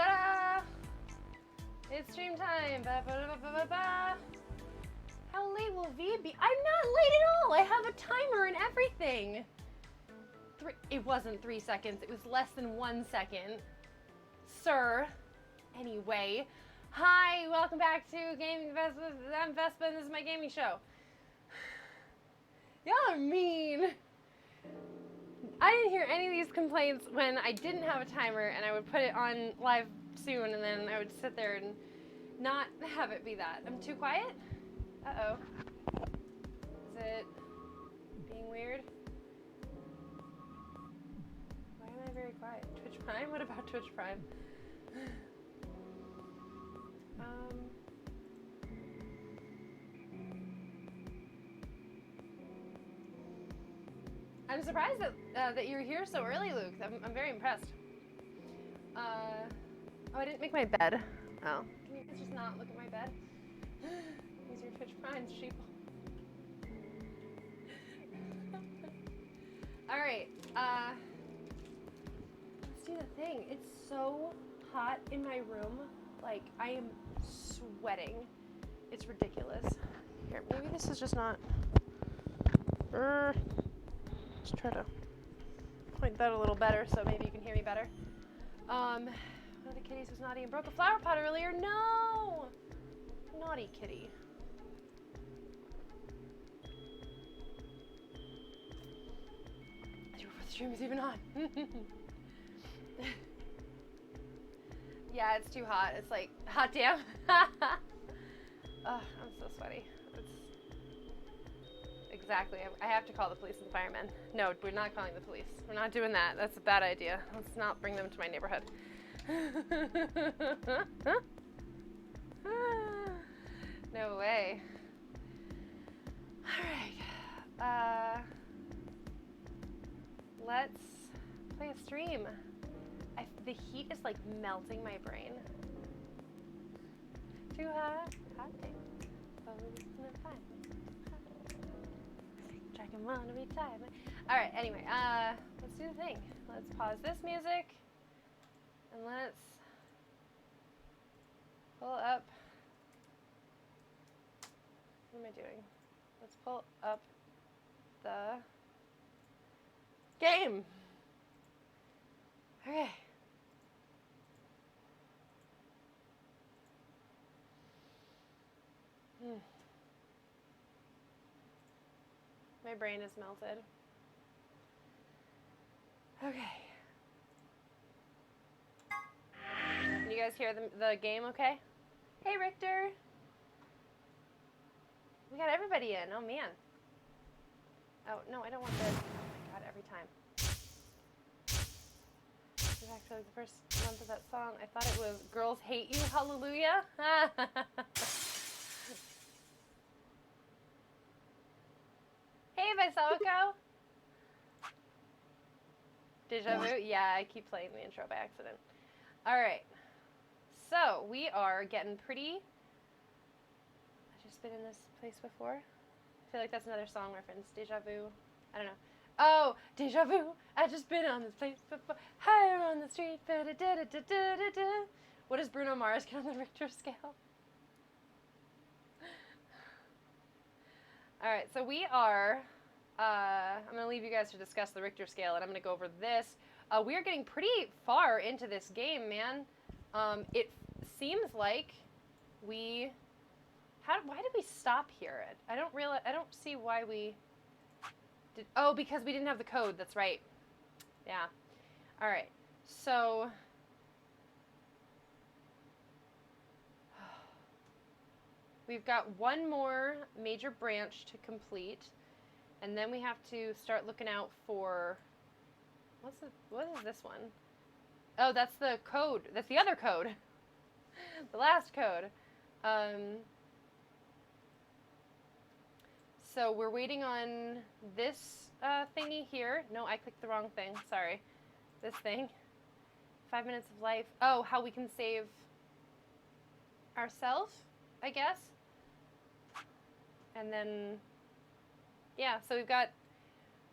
Ta-da! It's stream time. Ba, ba, ba, ba, ba, ba. How late will V be? I'm not late at all. I have a timer and everything. It wasn't 3 seconds. It was less than 1 second. Sir. Anyway. Hi, welcome back to Gaming Vespa. I'm Vespa and this is my gaming show. Y'all are mean. I didn't hear any of these complaints when I didn't have a timer and I would put it on live soon and then I would sit there and not have it be that. I'm too quiet? Uh-oh. Is it being weird? Why am I very quiet? Twitch Prime? What about Twitch Prime? I'm surprised that you're here so early, Luke. I'm very impressed. Oh, I didn't make my bed. Oh, can you guys just not look at my bed? Use your Twitch Prime, sheep. All right, let's do the thing. It's so hot in my room. Like, I am sweating. It's ridiculous. Here, maybe this is just not... Let's try to point that a little better so maybe you can hear me better. One of the kitties was naughty and broke a flower pot earlier. No! Naughty kitty. I do before the stream is even on. Yeah, it's too hot. It's like, hot damn. Oh, I'm so sweaty. Exactly. I have to call the police and the firemen. No, we're not calling the police. We're not doing that. That's a bad idea. Let's not bring them to my neighborhood. No way. All right. Let's play a stream. The heat is like melting my brain. Too hot. Hot thing. Dragon wanna be tired. Alright, anyway, let's do the thing. Let's pause this music and let's pull up. What am I doing? Let's pull up the game. Okay. My brain is melted. Okay. Can you guys hear the game okay? Hey, Richter. We got everybody in. Oh, man. Oh, no, I don't want this. Oh, my God, every time. This is actually the first month of that song. I thought it was Girls Hate You, Hallelujah. Hey, Vespa. Deja vu? Yeah, I keep playing the intro by accident. All right. So, we are getting pretty... I've just been in this place before. I feel like that's another song reference. Deja vu. I don't know. Oh, deja vu. I've just been on this place before. Higher on the street. What does Bruno Mars get on the Richter scale? All right, so we are, I'm going to leave you guys to discuss the Richter scale, and I'm going to go over this. We are getting pretty far into this game, man. It seems like we, why did we stop here? I don't see why we did, oh, because we didn't have the code, that's right. Yeah. All right, so. We've got one more major branch to complete, and then we have to start looking out for, what is this one? Oh, that's the code. That's the other code. The last code. So we're waiting on this thingy here. No, I clicked the wrong thing. Sorry. This thing. 5 minutes of life. Oh, how we can save ourselves, I guess. And then, yeah, so we've got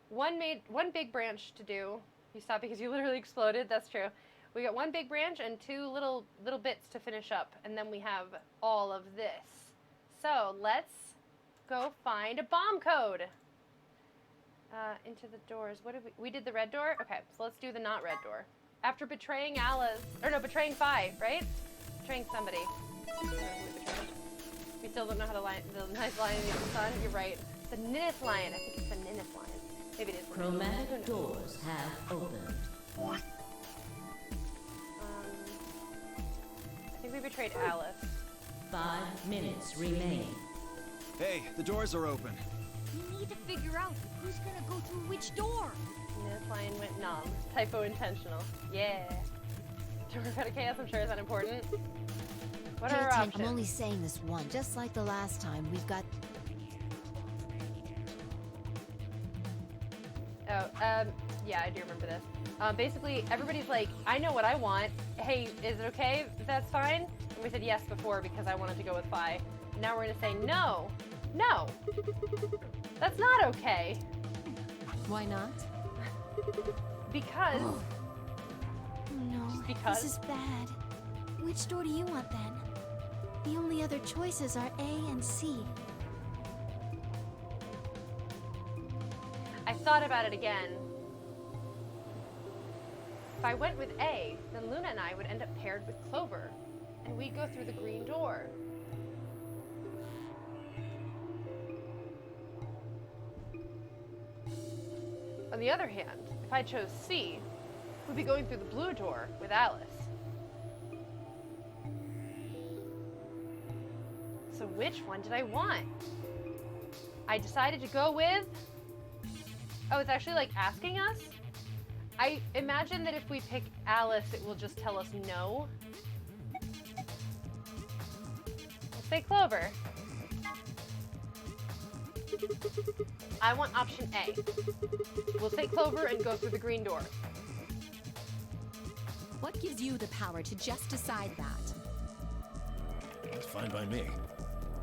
one big branch to do. You stopped because you literally exploded. That's true. We got one big branch and two little bits to finish up, and then we have all of this. So let's go find a bomb code. Into the doors. What did we did the red door? Okay, so let's do the not red door. After betraying Alice, or no, betraying Phi, right? Betraying somebody. We still don't know how to line the nice lion in the sun. You're right. The Ninnis lion. I think it's the Ninnis lion. Maybe it is. Chromatic doors have opened. I think we betrayed Alice. 5 minutes remain. Hey, the doors are open. We need to figure out who's gonna go through which door. This line went nom. Typo intentional. Yeah. To work out of chaos, I'm sure is unimportant. What are our Tim, options? I'm only saying this one. Just like the last time, we've got... Oh, yeah, I do remember this. Basically, everybody's like, I know what I want. Hey, is it okay if that's fine? And we said yes before because I wanted to go with Phi. Now we're gonna say no. No. That's not okay. Why not? Because. Oh no, because? this is bad. Which door do you want then? The only other choices are A and C. I thought about it again. If I went with A, then Luna and I would end up paired with Clover, and we'd go through the green door. On the other hand, if I chose C, we'd be going through the blue door with Alice. So which one did I want? I decided to go with... Oh, it's actually like asking us? I imagine that if we pick Alice, it will just tell us no. Let's say Clover. I want option A. We'll say Clover and go through the green door. What gives you the power to just decide that? It's fine by me.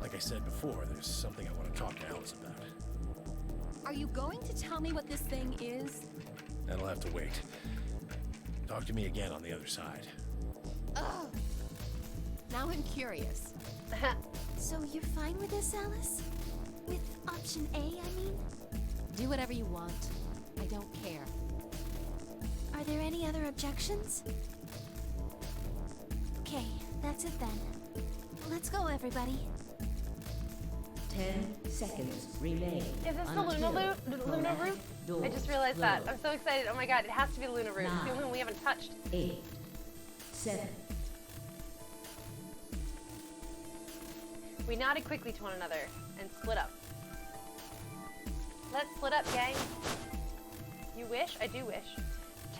Like I said before, there's something I want to talk to Alice about. Are you going to tell me what this thing is? That'll have to wait. Talk to me again on the other side. Ugh. Now I'm curious. So you're fine with this, Alice? With option A, I mean? Do whatever you want. I don't care. Are there any other objections? Okay, that's it then. Let's go, everybody. 10 seconds remain. Is this the Luna route? I just realized that. I'm so excited. Oh my god, it has to be the Luna route. It's the only one we haven't touched. 8, 7. We nodded quickly to one another and split up. Let's split up, gang. You wish? I do wish.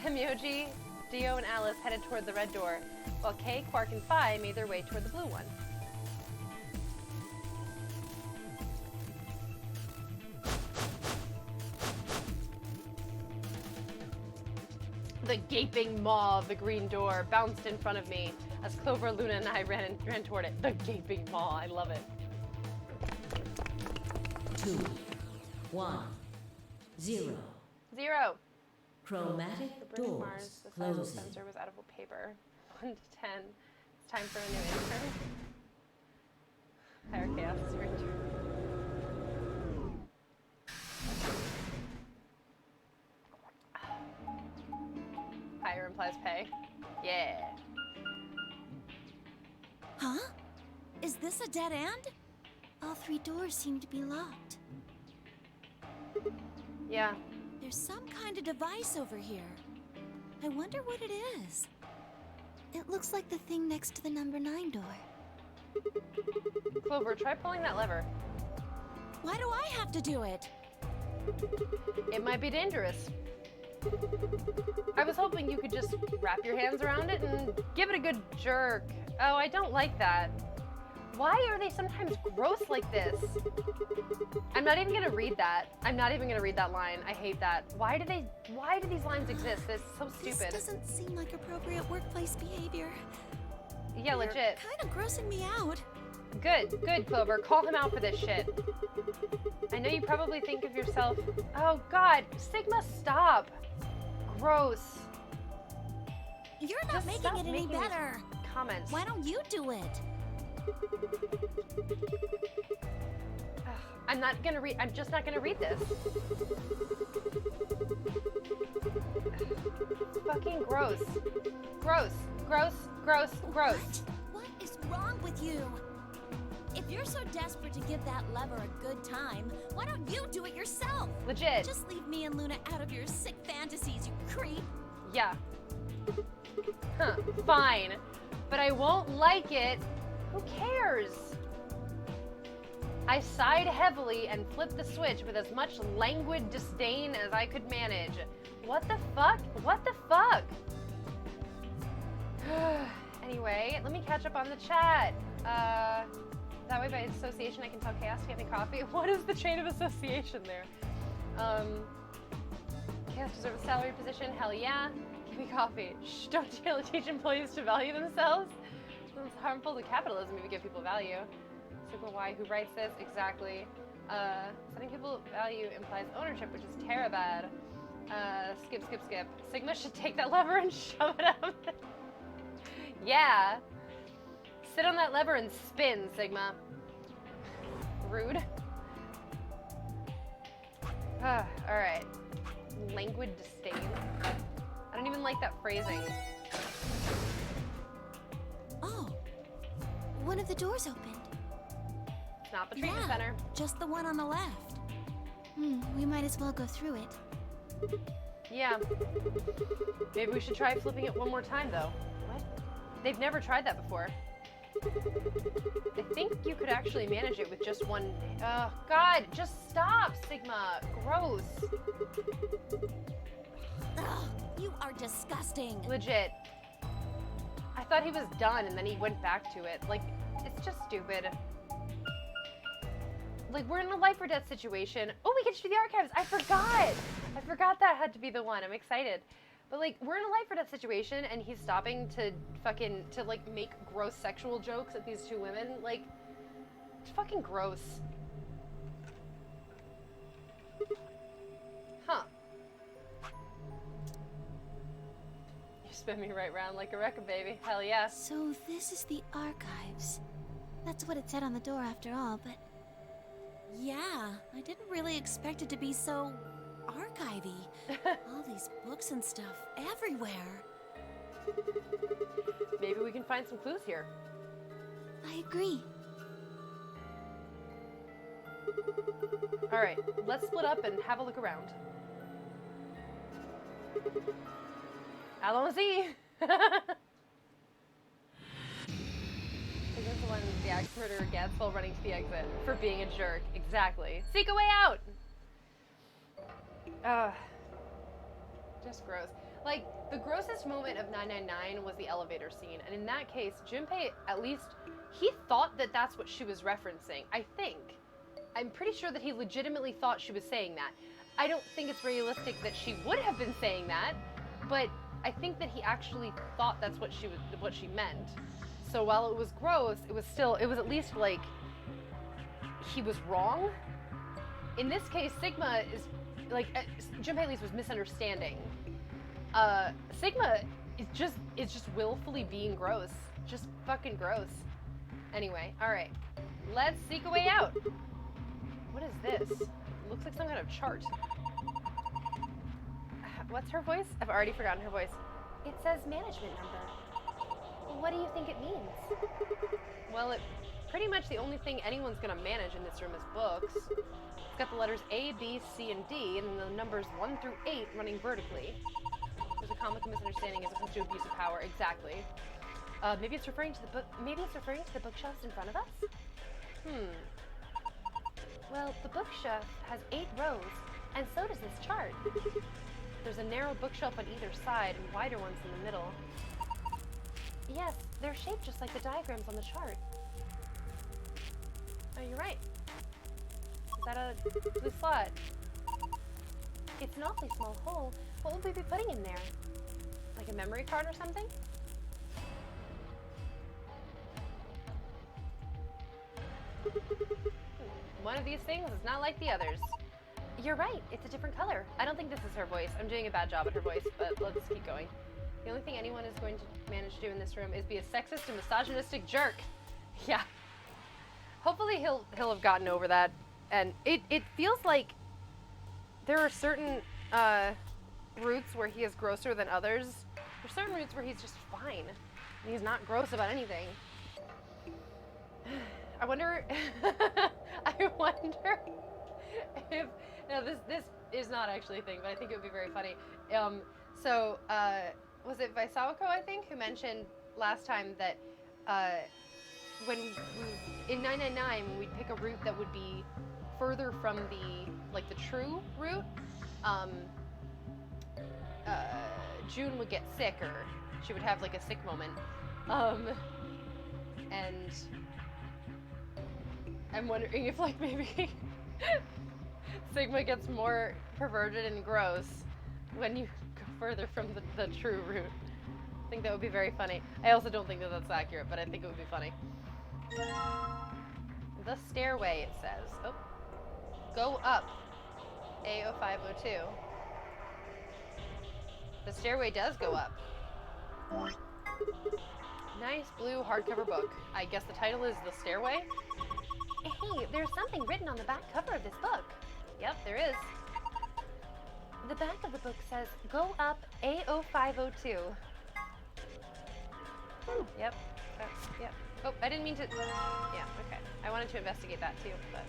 Temyoji, Dio, and Alice headed toward the red door, while Kay, Quark, and Phi made their way toward the blue one. The gaping maw of the green door bounced in front of me as Clover, Luna, and I ran toward it. The gaping maw, I love it. 2, 1, 0. 0. Chromatic The British Mars, doors the size of the closing. sensor was out of paper. 1 to 10. It's time for a new intern. Higher chaos is your intern. Higher implies pay. Yeah. Huh? Is this a dead end? All 3 doors seem to be locked. Yeah. There's some kind of device over here. I wonder what it is. It looks like the thing next to the number 9 door. Clover, try pulling that lever. Why do I have to do it? It might be dangerous. I was hoping you could just wrap your hands around it and give it a good jerk. Oh, I don't like that. Why are they sometimes gross like this? I'm not even gonna read that. I'm not even gonna read that line. I hate that. Why do these lines exist? It's so stupid. This doesn't seem like appropriate workplace behavior. Yeah, legit. Kind of grossing me out. Good, Clover. Call him out for this shit. I know you probably think of yourself, oh god, Sigma, stop. Gross. You're not Just making stop it any making these better. comments. Why don't you do it? I'm not gonna read. I'm just not gonna read this. Fucking gross. Gross. Gross. Gross. Gross. What is wrong with you? If you're so desperate to give that lever a good time, why don't you do it yourself? Legit. Just leave me and Luna out of your sick fantasies, you creep. Yeah. Huh. Fine. But I won't like it. Who cares? I sighed heavily and flipped the switch with as much languid disdain as I could manage. What the fuck? What the fuck? Anyway, let me catch up on the chat. That way by association I can tell Chaos to get me coffee. What is the chain of association there? Chaos deserves a salary position. Hell yeah. Give me coffee. Shh, don't teach employees to value themselves. It's harmful to capitalism if you give people value. Super Y, who writes this? Exactly. Setting people value implies ownership, which is terribad. Skip. Sigma should take that lever and shove it up. Yeah. Sit on that lever and spin, Sigma. Rude. Alright. Languid disdain. I don't even like that phrasing. Oh, one of the doors opened. It's not the treatment center. Just the one on the left. We might as well go through it. Yeah. Maybe we should try flipping it one more time, though. What? They've never tried that before. I think you could actually manage it with just one. Oh, God, just stop, Sigma. Gross. Ugh, you are disgusting. Legit. I thought he was done and then he went back to it. Like, it's just stupid. Like, we're in a life or death situation. Oh, we get to do the archives. I forgot that had to be the one. I'm excited. But, like, we're in a life or death situation and he's stopping to like, make gross sexual jokes at these two women. Like, it's fucking gross. Huh. You spin me right round like a record, baby. Hell yeah. So this is the archives. That's what it said on the door after all, but... Yeah, I didn't really expect it to be so... archivey. All these books and stuff everywhere. Maybe we can find some clues here. I agree. Alright, let's split up and have a look around. Allons-y! This is the one the axe murderer gets while running to the exit for being a jerk. Exactly. Seek a way out! Just gross. Like, the grossest moment of 999 was the elevator scene, and in that case, Junpei, at least, he thought that that's what she was referencing. I think. I'm pretty sure that he legitimately thought she was saying that. I don't think it's realistic that she would have been saying that, but I think that he actually thought that's what she meant. So while it was gross, it was at least like he was wrong. In this case, Sigma is like Junpei at least was misunderstanding. Sigma is just willfully being gross, just fucking gross. Anyway, all right, let's seek a way out. What is this? Looks like some kind of chart. What's her voice? I've already forgotten her voice. It says management number. What do you think it means? Well, pretty much the only thing anyone's gonna manage in this room is books. It's got the letters A, B, C, and D, and the numbers 1 through 8 running vertically. There's a common misunderstanding as opposed to abuse of power. Exactly. Maybe it's referring to the book. Maybe it's referring to the bookshelves in front of us. Well, the bookshelf has 8 rows, and so does this chart. There's a narrow bookshelf on either side and wider ones in the middle. Yes, they're shaped just like the diagrams on the chart. Oh, you're right. Is that a blue slot? It's an awfully small hole. What would we be putting in there? Like a memory card or something? One of these things is not like the others. You're right, it's a different color. I don't think this is her voice. I'm doing a bad job at her voice, but let's keep going. The only thing anyone is going to manage to do in this room is be a sexist and misogynistic jerk. Yeah. Hopefully he'll have gotten over that. And it feels like there are certain routes where he is grosser than others. There's certain routes where he's just fine. And he's not gross about anything. I wonder if no, this is not actually a thing, but I think it would be very funny. Was it Vaisawako, I think, who mentioned last time that when in 999 when we'd pick a route that would be further from the true route, June would get sick, or she would have like a sick moment, and I'm wondering if like maybe Sigma gets more perverted and gross when you go further from the true route. I think that would be very funny. I also don't think that that's accurate, but I think it would be funny. The stairway, it says. Oh. Go up. A0502. The stairway does go up. Nice blue hardcover book. I guess the title is The Stairway? Hey, there's something written on the back cover of this book. Yep, there is. The back of the book says, go up A0502. Yep. Yep. Oh, I didn't mean to... Yeah, okay. I wanted to investigate that too, but...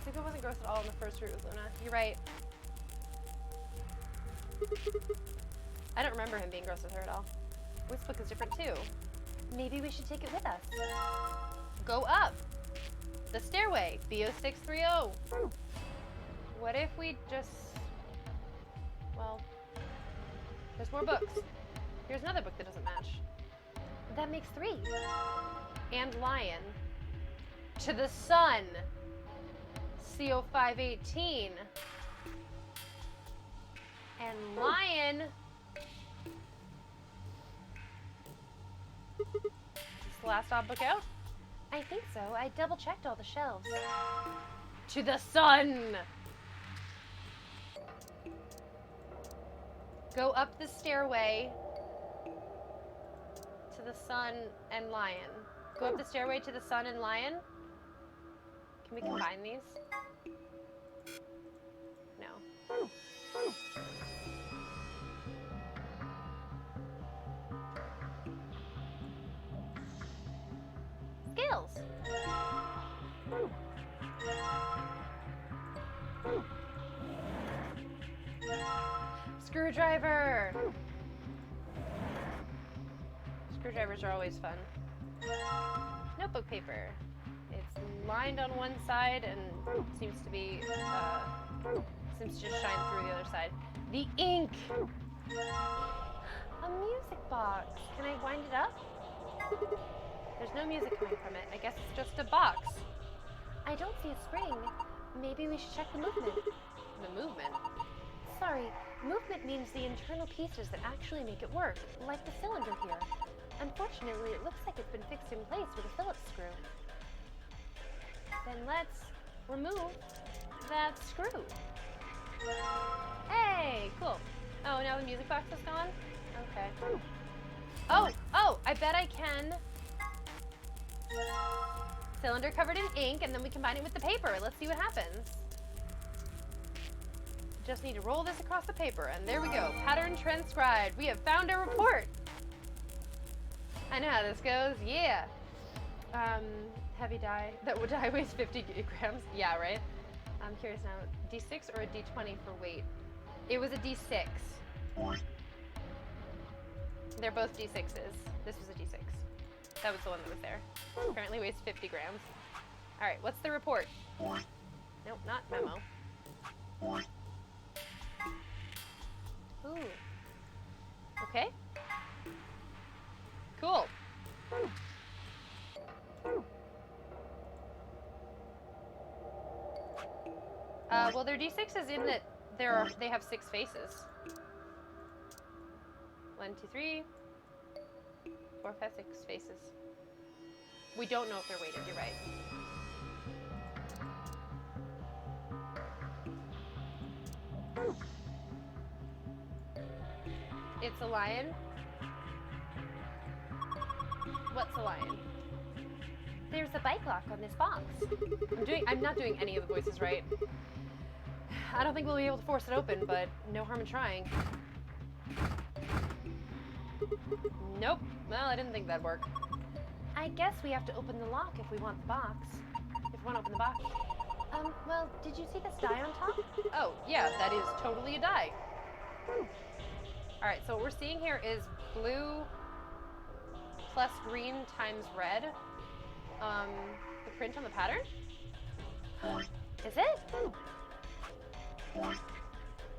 Sigma wasn't gross at all in the first route with Luna. You're right. I don't remember him being gross with her at all. This book is different too. Maybe we should take it with us. Go up. The stairway, B0630. What if we just... Well, there's more books. Here's another book that doesn't match. That makes 3. And Lion. To the Sun. CO518. And Lion. Is this the last odd book out? I think so. I double checked all the shelves. To the Sun. Go up the stairway to the Sun and Lion. Go up the stairway to the Sun and Lion. Can we combine these? No. Skills. Screwdriver. Screwdrivers are always fun. Notebook paper. It's lined on one side and seems to be seems to just shine through the other side. The ink. A music box. Can I wind it up? There's no music coming from it. I guess it's just a box. I don't see a spring. Maybe we should check the movement. The movement? Sorry, movement means the internal pieces that actually make it work, like the cylinder here. Unfortunately, it looks like it's been fixed in place with a Phillips screw. Then let's remove that screw. Hey, cool. Oh, now the music box is gone? Okay. Oh, I bet I can. Cylinder covered in ink, and then we combine it with the paper. Let's see what happens. Just need to roll this across the paper, and there we go. Pattern transcribed. We have found a report. I know how this goes. Yeah. Heavy dye. That would dye weighs 50 grams. Yeah, right? I'm curious now. D6 or a D20 for weight? It was a D6. They're both D6s. This was a D6. That was the one that was there. Apparently weighs 50 grams. All right, what's the report? Nope, not memo. Ooh. Okay. Cool. Well, their D6 is in that they have 6 faces. 1, 2, 3, 4, 5, 6 faces. We don't know if they're weighted, you're right. It's a lion. What's a lion? There's a bike lock on this box. I'm not doing any of the voices right. I don't think we'll be able to force it open, but no harm in trying. Nope. Well, I didn't think that'd work. I guess we have to open the lock if we want the box. If we want to open the box. Well, did you see this die on top? Oh, yeah, that is totally a die. Alright, so what we're seeing here is blue plus green times red. The print on the pattern? Is it? Damn it,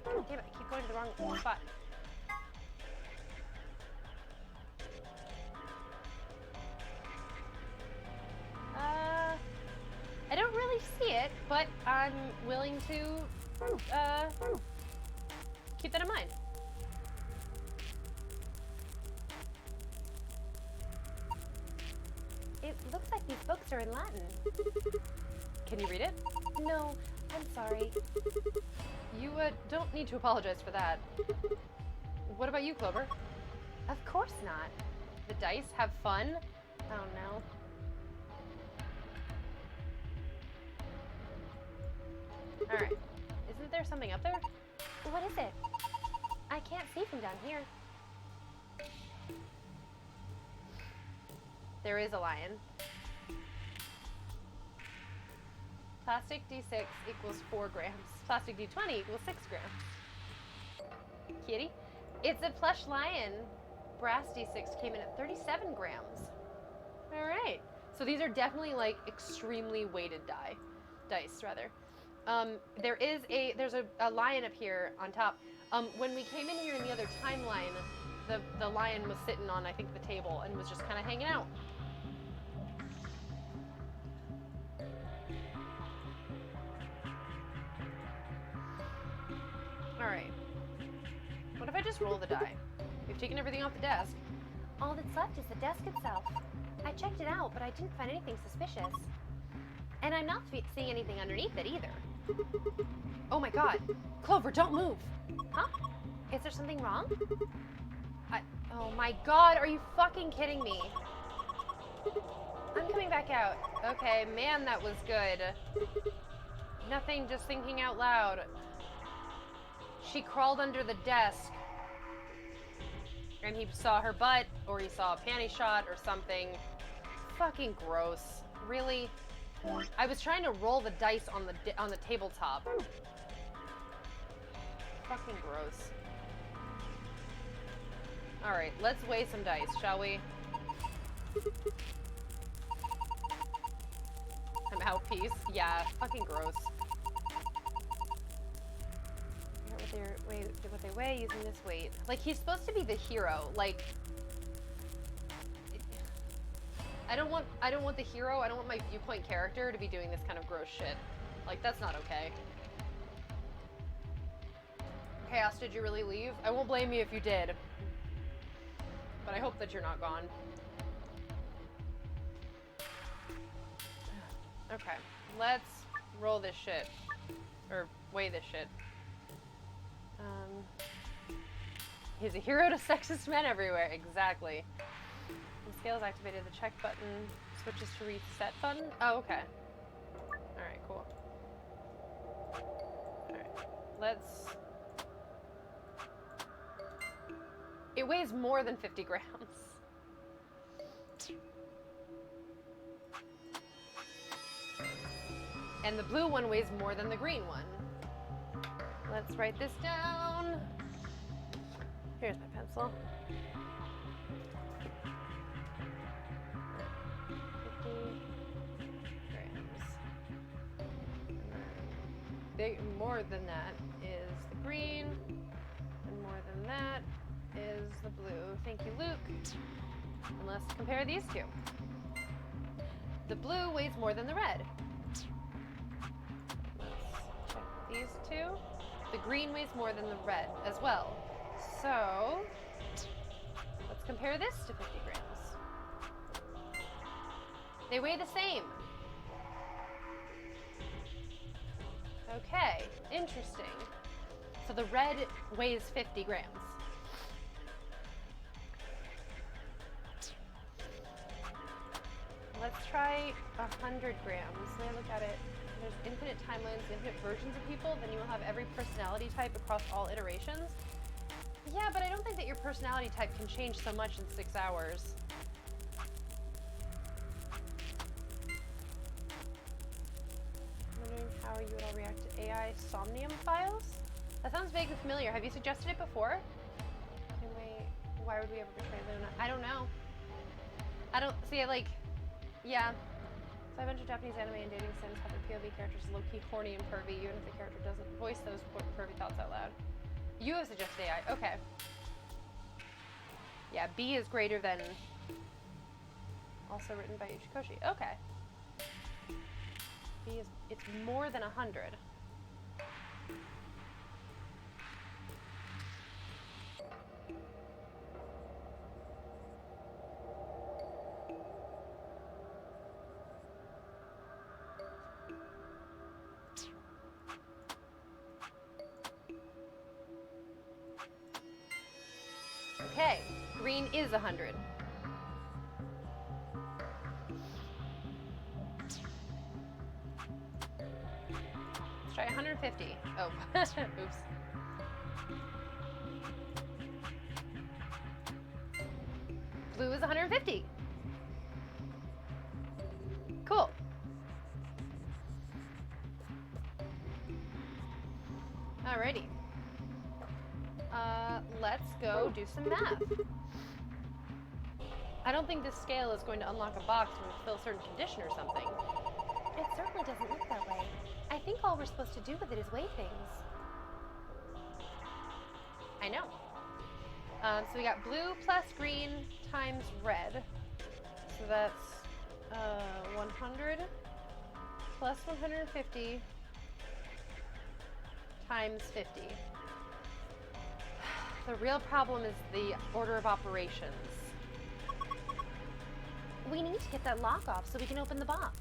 I keep going to the wrong spot. I don't really see it, but I'm willing to keep that in mind. It looks like these books are in Latin. Can you read it? No, I'm sorry. You don't need to apologize for that. What about you, Clover? Of course not. The dice have fun? Oh no. Alright. Isn't there something up there? What is it? I can't see from down here. There is a lion. Plastic D6 equals 4 grams. Plastic D20 equals 6 grams. Kitty? It's a plush lion. Brass D6 came in at 37 grams. Alright. So these are definitely like extremely weighted dice rather. There's a lion up here on top. When we came in here in the other timeline, the lion was sitting on, I think, the table and was just kind of hanging out. Alright. What if I just roll the die? We've taken everything off the desk. All that's left is the desk itself. I checked it out, but I didn't find anything suspicious. And I'm not seeing anything underneath it either. Oh my god. Clover, don't move. Huh? Is there something wrong? Oh my god, are you fucking kidding me? I'm coming back out. Okay, man, that was good. Nothing, just thinking out loud. She crawled under the desk. And he saw her butt, or he saw a panty shot or something. Fucking gross. Really? I was trying to roll the dice on the tabletop. Fucking gross. Alright, let's weigh some dice, shall we? I'm out, peace. Yeah, fucking gross. What they weigh using this weight. Like, he's supposed to be the hero. Like, I don't want the hero, I don't want my viewpoint character to be doing this kind of gross shit. Like, that's not okay. Chaos, did you really leave? I won't blame you if you did. But I hope that you're not gone. Okay, let's roll this shit. Or weigh this shit. He's a hero to sexist men everywhere. Exactly. The scale is activated. The check button switches to reset button. Oh, okay. Alright, cool. Alright. Let's... It weighs more than 50 grams. And the blue one weighs more than the green one. Let's write this down. Here's my pencil. 50 grams. More than that is the green, and more than that is the blue. Thank you, Luke. And let's compare these two. The blue weighs more than the red. Let's check these two. The green weighs more than the red as well. So, let's compare this to 50 grams. They weigh the same. Okay, interesting. So the red weighs 50 grams. Let's try 100 grams. When I look at it, there's infinite timelines, infinite versions of people, then you will have every personality type across all iterations. Yeah, but I don't think that your personality type can change so much in 6 hours. I'm wondering how you would all react to AI Somnium files? That sounds vaguely familiar. Have you suggested it before? Why would we ever betray Luna? I don't know. I don't see it like, yeah. So a bunch of Japanese anime and dating sims have their POV characters low-key horny and pervy, even if the character doesn't voice those pervy thoughts out loud. You have suggested AI. Okay. Yeah, B is greater than. Also written by Ichikoshi. Okay. B is, it's more than 100. Okay, green is 100. Let's try 150. Oh, oops. Blue is 150. Cool. Alrighty. Let's go do some math. I don't think this scale is going to unlock a box when we fill a certain condition or something. It certainly doesn't look that way. I think all we're supposed to do with it is weigh things. I know. So we got blue plus green times red. So that's 100 plus 150 times 50. The real problem is the order of operations. We need to get that lock off so we can open the box.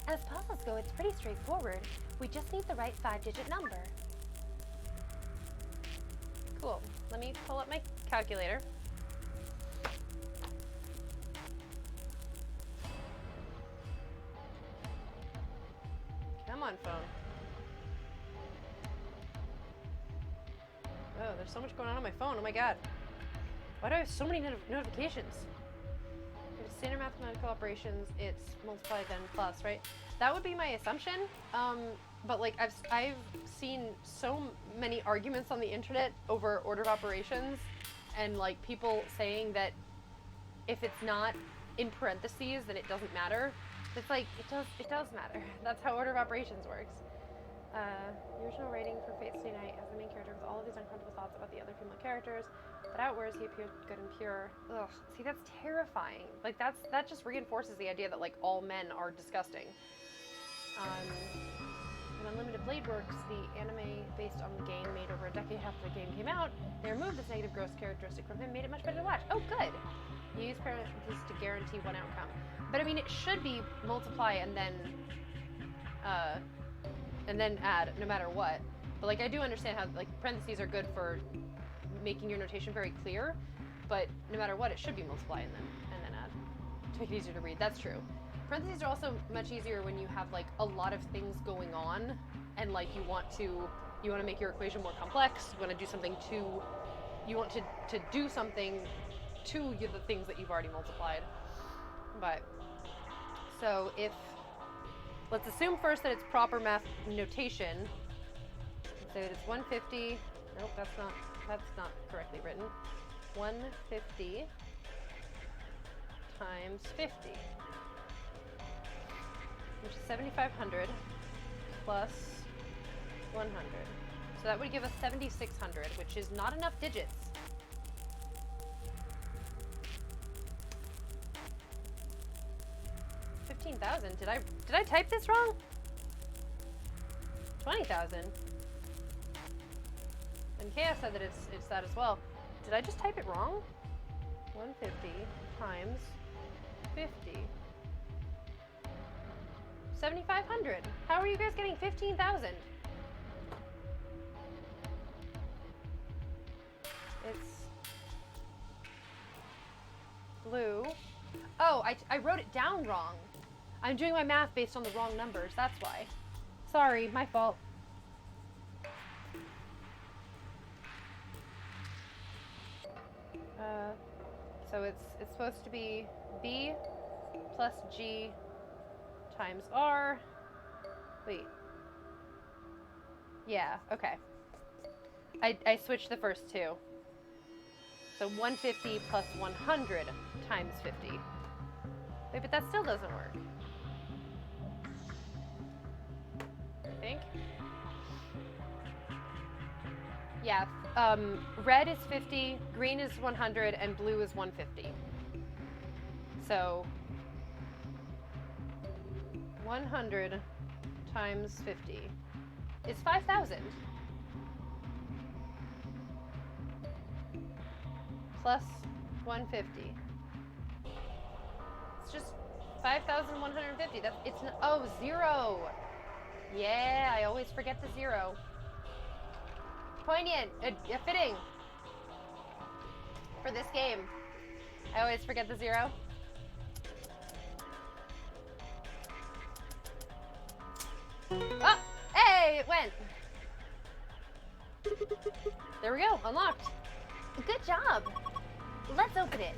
As puzzles go, it's pretty straightforward. We just need the right 5-digit number. Cool. Let me pull up my calculator. Come on, phone. Oh, there's so much going on my phone. Oh my god. Why do I have so many notifications? If standard mathematical operations, it's multiply then plus, right? That would be my assumption. But like I've seen so many arguments on the internet over order of operations, and like people saying that if it's not in parentheses, then it doesn't matter. It's like it does matter. That's how order of operations works. The original writing for Fate Stay Night has the main character with all of these uncomfortable thoughts about the other female characters, but outwards he appears good and pure. Ugh, see, that's terrifying. Like that just reinforces the idea that like all men are disgusting. In Unlimited Blade Works, the anime based on the game made over a decade after the game came out, they removed this negative gross characteristic from him, made it much better to watch. Oh, good. You use parentheses to guarantee one outcome. But I mean, it should be multiply and then add no matter what. But like I do understand how like parentheses are good for making your notation very clear, but no matter what, it should be multiply and then add to make it easier to read. That's true. Parentheses are also much easier when you have like a lot of things going on and like you want to make your equation more complex. You want to do something to do something to the things that you've already multiplied. But so let's assume first that it's proper math notation. Let's say that it's 150. Nope, that's not correctly written. 150 times 50. Which is 7,500 plus 100. So that would give us 7,600, which is not enough digits. $15,000. Did I type this wrong? 20,000. And Chaos said that it's that as well. Did I just type it wrong? 150 times 50. 7,500. How are you guys getting 15,000? It's blue. Oh, I wrote it down wrong. I'm doing my math based on the wrong numbers. That's why. Sorry, my fault. So it's supposed to be B plus G times R. Wait. Yeah, okay. I switched the first two. So 150 plus 100 times 50. Wait, but that still doesn't work. I think. Yeah, red is 50, green is 100, and blue is 150. So 100 times 50 is 5,000. Plus 150. It's just 5,150. It's oh, 0. Yeah, I always forget the 0. Poignant, fitting for this game. I always forget the 0. Oh, hey, it went. There we go, unlocked. Good job. Let's open it.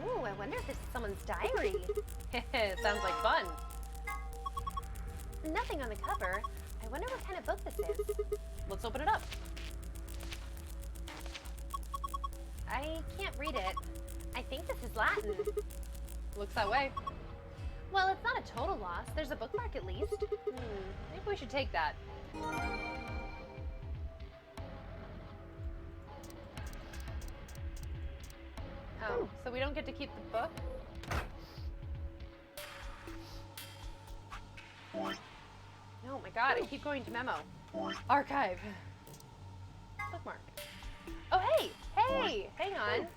Ooh, I wonder if this is someone's diary. Sounds like fun. Nothing on the cover. I wonder what kind of book this is. Let's open it up. I can't read it. I think this is Latin. Looks that way. Well, it's not a total loss. There's a bookmark at least. Maybe we should take that. Oh, so we don't get to keep the book? Oh my god, I keep going to memo. Archive. Bookmark. Oh, hey! Hey! Hang on.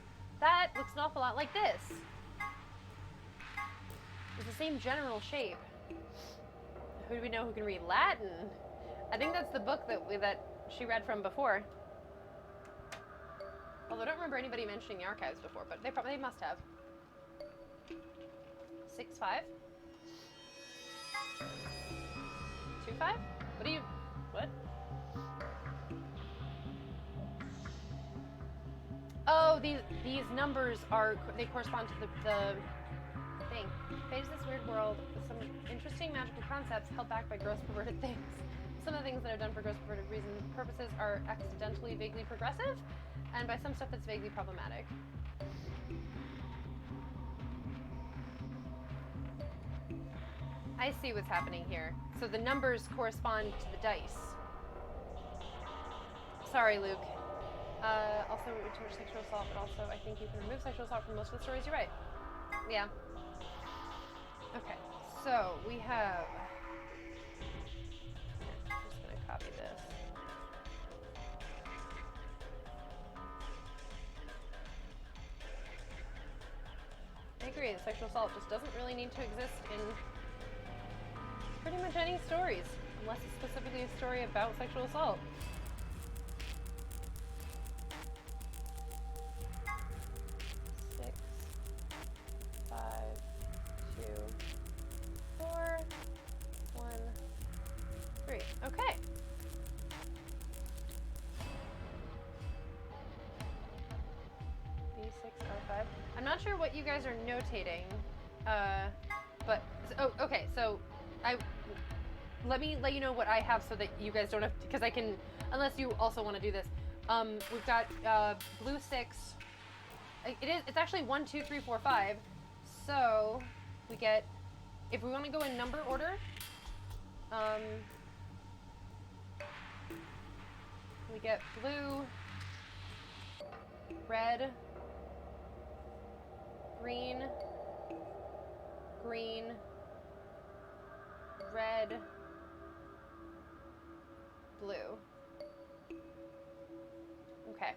That looks an awful lot like this. It's the same general shape. Who do we know who can read Latin? I think that's the book that she read from before. Although I don't remember anybody mentioning the archives before, but they must have. 6'5"? 2'5"? What? Oh, these numbers they correspond to the thing. Phase this weird world with some interesting magical concepts held back by gross perverted things. Some of the things that are done for gross perverted purposes are accidentally vaguely progressive, and by some stuff that's vaguely problematic. I see what's happening here. So the numbers correspond to the dice. Sorry, Luke. Also, too much sexual assault, but also I think you can remove sexual assault from most of the stories you write. Yeah. Okay, so we have... I'm just gonna copy this. I agree, the sexual assault just doesn't really need to exist in pretty much any stories, unless it's specifically a story about sexual assault. Okay. B6R5. I'm not sure what you guys are notating, but okay. So let me let you know what I have so that you guys don't have to, because I can, unless you also want to do this. We've got blue 6. It's actually 1, 2, 3, 4, 5. So we get, if we want to go in number order, we get blue, red, green, green, red, blue. Okay.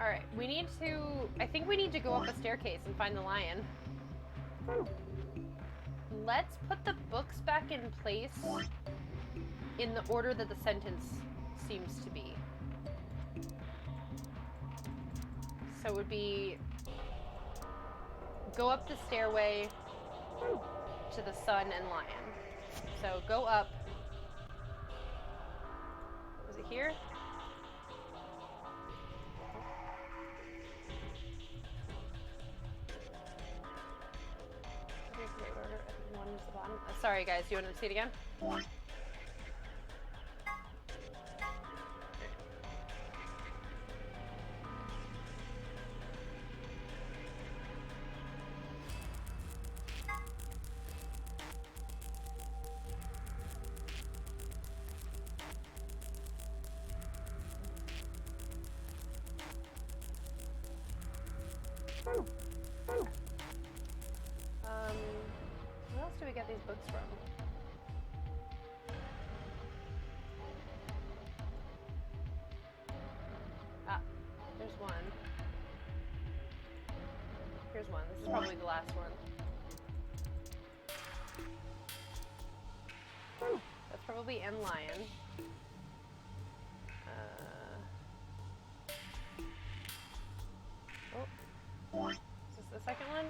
Alright, we need to... I think we need to go up a staircase and find the lion. Let's put the books back in place in the order that the sentence seems to be. So it would be... Go up the stairway to the sun and lion. So go up. Was it here? One is the bottom. Sorry guys, do you want to see it again? Where else do we get these books from? Ah, there's one. Here's one. This is probably the last one. That's probably N Lion. Oh. Is this the second one?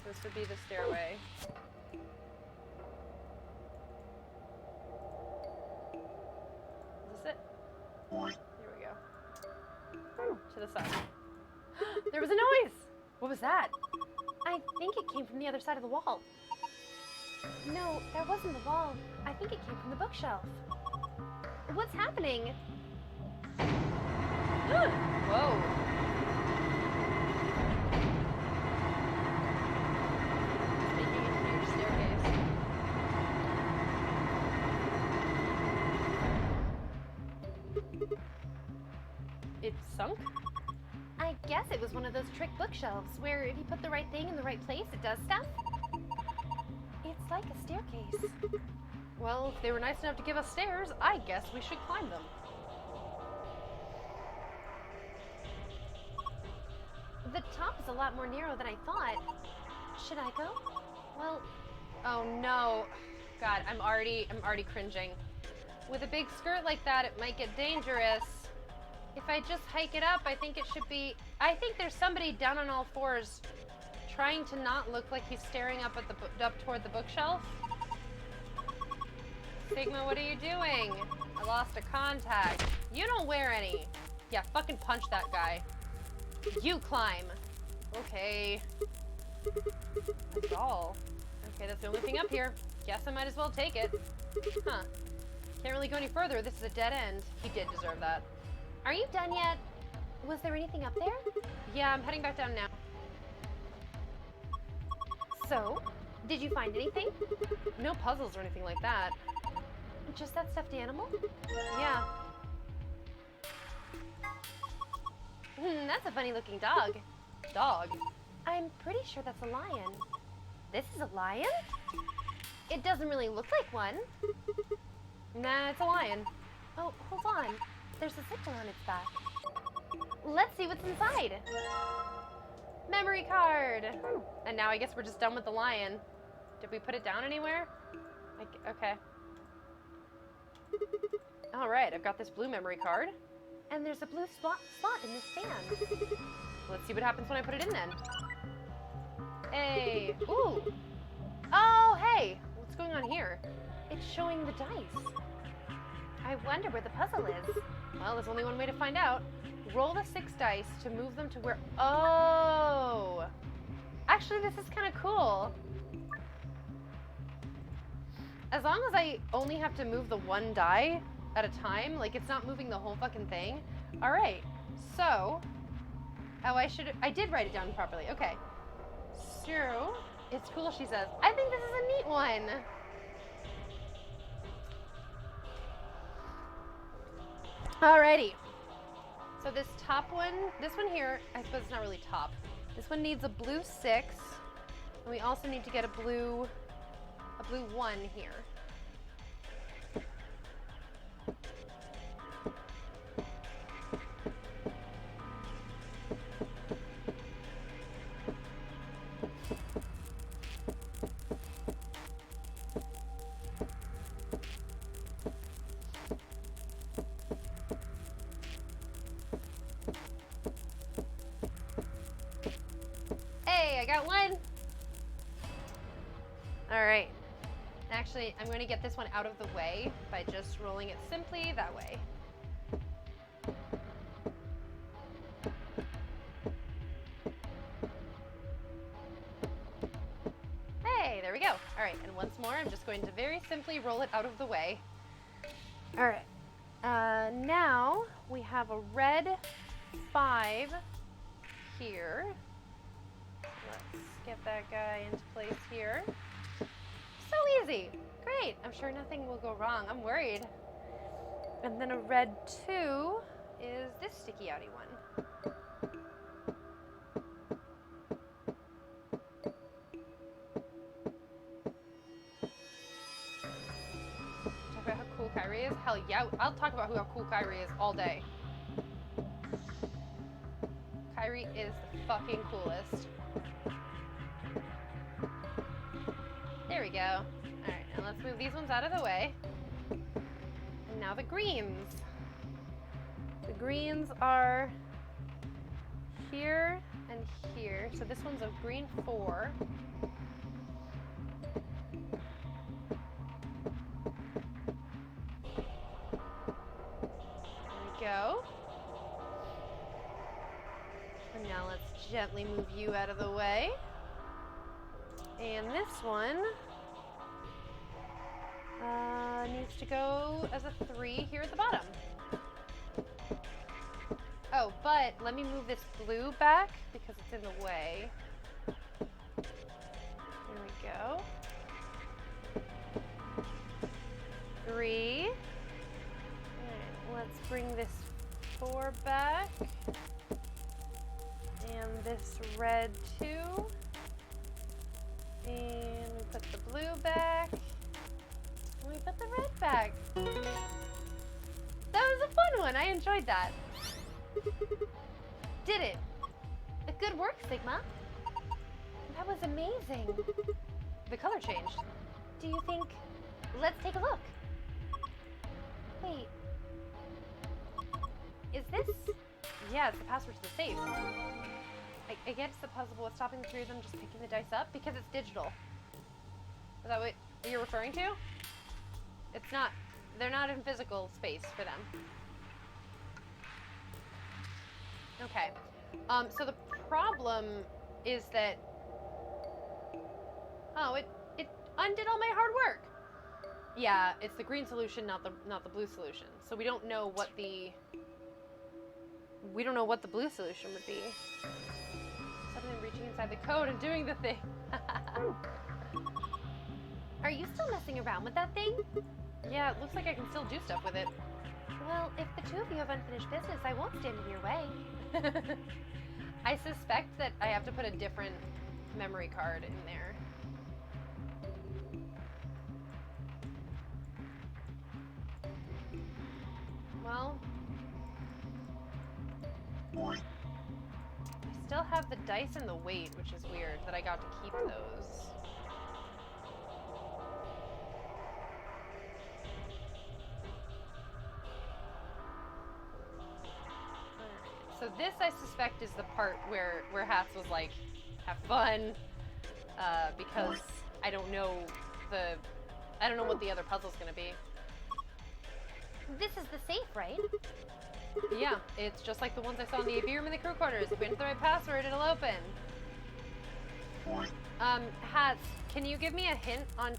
This would be the stairway. Is this it? Here we go. To the side. There was a noise! What was that? I think it came from the other side of the wall. No, that wasn't the wall. I think it came from the bookshelf. What's happening? Whoa. Making a huge staircase. It sunk? I guess it was one of those trick bookshelves where if you put the right thing in the right place, it does stuff. It's like a staircase. Well, if they were nice enough to give us stairs, I guess we should climb them. The top is a lot more narrow than I thought. Should I go? Well, Oh no. God, I'm already cringing. With a big skirt like that, it might get dangerous. If I just hike it up, I think it should be... I think there's somebody down on all fours trying to not look like he's staring up at the up toward the bookshelf. Sigma, what are you doing? I lost a contact. You don't wear any. Yeah, fucking punch that guy. You climb. Okay. That's all. Okay, that's the only thing up here. Guess I might as well take it. Huh. Can't really go any further. This is a dead end. He did deserve that. are you done yet? Was there anything up there? Yeah, I'm heading back down now. So, did you find anything? No puzzles or anything like that. Just that stuffed animal? Yeah. That's a funny looking dog. Dog. I'm pretty sure that's a lion. This is a lion? It doesn't really look like one. Nah, it's a lion. Oh, hold on. There's a sigil on its back. Let's see what's inside. Memory card. And now I guess we're just done with the lion. Did we put it down anywhere? Okay. All right, I've got this blue memory card. And there's a blue slot in this stand. Let's see what happens when I put it in then. Hey. Ooh. Oh, hey. What's going on here? It's showing the dice. I wonder where the puzzle is. Well, there's only one way to find out. Roll the 6 dice to move them to where... Oh! Actually, this is kind of cool. As long as I only have to move the 1 die at a time, like it's not moving the whole fucking thing. All right, so... Oh, I did write it down properly. Okay. So, it's cool, she says. I think this is a neat one. Alrighty. So this top one, this one here, I suppose it's not really top. This one needs a blue 6, and we also need to get a blue 1 here. Hey, I got one. All right. Actually, I'm going to get this one out of the way by just rolling it simply that way. Hey, there we go. All right, and once more, I'm just going to very simply roll it out of the way. All right. Now we have a red 5 here. Let's get that guy into place here. So easy. Great. I'm sure nothing will go wrong. I'm worried. And then a red 2 is this sticky outy one. Talk about how cool Kyrie is? Hell yeah. I'll talk about how cool Kyrie is all day. Kyrie is the fucking coolest. There we go. Alright, and let's move these ones out of the way. And now the greens. The greens are here and here. So this one's a green 4. There we go. And now let's gently move you out of the way. And this one needs to go as a 3 here at the bottom. Oh, but let me move this blue back because it's in the way. There we go. 3. Alright, let's bring this 4 back. And this red 2. And we put the blue back. And we put the red back. That was a fun one. I enjoyed that. Did it. Good work, Sigma. That was amazing. The color changed. Do you think... Let's take a look. Wait. Is this... Yeah, it's the password to the safe. I guess the puzzle with stopping the 3 of them just picking the dice up because it's digital. Is that what you're referring to? It's not. They're not in physical space for them. Okay. So the problem is that... Oh, it undid all my hard work. Yeah, it's the green solution, not the blue solution. So we don't know what the... We don't know what the blue solution would be. Suddenly reaching inside the code and doing the thing. Are you still messing around with that thing? Yeah, it looks like I can still do stuff with it. Well, if the 2 of you have unfinished business, I won't stand in your way. I suspect that I have to put a different memory card in there. Well... I still have the dice and the weight, which is weird that I got to keep those. Alright, so this I suspect is the part where Hats was like, have fun, because I don't know what the other puzzle's gonna be. This is the safe, right? Yeah, it's just like the ones I saw in the AV room in the crew quarters. If we enter the right password, it'll open. Hats, can you give me a hint on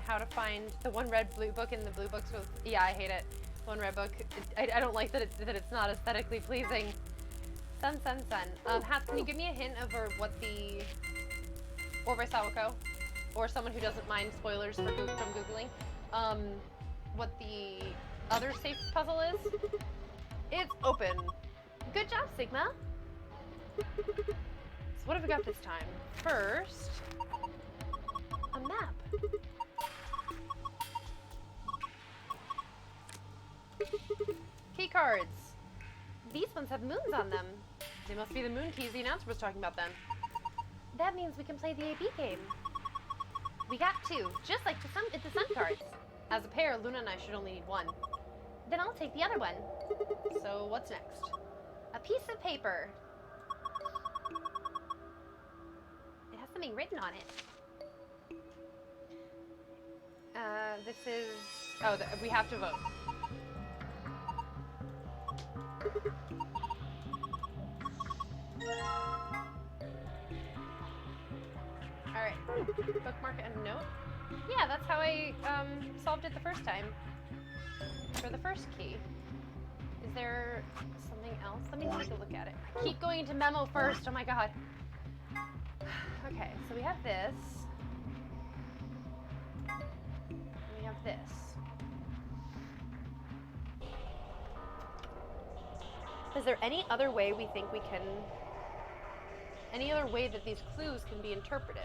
how to find the one red blue book in the blue books with... Yeah, I hate it. One red book. I don't like that it's not aesthetically pleasing. Sun. Hats, can you give me a hint of what the... Or by Sawako, or someone who doesn't mind spoilers from Googling, what the other safe puzzle is? It's open. Good job, Sigma. So what have we got this time? First, a map. Key cards. These ones have moons on them. They must be the moon keys the announcer was talking about then. That means we can play the AB game. We got 2, just like the sun cards. As a pair, Luna and I should only need 1. Then I'll take the other one. So what's next? A piece of paper. something written on it. This is... Oh, we have to vote. Alright. Bookmark and note. Yeah, that's how I solved it the first time. For the first key. Is there something else? Let me take a look at it. I keep going into memo first. Oh my god. Okay, so we have this. We have this. Is there any other way we think we can... Any other way that these clues can be interpreted?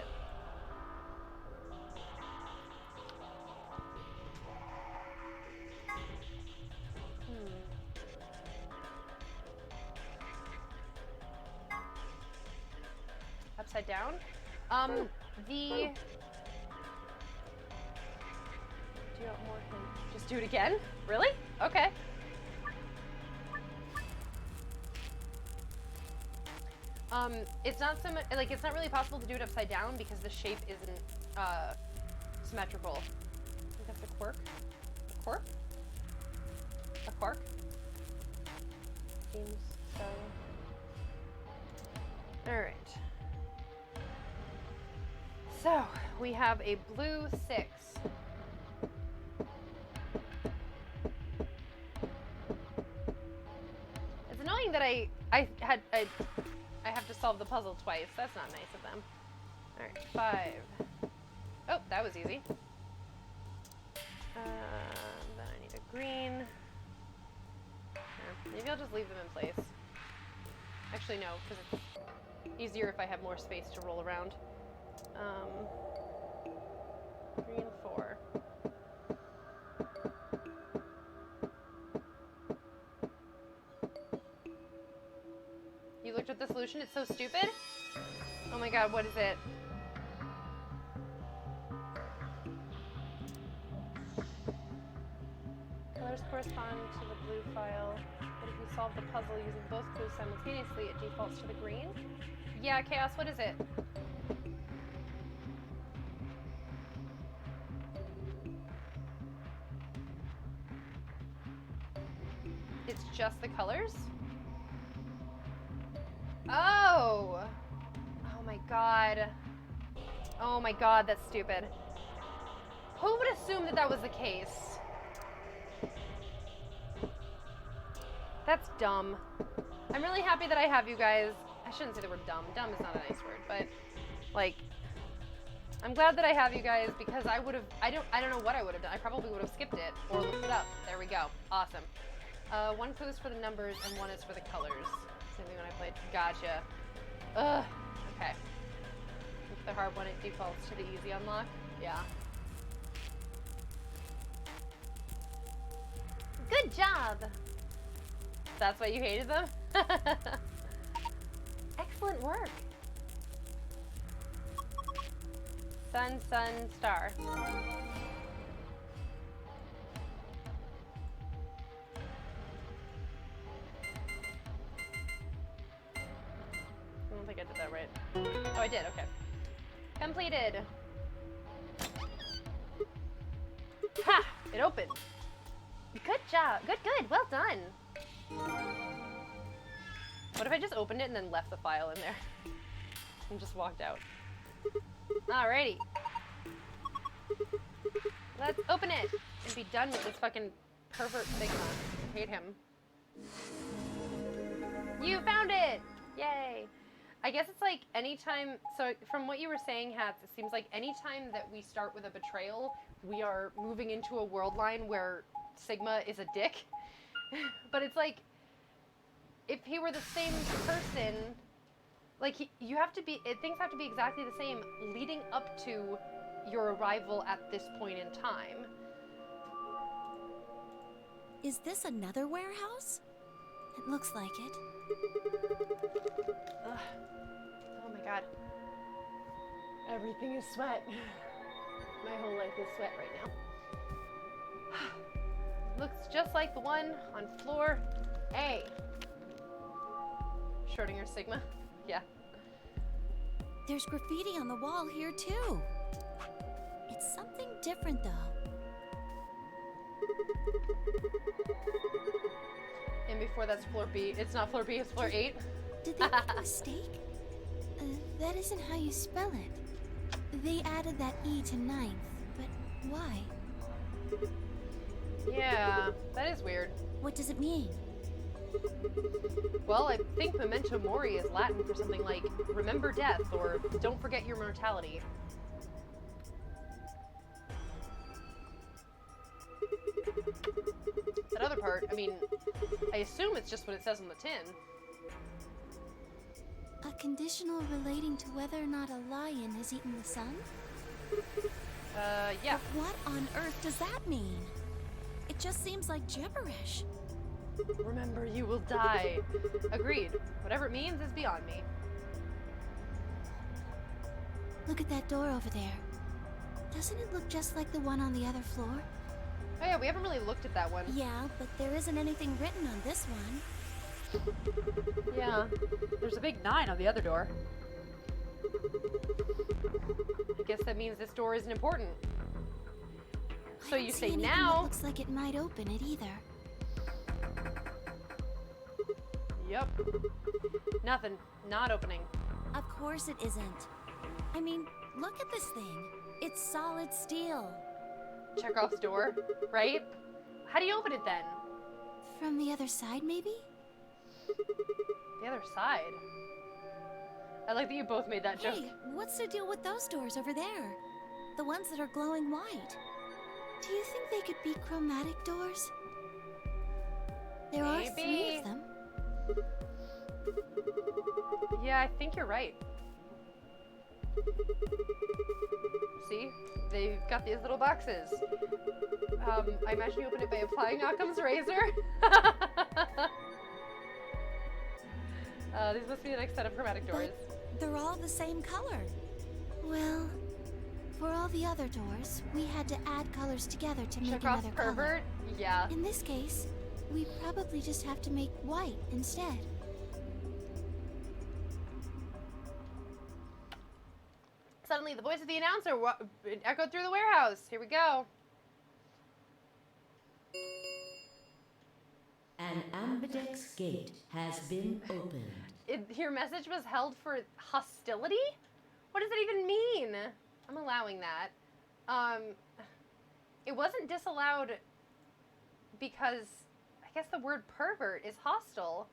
Upside down? Do you want more hint? Just do it again? Really? Okay. It's not so much, like, it's not really possible to do it upside down because the shape isn't, symmetrical. I think that's a quirk. A quirk? A quark? Seems so. Alright. So, we have a blue 6. It's annoying that I have to solve the puzzle twice. That's not nice of them. Alright, 5. Oh, that was easy. Then I need a green. Maybe I'll just leave them in place. Actually, no, because it's easier if I have more space to roll around. Green 4. You looked at the solution? It's so stupid? Oh my god, what is it? Colors correspond to the blue file, but if you solve the puzzle using both clues simultaneously, it defaults to the green? Yeah, Chaos, what is it? It's just the colors? Oh! Oh my god. Oh my god, that's stupid. Who would assume that that was the case? That's dumb. I'm really happy that I have you guys. I shouldn't say the word dumb. Dumb is not a nice word, but like, I'm glad that I have you guys because I would have, I don't know what I would have done. I probably would have skipped it or looked it up. There we go. Awesome. 1 clue is for the numbers and 1 is for the colors. Same thing when I played. Gotcha. Ugh. Okay. With the hard one, it defaults to the easy unlock. Yeah. Good job! That's why you hated them? Excellent work. Sun, sun, star. I don't think I did that right. Oh, I did, okay. Completed. Ha! It opened. Good job. Good, good. Well done. What if I just opened it and then left the file in there? And just walked out. Alrighty. Let's open it and be done with this fucking pervert Sigma. I hate him. You found it! Yay! I guess it's like anytime, so from what you were saying, Hats, it seems like anytime that we start with a betrayal, we are moving into a world line where Sigma is a dick. But it's like, if he were the same person, like you have to be, things have to be exactly the same leading up to your arrival at this point in time. Is this another warehouse? It looks like it. Ugh. Oh my god. Everything is sweat. My whole life is sweat right now. Looks just like the one on floor A. Schrödinger Sigma. Yeah. There's graffiti on the wall here, too. It's something different, though. And before that's floor B. It's not floor B, it's floor 8. Did they make a mistake? That isn't how you spell it. They added that E to 9th, but why? Yeah, that is weird. What does it mean? Well, I think memento mori is Latin for something like remember death or don't forget your mortality. That other part, I mean, I assume it's just what it says on the tin. A conditional relating to whether or not a lion has eaten the sun? Yeah. What on earth does that mean? It just seems like gibberish. Remember, you will die. Agreed. Whatever it means is beyond me. Look at that door over there. Doesn't it look just like the one on the other floor? Oh yeah, we haven't really looked at that one. Yeah, but there isn't anything written on this one. Yeah. There's a big 9 on the other door. I guess that means this door isn't important. So I you don't see say anything now... that looks like it might open it either. Yep. Nothing. Not opening. Of course it isn't. I mean, look at this thing. It's solid steel. Chekhov's door, right? How do you open it then? From the other side, maybe? The other side? I like that you both made that joke. Hey, what's the deal with those doors over there? The ones that are glowing white. Do you think they could be chromatic doors? There are 3 Maybe. of them. Yeah, I think you're right. See? They've got these little boxes. I imagine you open it by applying Occam's razor. These must be the next set of chromatic doors. But they're all the same color. Well, for all the other doors, we had to add colors together to make Chekhov's another color. pervert? Yeah. In this case, we probably just have to make white instead. Suddenly, the voice of the announcer echoed through the warehouse. Here we go. An ambidex gate has been opened. Your message was held for hostility? What does that even mean? I'm allowing that. It wasn't disallowed because I guess the word pervert is hostile.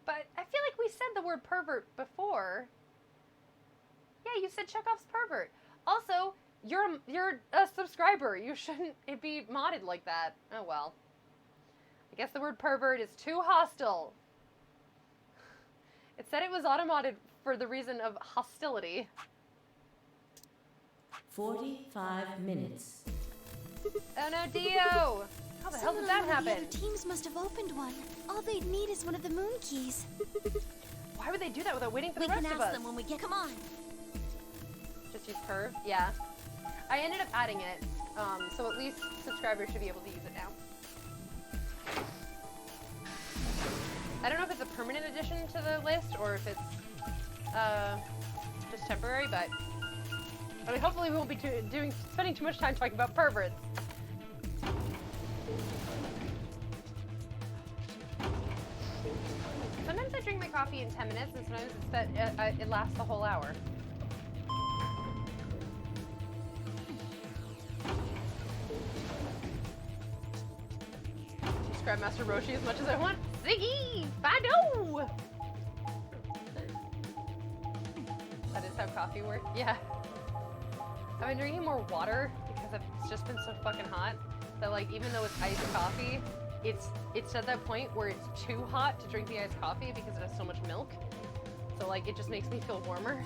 But I feel like we said the word pervert before. Yeah, you said Chekhov's pervert. Also, you're a subscriber. You shouldn't be modded like that. Oh well. I guess the word pervert is too hostile. It said it was automodded for the reason of hostility. 45 minutes. Oh no, Dio! How the hell did that Someone on one of happen? the other teams must have opened one. All they'd need is one of the moon keys. Why would they do that without waiting for We the rest can of ask us? them when we get. Come on. Just use perv? Yeah. I ended up adding it, so at least subscribers should be able to use it now. I don't know if it's a permanent addition to the list or if it's just temporary, but I mean, hopefully we won't be spending too much time talking about perverts. Sometimes I drink my coffee in 10 minutes, and sometimes it's that it lasts the whole hour. Grab Master Roshi as much as I want. Ziggy! Fido! That is how coffee works. Yeah. I've been drinking more water because it's just been so fucking hot that, like, even though it's iced coffee, it's at that point where it's too hot to drink the iced coffee because it has so much milk. So, like, it just makes me feel warmer.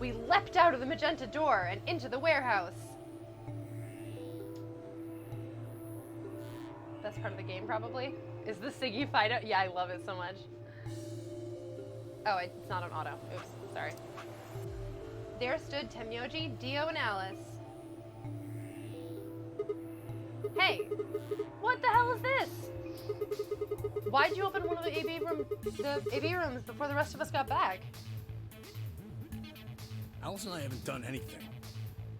We leapt out of the magenta door and into the warehouse. That's part of the game, probably. Is the Siggy Fido? Yeah, I love it so much. Oh, it's not on auto. Oops, sorry. There stood Temyoji, Dio, and Alice. Hey, what the hell is this? Why'd you open one of the AV rooms before the rest of us got back? Alice and I haven't done anything.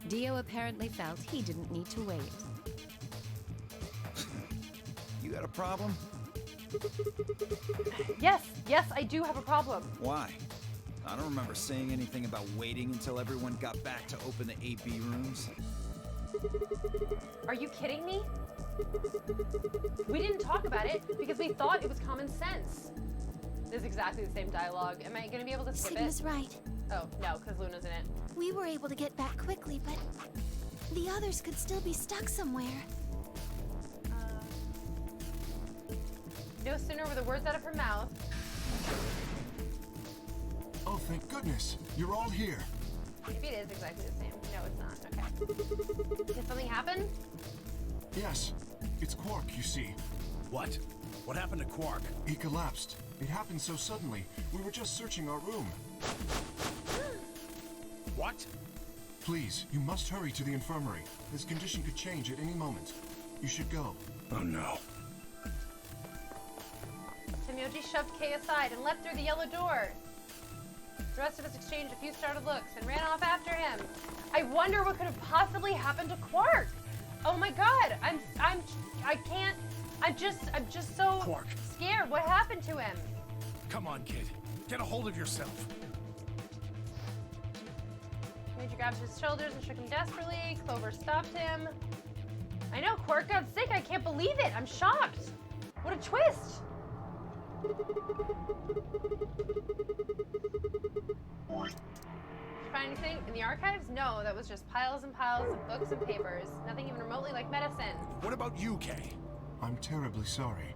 Dio apparently felt he didn't need to wait. You got a problem? Yes, I do have a problem. Why? I don't remember saying anything about waiting until everyone got back to open the AB rooms. Are you kidding me? We didn't talk about it because we thought it was common sense. This is exactly the same dialogue. Am I gonna be able to skip Sigma's it? right. Oh, no, because Luna's in it. We were able to get back quickly, but the others could still be stuck somewhere. No sooner were the words out of her mouth. Oh, thank goodness. You're all here. Maybe it is exactly the same. No, it's not. Okay. Did something happen? Yes. It's Quark, you see. What? What happened to Quark? He collapsed. It happened so suddenly. We were just searching our room. What? Please, you must hurry to the infirmary. His condition could change at any moment. You should go. Oh no. Temyoji shoved Kay aside and leapt through the yellow door. The rest of us exchanged a few startled looks and ran off after him. I wonder what could have possibly happened to Quark. Oh my God, I'm just so Quark. scared. What happened to him? Come on, kid. Get a hold of yourself. Major grabbed his shoulders and shook him desperately. Clover stopped him. I know, Quark got sick. I can't believe it. I'm shocked. What a twist. Did you find anything in the archives? No, that was just piles and piles of books and papers. Nothing even remotely like medicine. What about you, Kay? I'm terribly sorry.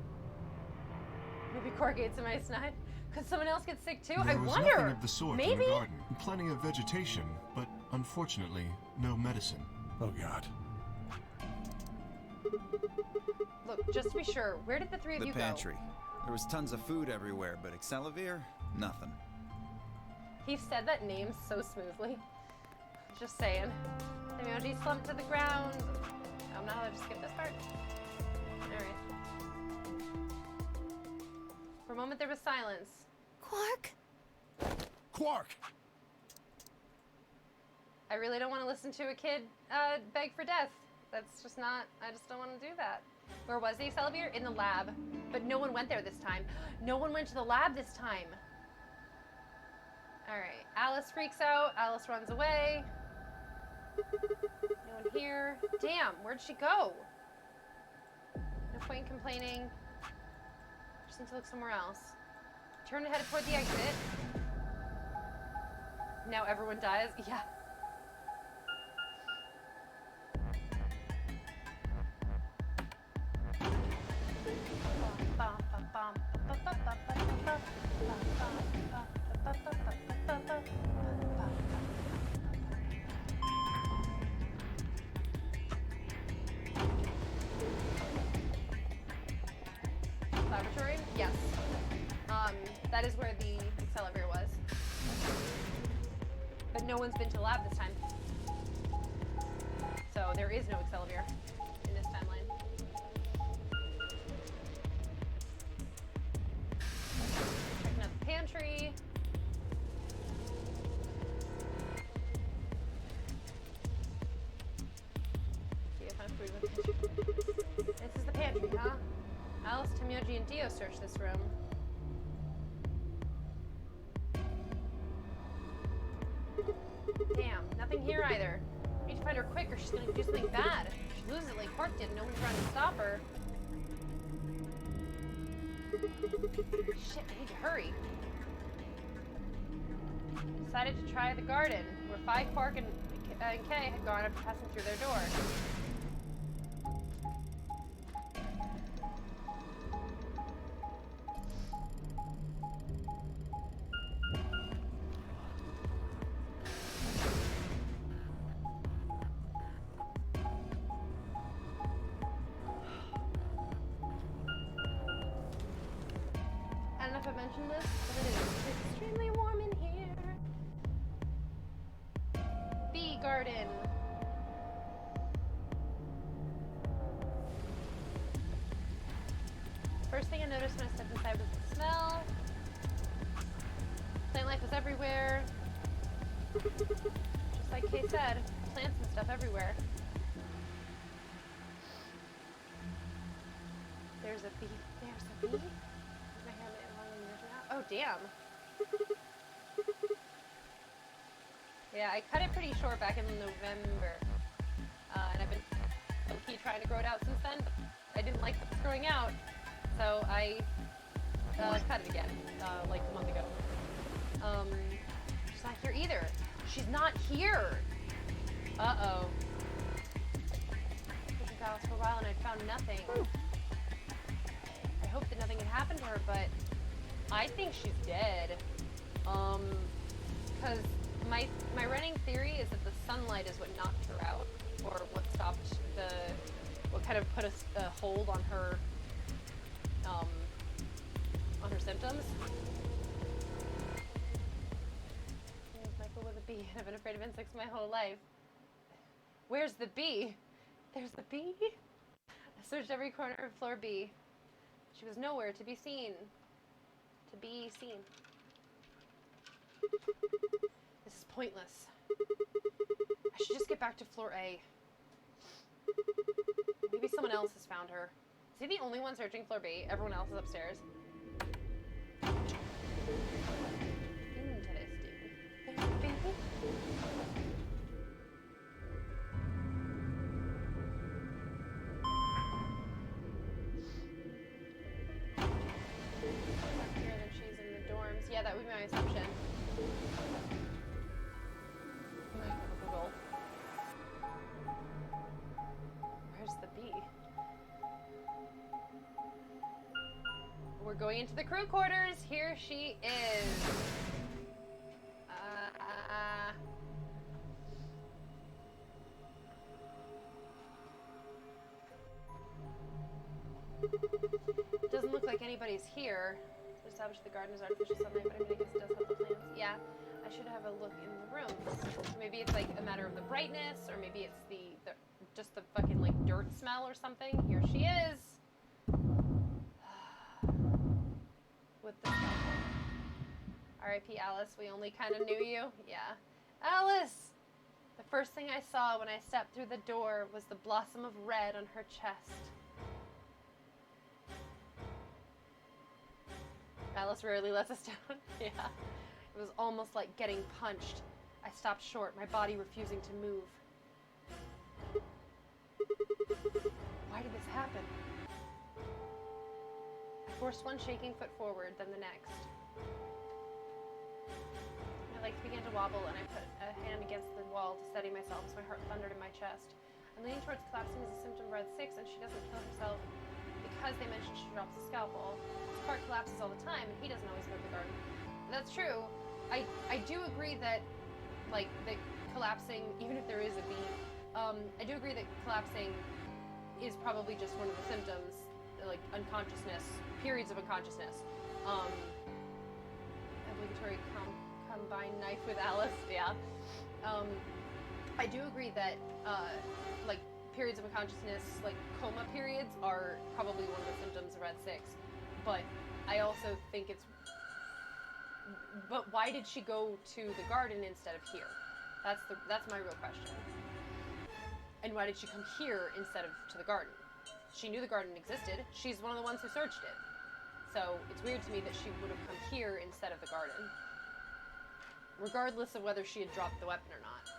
Maybe Quark ate some ice nine. Could someone else get sick too? There I was wonder. nothing of the sort in Maybe. the garden. Plenty of vegetation, but unfortunately, no medicine. Oh God. Look, just to be sure, where did the three of The you pantry. There was tons of food everywhere, but Excelivir? Nothing. He said that name so smoothly. Just saying. The emoji slumped to the ground. I'm not allowed to skip this part. Alright. For a moment there was silence. Quark? Quark! I really don't want to listen to a kid beg for death. That's just not, I just don't want to do that. Where was the Excelivir? In the lab. But no one went there this time. No one went to the lab this time. Alright, Alice freaks out. Alice runs away. No one here. Damn, where'd she go? No point in complaining. Just need to look somewhere else. Turn and head toward the exit. Now everyone dies. Yeah. Laboratory? Yes. That is where the Excelivir was. But no one's been to the lab this time. So there is no Excelivir in this timeline. Checking out the pantry. See if I'm food with it. This is the pantry, huh? Alice, Temyoji, and Dio searched this room. Damn, nothing here either. We need to find her quick or she's gonna do something bad. She loses it like Quark did. No one's around to stop her. Shit, I need to hurry. Decided to try the garden, where Phi, Quark, and Kay had gone after passing through their door. I don't know if I mentioned this, but it is extremely warm in here. The garden. noticed when I stepped inside was the smell. Plant life was everywhere. Just like Kay said, plants and stuff everywhere. There's a bee. There's a bee. Is my hair long and weird now? Oh, damn. Yeah, I cut it pretty short back in November. And I've been low-key trying to grow it out since then, but I didn't like it growing out. So I cut it again, like a month ago. She's not here either. She's not here! Uh-oh. I was in Dallas for a while and I'd found nothing. I hope that nothing had happened to her, but I think she's dead. Because my running theory is that the sunlight is what knocked her out, or what stopped what kind of put a hold on her symptoms. My name's Michael with a B, and I've been afraid of insects my whole life. Where's the bee? There's the bee? I searched every corner of floor B. She was nowhere to be seen. To be seen. This is pointless. I should just get back to floor A. Maybe someone else has found her. Is he the only one searching floor B? Everyone else is upstairs. Interesting. Here than she's in the dorms. Yeah, that would be my assumption. Google. Where's the bee? We're going into the crew quarters. Here she is. Doesn't look like anybody's here. Establish the garden is artificial sunlight, but I mean, I guess it does help the plants. Yeah, I should have a look in the rooms. Maybe it's like a matter of the brightness, or maybe it's just the fucking like dirt smell or something. Here she is. With the R.I.P. Alice, we only kind of knew you. Yeah. Alice! The first thing I saw when I stepped through the door was the blossom of red on her chest. Alice rarely lets us down. Yeah. It was almost like getting punched. I stopped short, my body refusing to move. Why did this happen? I forced one shaking foot forward, then the next. My legs began to wobble, and I put a hand against the wall to steady myself as my heart thundered in my chest. I'm leaning towards collapsing as a symptom of Red 6, and she doesn't kill herself because they mentioned she drops the scalpel. His heart collapses all the time, and he doesn't always go to the garden. That's true. I do agree that, like, the collapsing, even if there is a bee, I do agree that collapsing is probably just one of the symptoms, like unconsciousness, periods of unconsciousness. Obligatory combined knife with Alice, yeah. I do agree that, like, periods of unconsciousness, like coma periods, are probably one of the symptoms of Red 6. But I also think it's... But why did she go to the garden instead of here? That's my real question. And why did she come here instead of to the garden? She knew the garden existed. She's one of the ones who searched it. So it's weird to me that she would have come here instead of the garden. Regardless of whether she had dropped the weapon or not.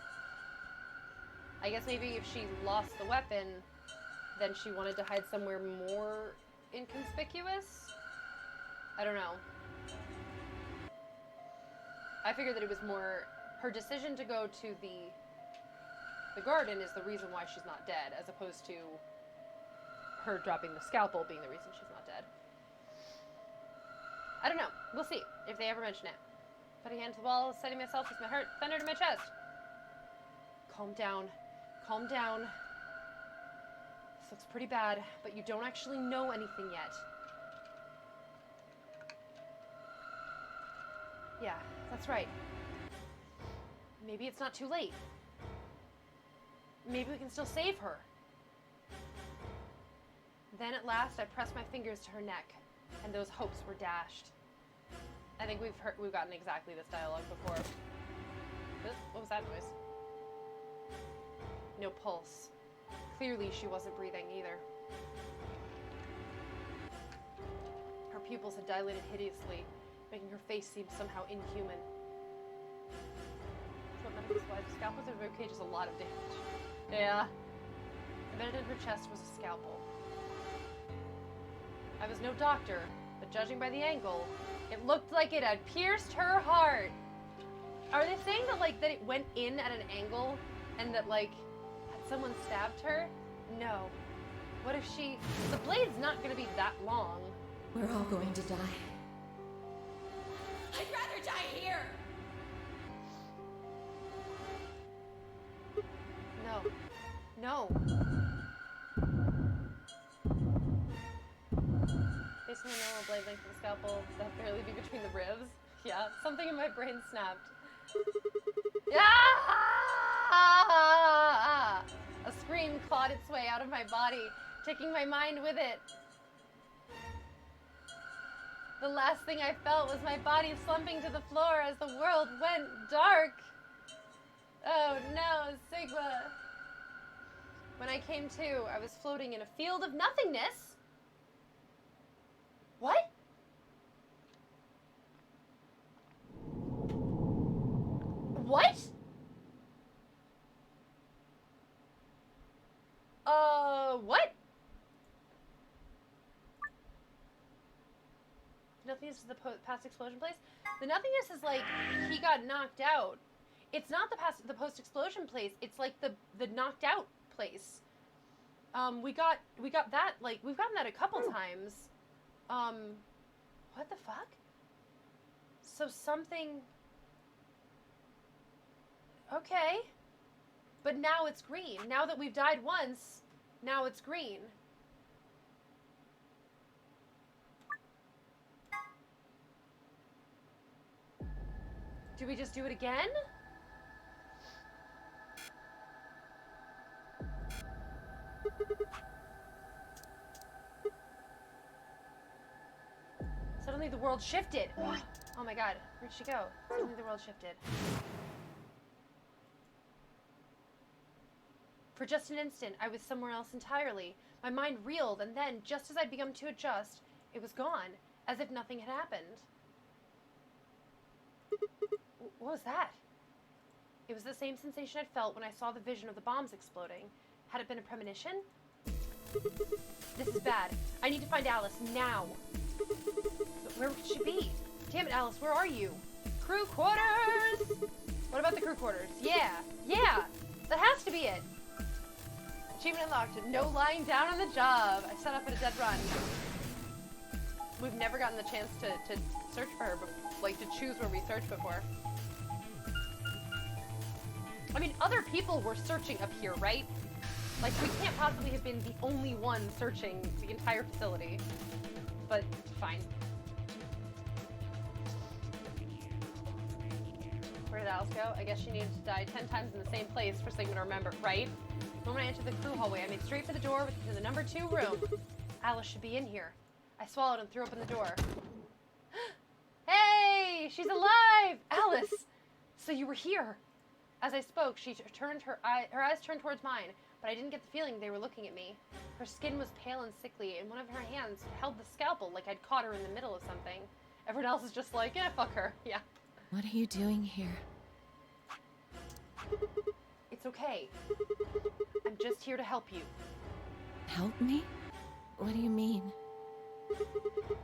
I guess maybe if she lost the weapon, then she wanted to hide somewhere more inconspicuous? I don't know. I figured that it was more her decision to go to the garden is the reason why she's not dead, as opposed to her dropping the scalpel being the reason she's not dead. I don't know. We'll see if they ever mention it. Putting a hand to the wall, setting myself as my heart thundered in my chest. Calm down. Calm down. This looks pretty bad, but you don't actually know anything yet. Yeah, that's right. Maybe it's not too late. Maybe we can still save her. Then at last I pressed my fingers to her neck. and those hopes were dashed. I think we've gotten exactly this dialogue before. What was that noise? No pulse. Clearly she wasn't breathing either. Her pupils had dilated hideously, making her face seem somehow inhuman. What medical supplies? A scalpel through the ribcage is a lot of damage. Yeah. Embedded in her chest was a scalpel. I was no doctor, but judging by the angle, it looked like it had pierced her heart. Are they saying that, like, that it went in at an angle and that, like, had someone stabbed her? No. What if she... The blade's not going to be that long. We're all going to die. I'd rather die here! No. No. Based on the normal blade length of the scalpel, does that barely be between the ribs? Yeah, something in my brain snapped. Ah! A scream clawed its way out of my body, taking my mind with it. The last thing I felt was my body slumping to the floor as the world went dark. Oh no, Sigma. When I came to, I was floating in a field of nothingness. What? What? What? Nothingness is the past explosion place? The nothingness is like, he got knocked out. It's not the post-explosion place, it's like the knocked out place. We got that, like, we've gotten that a couple times. What the fuck? So something... Okay. But now it's green. Now that we've died once, now it's green. Do we just do it again? Suddenly the world shifted. Oh my god, where'd she go? Suddenly the world shifted. For just an instant, I was somewhere else entirely. My mind reeled, and then, just as I'd begun to adjust, it was gone, as if nothing had happened. What was that? It was the same sensation I'd felt when I saw the vision of the bombs exploding. Had it been a premonition? This is bad. I need to find Alice, now. But where could she be? Damn it, Alice, where are you? Crew quarters! What about the crew quarters? Yeah! That has to be it! Achievement unlocked. No lying down on the job. I set up at a dead run. We've never gotten the chance to search for her, like to choose where we searched before. I mean, other people were searching up here, right? Like, we can't possibly have been the only one searching the entire facility. But, fine. Where did Alice go? I guess she needed to die 10 times in the same place for Sigma to remember, right? The moment I entered the crew hallway, I made straight for the door to the number 2 room. Alice should be in here. I swallowed and threw open the door. Hey! She's alive! Alice! So you were here. As I spoke, she turned her eyes turned towards mine, but I didn't get the feeling they were looking at me. Her skin was pale and sickly, and one of her hands held the scalpel like I'd caught her in the middle of something. Everyone else is just like, yeah, fuck her. Yeah. What are you doing here? It's okay. I'm just here to help you. Help me? What do you mean?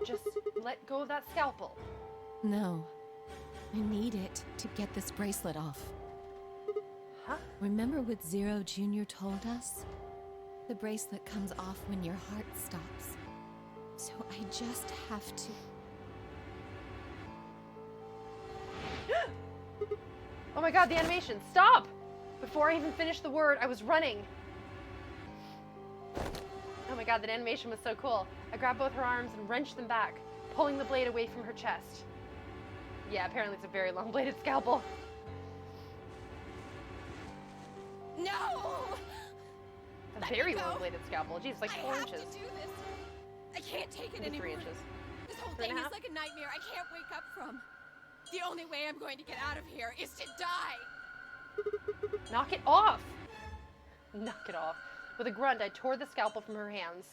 Just let go of that scalpel. No. I need it to get this bracelet off. Huh? Remember what Zero Jr. told us? The bracelet comes off when your heart stops. So I just have to... Oh my god, the animation. Stop! Before I even finished the word, I was running. Oh my god, that animation was so cool. I grabbed both her arms and wrenched them back, pulling the blade away from her chest. Yeah, apparently it's a very long-bladed scalpel. No! A very long-bladed scalpel. Jeez, like 4 inches. I have to do this. I can't take it Maybe 3 anymore. inches. whole Three and thing a is half? like a nightmare I can't wake up from. The only way I'm going to get out of here is to die. Knock it off! Knock it off. With a grunt, I tore the scalpel from her hands.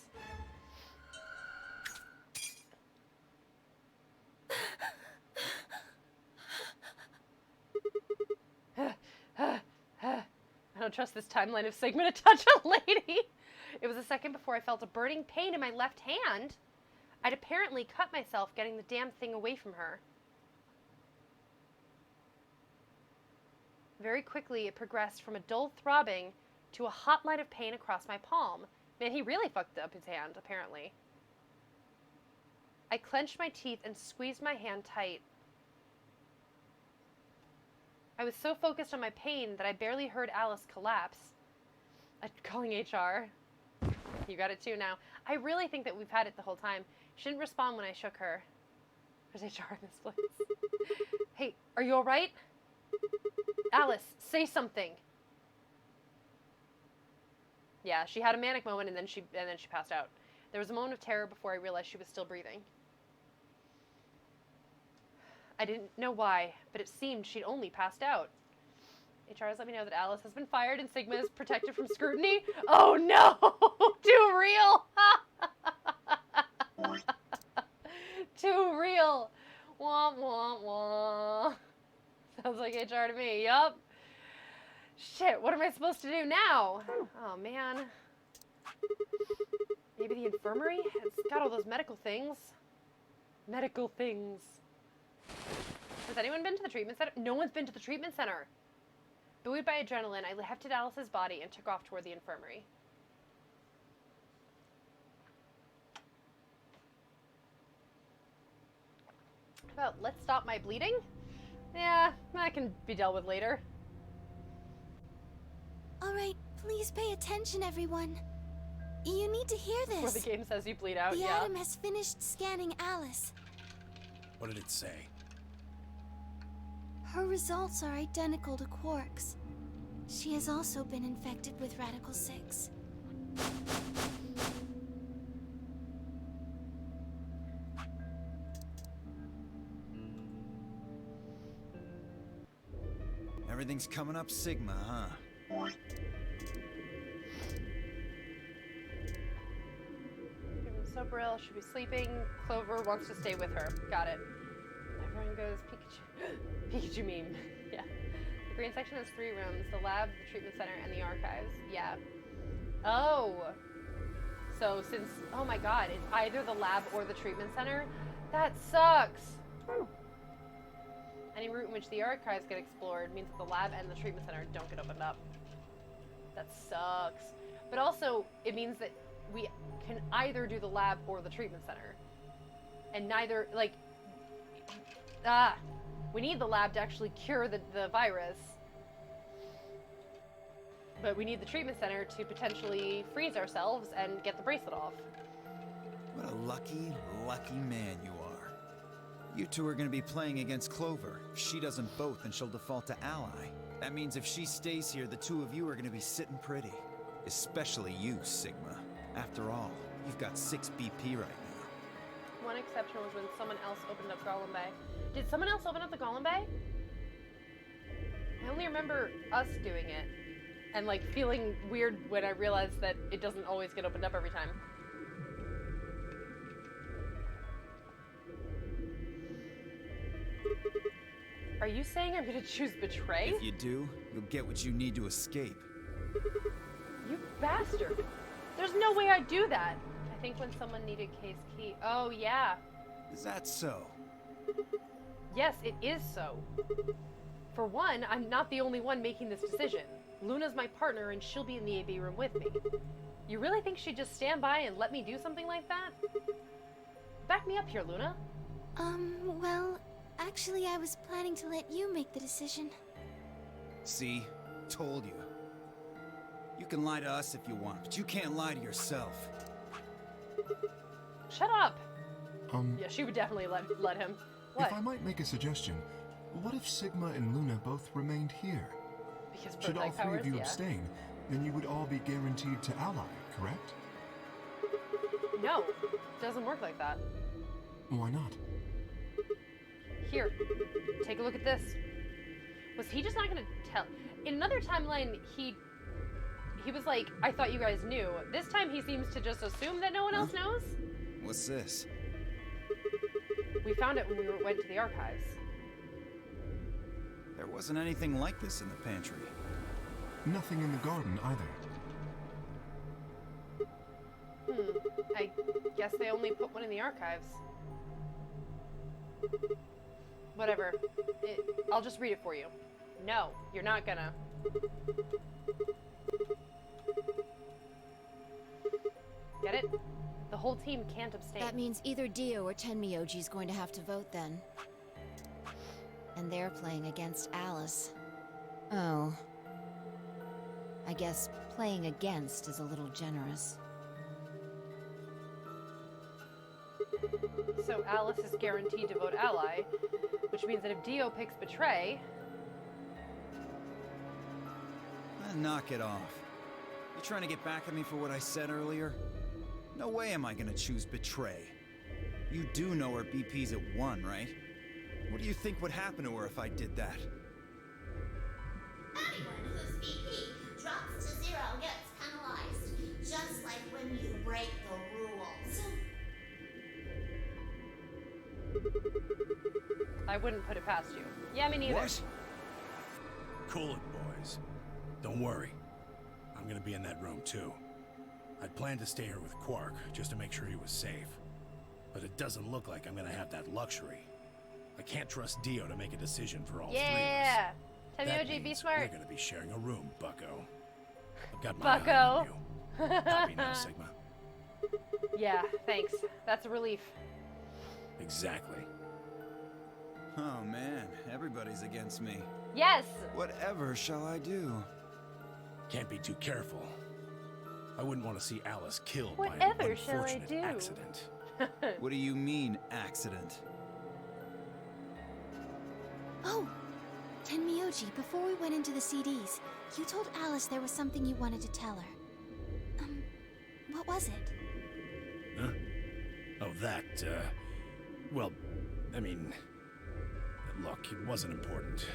I don't trust this timeline of Sigma to touch a lady. It was a second before I felt a burning pain in my left hand. I'd apparently cut myself getting the damn thing away from her. Very quickly, it progressed from a dull throbbing to a hot line of pain across my palm. Man, he really fucked up his hand, apparently. I clenched my teeth and squeezed my hand tight. I was so focused on my pain that I barely heard Alice collapse. I'm calling HR. You got it too now. I really think that we've had it the whole time. She didn't respond when I shook her. There's HR in this place. Hey, are you alright? Alice, say something. Yeah, she had a manic moment and then she passed out. There was a moment of terror before I realized she was still breathing. I didn't know why, but it seemed she'd only passed out. HR has let me know that Alice has been fired and Sigma is protected from scrutiny. Oh no! Too real! Too real! Wah, wah, wah. Sounds like HR to me. Yup. Shit, what am I supposed to do now? Oh man. Maybe the infirmary? It's got all those medical things. Medical things. Has anyone been to the treatment center? No one's been to the treatment center. Buoyed by adrenaline, I hefted Alice's body and took off toward the infirmary. How about, let's stop my bleeding? Yeah, that can be dealt with later. Alright, please pay attention, everyone. You need to hear Where the this. game says you bleed out, The yeah. Atom has finished scanning Alice. What did it say? Her results are identical to Quark's. She has also been infected with Radical 6. Everything's coming up Sigma, huh? Sober ill, should be sleeping. Clover wants to stay with her. Got it. Everyone goes Pikachu. Pikachu meme. Yeah. The green section has 3 rooms: the lab, the treatment center, and the archives. Yeah. Oh. So since, oh my god, it's either the lab or the treatment center? That sucks. Any route in which the archives get explored means that the lab and the treatment center don't get opened up. That sucks. But also, it means that we can either do the lab or the treatment center. And neither, like, we need the lab to actually cure the virus. But we need the treatment center to potentially freeze ourselves and get the bracelet off. What a lucky, lucky man you are. You two are going to be playing against Clover. If she doesn't vote, then she'll default to ally. That means if she stays here, the two of you are going to be sitting pretty. Especially you, Sigma. After all, you've got 6 BP right now. One exception was when someone else opened up Gollum Bay. Did someone else open up the Gollum Bay? I only remember us doing it. And like feeling weird when I realized that it doesn't always get opened up every time. Are you saying I'm gonna choose betray? If you do, you'll get what you need to escape. You bastard! There's no way I'd do that. I think when someone needed case key. Oh yeah. Is that so? Yes, it is so. For one, I'm not the only one making this decision. Luna's my partner and she'll be in the AB room with me. You really think she'd just stand by and let me do something like that? Back me up here, Luna. Well, actually I was planning to let you make the decision. See? Told you. You can lie to us if you want, but you can't lie to yourself. Shut up! Yeah, she would definitely let him. What? If I might make a suggestion, what if Sigma and Luna both remained here? Because Should all protect 3 powers, of you yeah. abstain, then you would all be guaranteed to ally, correct? No, it doesn't work like that. Why not? Here, take a look at this. Was he just not gonna tell? In another timeline, he was like, I thought you guys knew. This time he seems to just assume that no one else knows. What's this? We found it when we went to the archives. There wasn't anything like this in the pantry. Nothing in the garden either. I guess they only put one in the archives. Whatever. I'll just read it for you. No, you're not gonna. Get it? The whole team can't abstain. That means either Dio or Tenmyoji's going to have to vote then. And they're playing against Alice. Oh. I guess playing against is a little generous. So Alice is guaranteed to vote ally, which means that if Dio picks betray... Knock it off. You trying to get back at me for what I said earlier? No way am I gonna choose betray. You do know her BP's at 1, right? What do you think would happen to her if I did that? Anyone whose BP drops to 0 gets penalized, just like when you break the rules. I wouldn't put it past you. Yeah, me neither. What? Cool it, boys. Don't worry. I'm gonna be in that room too. I'd planned to stay here with Quark, just to make sure he was safe. But it doesn't look like I'm gonna have that luxury. I can't trust Dio to make a decision for all three of us. Yeah! That Tenmyoji, be means smart. We're gonna be sharing a room, Bucko. I've got my eye Bucko. on you. Copy now, Sigma. Yeah, thanks. That's a relief. Exactly. Oh man, everybody's against me. Yes! Whatever shall I do? Can't be too careful. I wouldn't want to see Alice killed by an Whatever shall I unfortunate do? accident. What do you mean, accident? Oh! Tenmyoji, before we went into the CDs, you told Alice there was something you wanted to tell her. What was it? Huh? Oh, that, well, I mean, look, it wasn't important.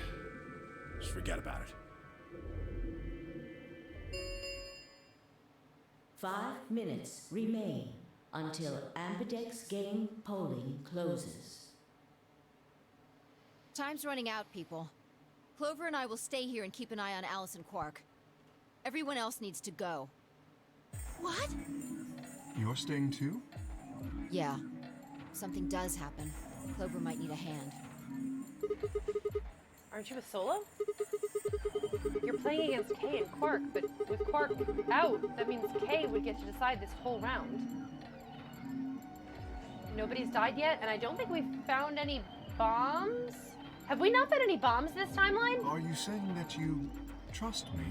Just forget about it. 5 minutes remain until Ambidex game polling closes. Time's running out, people. Clover and I will stay here and keep an eye on Alice and Quark. Everyone else needs to go. What? You're staying too? Yeah. If something does happen, Clover might need a hand. Aren't you a solo? You're playing against Kay and Quark, but with Quark out, that means Kay would get to decide this whole round. Nobody's died yet, and I don't think we've found any bombs? Have we not found any bombs this timeline? Are you saying that you trust me?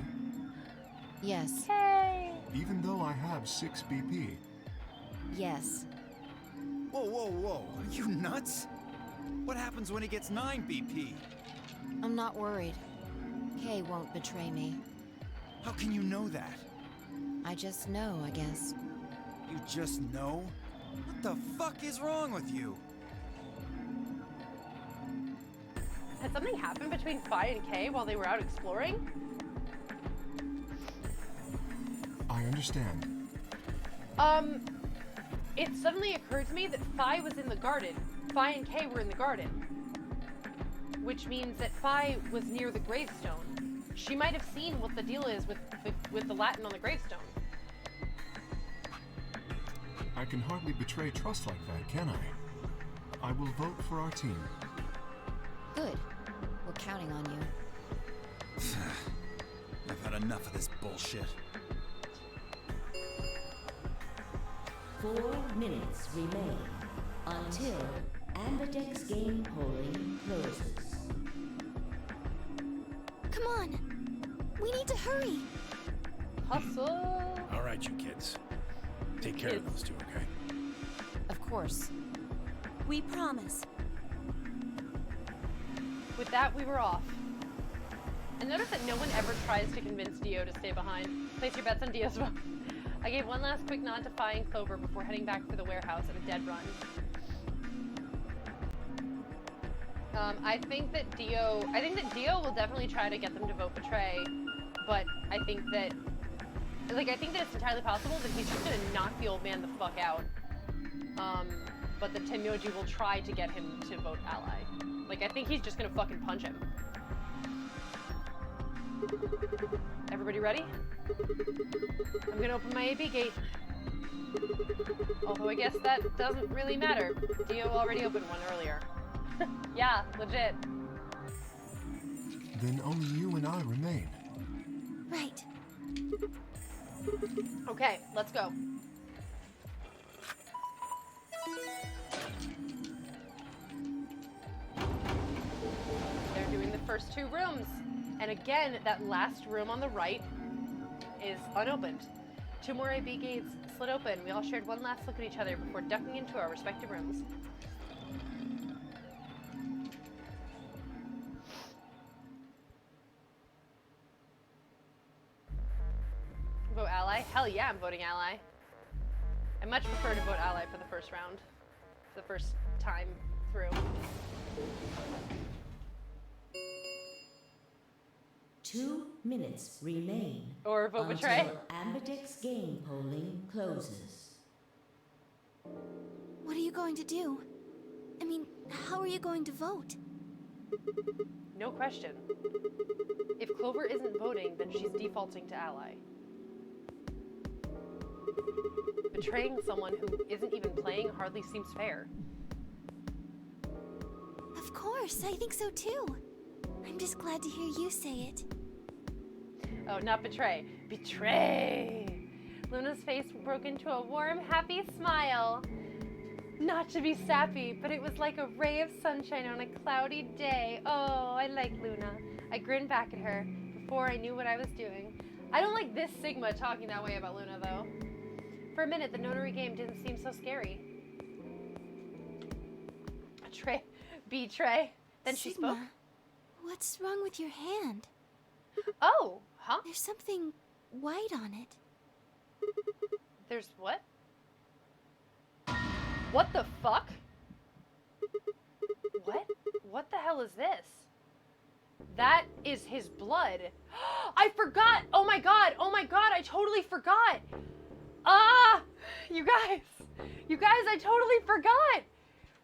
Yes. Kay! Even though I have 6 BP? Yes. Whoa, whoa, whoa. Are you nuts? What happens when he gets 9 BP? I'm not worried. Kay won't betray me. How can you know that? I just know, I guess. You just know? What the fuck is wrong with you? Had something happened between Phi and Kay while they were out exploring? I understand. It suddenly occurred to me that Phi was in the garden. Phi and Kay were in the garden. Which means that Phi was near the gravestone. She might have seen what the deal is with the Latin on the gravestone. I can hardly betray trust like that, can I? I will vote for our team. Good. We're counting on you. I've had enough of this bullshit. 4 minutes remain until Ambidex game polling closes. Come on! We need to hurry! Hustle! All right, you kids. Take care of those two, okay? Of course. We promise. With that, we were off. And notice that no one ever tries to convince Dio to stay behind. Place your bets on Dio's vote. I gave one last quick nod to Phi and Clover before heading back for the warehouse at a dead run. I think that Dio will definitely try to get them to vote betray, but I think that it's entirely possible that he's just gonna knock the old man the fuck out. But the Tenmyoji will try to get him to vote ally. Like, I think he's just gonna fucking punch him. Everybody ready? I'm gonna open my AB gate. Although I guess that doesn't really matter. Dio already opened one earlier. Yeah, legit. Then only you and I remain. Right. Okay, let's go. They're doing the first 2 rooms. And again, that last room on the right is unopened. 2 more AB gates slid open. We all shared one last look at each other before ducking into our respective rooms. Vote ally? Hell yeah, I'm voting ally. I much prefer to vote ally for the first round. For the first time through. 2 minutes remain. Or vote betray. Until Ambidex game polling closes. What are you going to do? I mean, how are you going to vote? No question. If Clover isn't voting, then she's defaulting to ally. Betraying someone who isn't even playing hardly seems fair. Of course, I think so too. I'm just glad to hear you say it. Oh, not betray. Betray! Luna's face broke into a warm, happy smile. Not to be sappy, but it was like a ray of sunshine on a cloudy day. Oh, I like Luna. I grinned back at her before I knew what I was doing. I don't like this Sigma talking that way about Luna, though. For a minute, the notary game didn't seem so scary. Betray. Then she Sigma, spoke. what's wrong with your hand? Oh, huh? There's something white on it. There's what? What the fuck? What? What the hell is this? That is his blood. I forgot! Oh my god! Oh my god! I totally forgot! Ah! You guys, I totally forgot!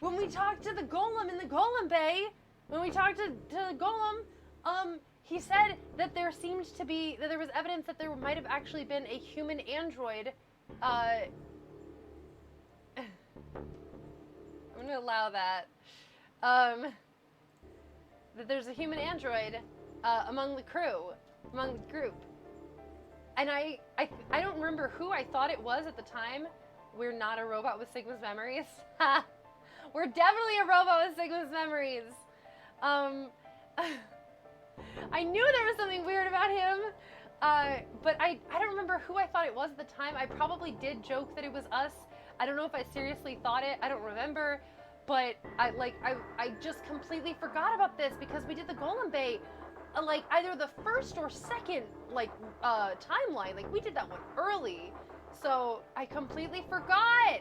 When we talked to the golem in the golem bay, when we talked to the golem, he said that there seemed to be, that there was evidence that there might have actually been a human android, I'm gonna allow that, that there's a human android, among the crew, among the group. And I don't remember who I thought it was at the time. We're not a robot with Sigma's memories. We're definitely a robot with Sigma's memories. I knew there was something weird about him, but I don't remember who I thought it was at the time. I probably did joke that it was us. I don't know if I seriously thought it. I don't remember, but I just completely forgot about this because we did the Golem Bay, like either the first or second timeline. Like we did that one early, so I completely forgot.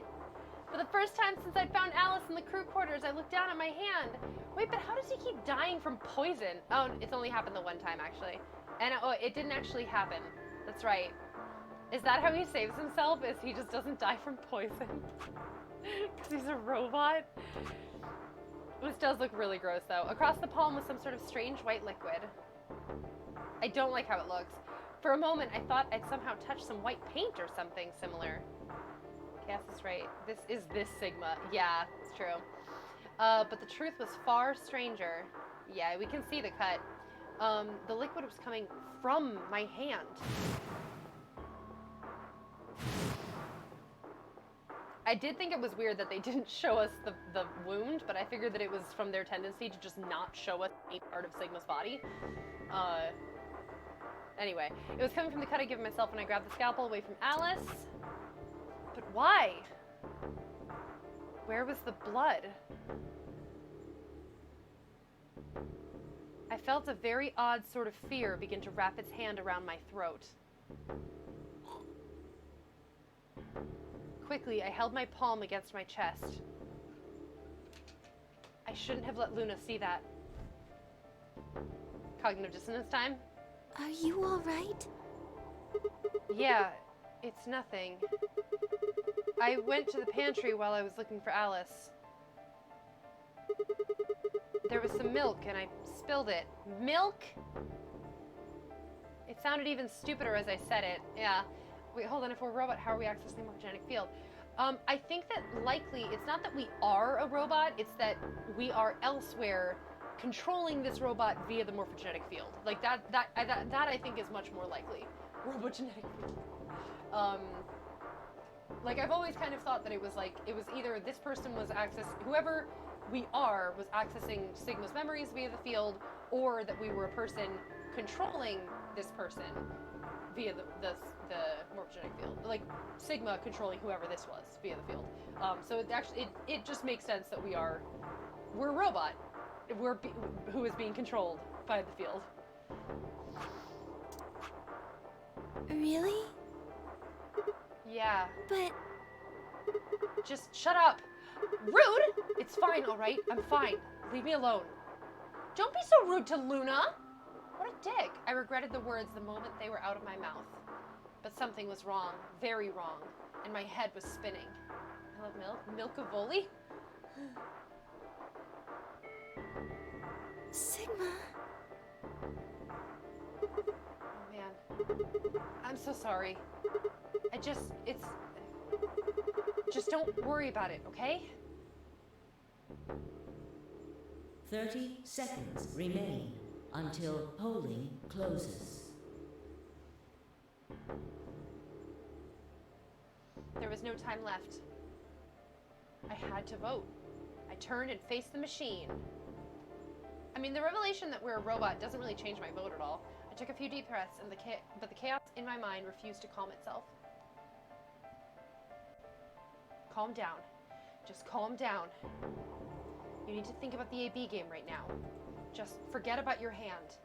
For the first time since I'd found Alice in the crew quarters, I looked down at my hand. Wait, but how does he keep dying from poison? Oh, it's only happened the one time, actually. And it didn't actually happen. That's right. Is that how he saves himself? Is he just doesn't die from poison? Because he's a robot? This does look really gross, though. Across the palm was some sort of strange white liquid. I don't like how it looks. For a moment, I thought I'd somehow touched some white paint or something similar. Cass is right. This is this Sigma. Yeah, it's true. But the truth was far stranger. Yeah, we can see the cut. The liquid was coming from my hand. I did think it was weird that they didn't show us the wound, but I figured that it was from their tendency to just not show us any part of Sigma's body. Anyway, it was coming from the cut I'd given myself when I grabbed the scalpel away from Alice. But why? Where was the blood? I felt a very odd sort of fear begin to wrap its hand around my throat. Quickly, I held my palm against my chest. I shouldn't have let Luna see that. Cognitive dissonance time? Are you all right? Yeah, it's nothing. I went to the pantry while I was looking for Alice. There was some milk and I spilled it. Milk? It sounded even stupider as I said it. Yeah. Wait, hold on. If we're a robot, how are we accessing the morphogenic field? I think that likely it's not that we are a robot, it's that we are elsewhere controlling this robot via the morphogenetic field. Like that I think is much more likely. Robogenetic field. Like I've always kind of thought that it was either this person was whoever we are was accessing Sigma's memories via the field, or that we were a person controlling this person via the morphogenic field. Like Sigma controlling whoever this was via the field. So it just makes sense that we're a robot. Who is being controlled by the field. Really? Yeah. But Just shut up. Rude? It's fine, all right? I'm fine. Leave me alone. Don't be so rude to Luna. What a dick. I regretted the words the moment they were out of my mouth. But something was wrong, very wrong, and my head was spinning. I love milk. Milkavoli? Sigma. Oh man. I'm so sorry. Just don't worry about it, okay? 30 seconds remain until polling closes. There was no time left. I had to vote. I turned and faced the machine. I mean, the revelation that we're a robot doesn't really change my vote at all. I took a few deep breaths, but the chaos in my mind refused to calm itself. Calm down. Just calm down. You need to think about the AB game right now. Just forget about your hand.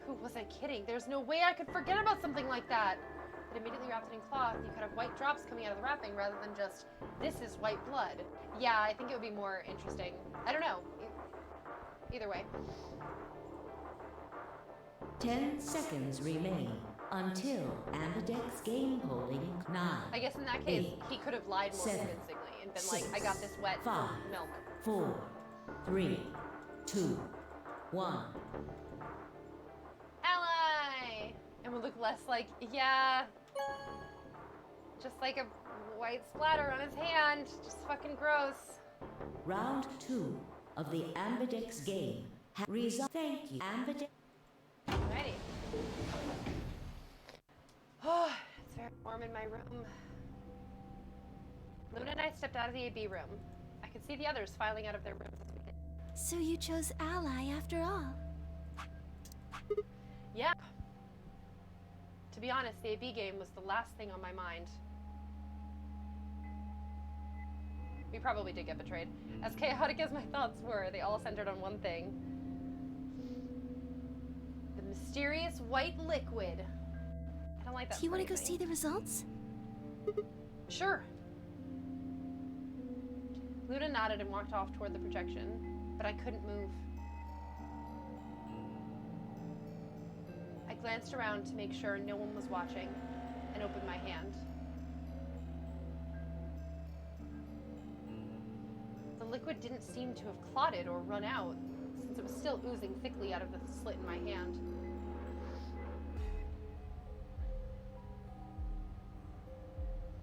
Who was I kidding? There's no way I could forget about something like that. It immediately wrapped it in cloth. You could have white drops coming out of the wrapping rather than just, this is white blood. Yeah, I think it would be more interesting. I don't know. Either way. 10 seconds remain until Ambidex game polling 9. I guess in that case, 8, he could have lied more 7, convincingly and been 6, like, I got this wet 5, milk. 4, 3, 2, 1. Ally! And would look less like, yeah, just like a white splatter on his hand. Just fucking gross. Round 2 of the Ambidex game. Thank you, Ambidex. Alrighty. Oh, it's very warm in my room. Luna and I stepped out of the AB room. I could see the others filing out of their rooms as we did. So you chose Ally after all. Yeah. To be honest, the AB game was the last thing on my mind. We probably did get betrayed. As chaotic as my thoughts were, they all centered on one thing. The mysterious white liquid. I don't like that. Do you want to go phrasing. see the results? Sure. Luna nodded and walked off toward the projection, but I couldn't move. I glanced around to make sure no one was watching and opened my hand. The liquid didn't seem to have clotted or run out, since it was still oozing thickly out of the slit in my hand.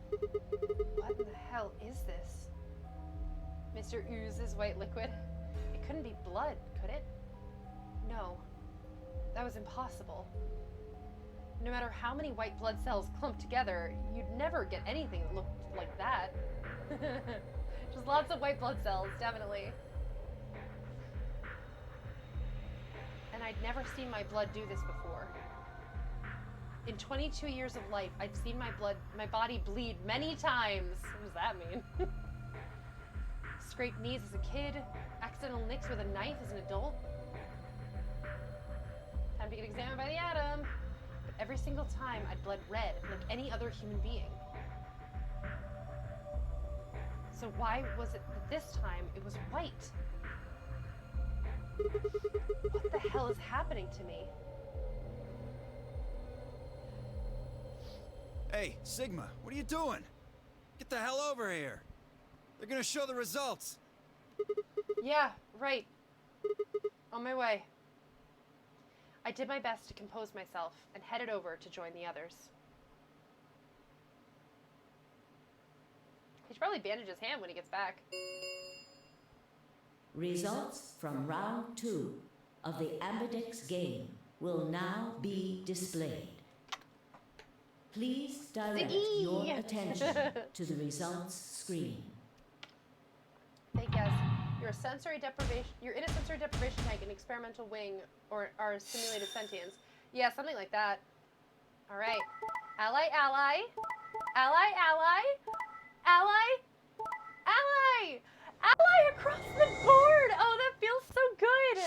What in the hell is this? Mr. Ooze's white liquid? It couldn't be blood, could it? No. That was impossible. No matter how many white blood cells clumped together, you'd never get anything that looked like that. Just lots of white blood cells, definitely. And I'd never seen my blood do this before. In 22 years of life, I'd seen my body bleed many times. What does that mean? Scraped knees as a kid, accidental nicks with a knife as an adult. Time to get examined by the Atom. But every single time, I'd bled red, like any other human being. So why was it that this time it was white? What the hell is happening to me? Hey, Sigma, what are you doing? Get the hell over here. They're gonna show the results. Yeah, right. On my way. I did my best to compose myself and headed over to join the others. He should probably bandage his hand when he gets back. Results from round 2 of the Ambidex game will now be displayed. Please direct your attention to the results screen. Hey guys, you're in a sensory deprivation tank, an experimental wing, or are simulated sentience. Yeah, something like that. Alright. Ally, ally. Ally, ally. Ally. Ally! Ally across the board! Oh, that feels so good!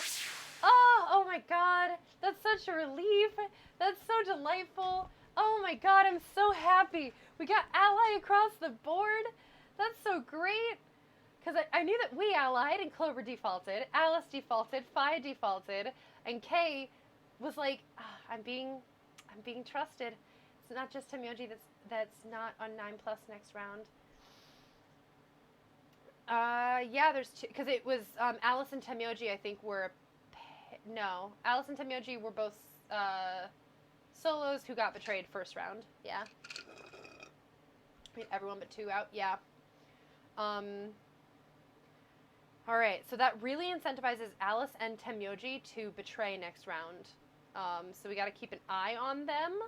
Oh my god. That's such a relief. That's so delightful. Oh my god, I'm so happy. We got ally across the board. That's so great. Because I knew that we allied and Clover defaulted, Alice defaulted, Phi defaulted, and Kay was like, I'm being trusted. It's not just Temyoji that's not on 9+ next round. Yeah, there's two, because it was Alice and Temyoji, I think, were no, Alice and Temyoji were both solos who got betrayed first round. Yeah. I mean, everyone but 2 out. Yeah. All right, so that really incentivizes Alice and Temyoji to betray next round. So we got to keep an eye on them.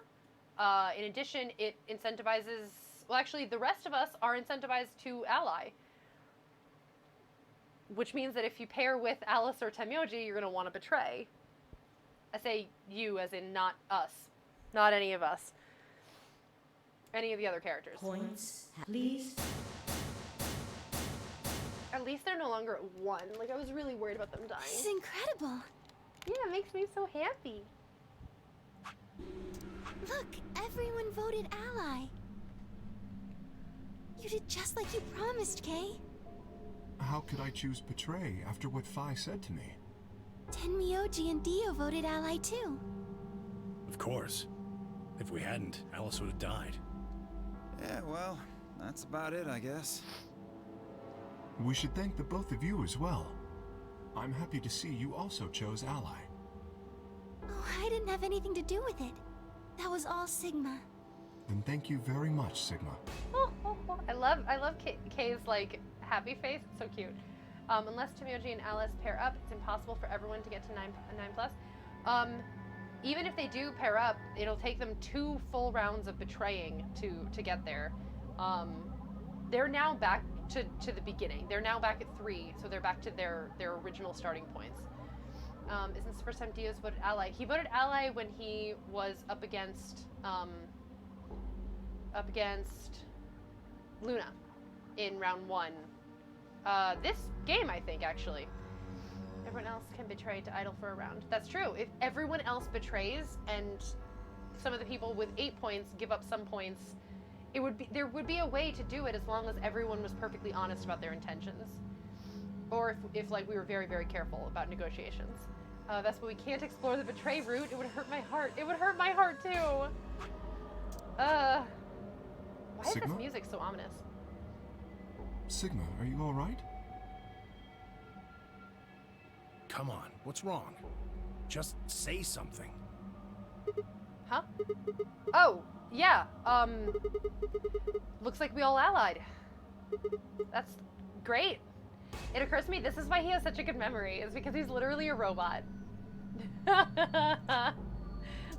In addition, it incentivizes, well, actually, the rest of us are incentivized to ally. Which means that if you pair with Alice or Temyoji, you're going to want to betray. I say you as in not us. Not any of us. Any of the other characters. Points, please. At least they're no longer at 1. Like, I was really worried about them dying. This is incredible. Yeah, it makes me so happy. Look, everyone voted ally. You did just like you promised, Kay. How could I choose betray after what Phi said to me? Tenmyoji and Dio voted ally too. Of course. If we hadn't, Alice would have died. Yeah, well, that's about it, I guess. We should thank the both of you as well. I'm happy to see you also chose ally. Oh, I didn't have anything to do with it. That was all Sigma. Then thank you very much, Sigma. I love Kay's like happy face. It's so cute. Unless Temyoji and Alice pair up, it's impossible for everyone to get to 9+. Even if they do pair up, it'll take them 2 full rounds of betraying to get there. They're now back to the beginning. They're now back at 3, so they're back to their original starting points. Isn't this the first time Dio's voted ally? He voted ally when he was up against Luna in round 1. This game, I think, actually. Everyone else can betray to idle for a round. That's true. If everyone else betrays and some of the people with 8 points give up some points, there would be a way to do it as long as everyone was perfectly honest about their intentions. Or if like we were very, very careful about negotiations. Vespa, we can't explore the betray route. It would hurt my heart. It would hurt my heart too. Why is this music so ominous? Sigma, are you alright? Come on, what's wrong? Just say something. Huh? Oh, yeah, looks like we all allied. That's great. It occurs to me this is why he has such a good memory, is because he's literally a robot.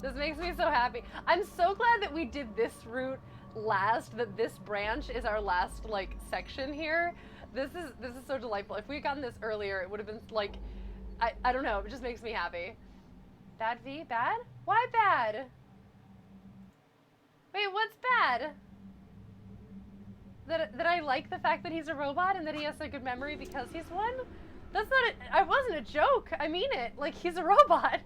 This makes me so happy. I'm so glad that we did this route last, that this branch is our last, like, section here. This is so delightful. If we had gotten this earlier, it would have been, like, I don't know, it just makes me happy. Bad V? Bad? Why bad? Wait, what's bad? That I like the fact that he's a robot and that he has a good memory because he's one? That's not I wasn't a joke. I mean it. Like, he's a robot.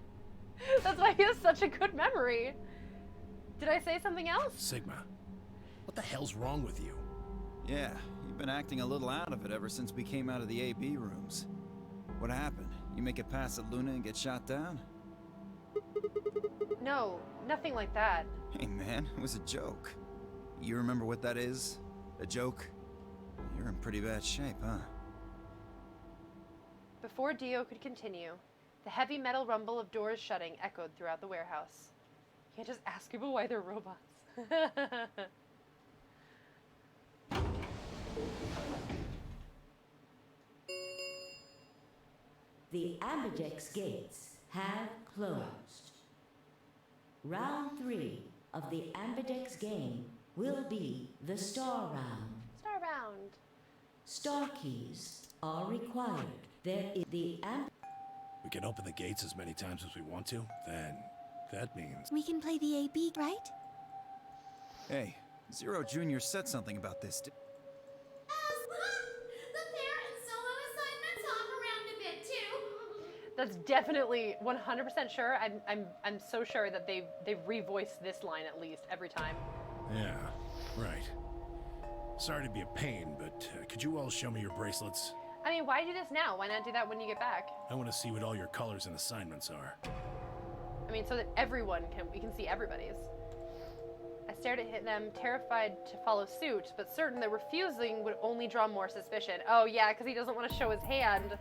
That's why he has such a good memory. Did I say something else? Sigma, what the hell's wrong with you? Yeah, you been acting a little out of it ever since we came out of the AB rooms. What happened? You make it past at Luna and get shot down? No, nothing like that. Hey man, it was a joke. You remember what that is? A joke? You're in pretty bad shape, huh? Before Dio could continue, the heavy metal rumble of doors shutting echoed throughout the warehouse. You can't just ask people why they're robots. The Ambidex gates have closed. Round 3 of the Ambidex game will be the Star Round. Star round. Star keys are required. There is the We can open the gates as many times as we want to. Then, that means... We can play the AB, right? Hey, Zero Jr. said something about this. The parent solo assignments hop around a bit too. That's definitely 100% sure. I'm so sure that they've revoiced this line at least every time. Yeah, right. Sorry to be a pain, but could you all show me your bracelets? I mean, why do this now? Why not do that when you get back? I want to see what all your colors and assignments are. I mean, so that we can see everybody's. I stared at them, terrified to follow suit, but certain that refusing would only draw more suspicion. Oh yeah, because he doesn't want to show his hand.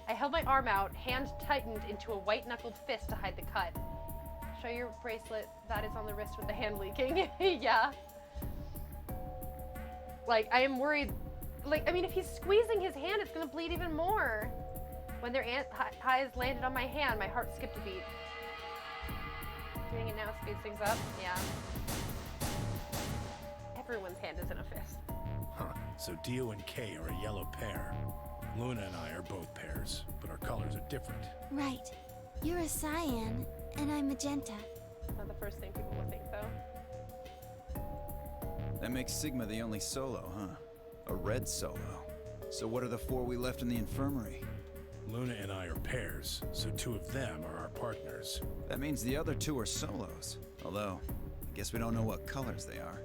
I held my arm out, hand tightened into a white-knuckled fist to hide the cut. Show your bracelet. That is on the wrist with the hand leaking. Yeah. Like, I am worried. Like, I mean, if he's squeezing his hand, it's going to bleed even more. When their eyes landed on my hand, my heart skipped a beat. Doing it now speeds things up. Yeah. Everyone's hand is in a fist. Huh. So Dio and Kay are a yellow pair. Luna and I are both pairs, but our colors are different. Right. You're a cyan, and I'm magenta. Not the first thing people will think, though. That makes Sigma the only solo, huh? A red solo. So what are the 4 we left in the infirmary? Luna and I are pairs, so 2 of them are our partners. That means the other 2 are solos. Although, I guess we don't know what colors they are.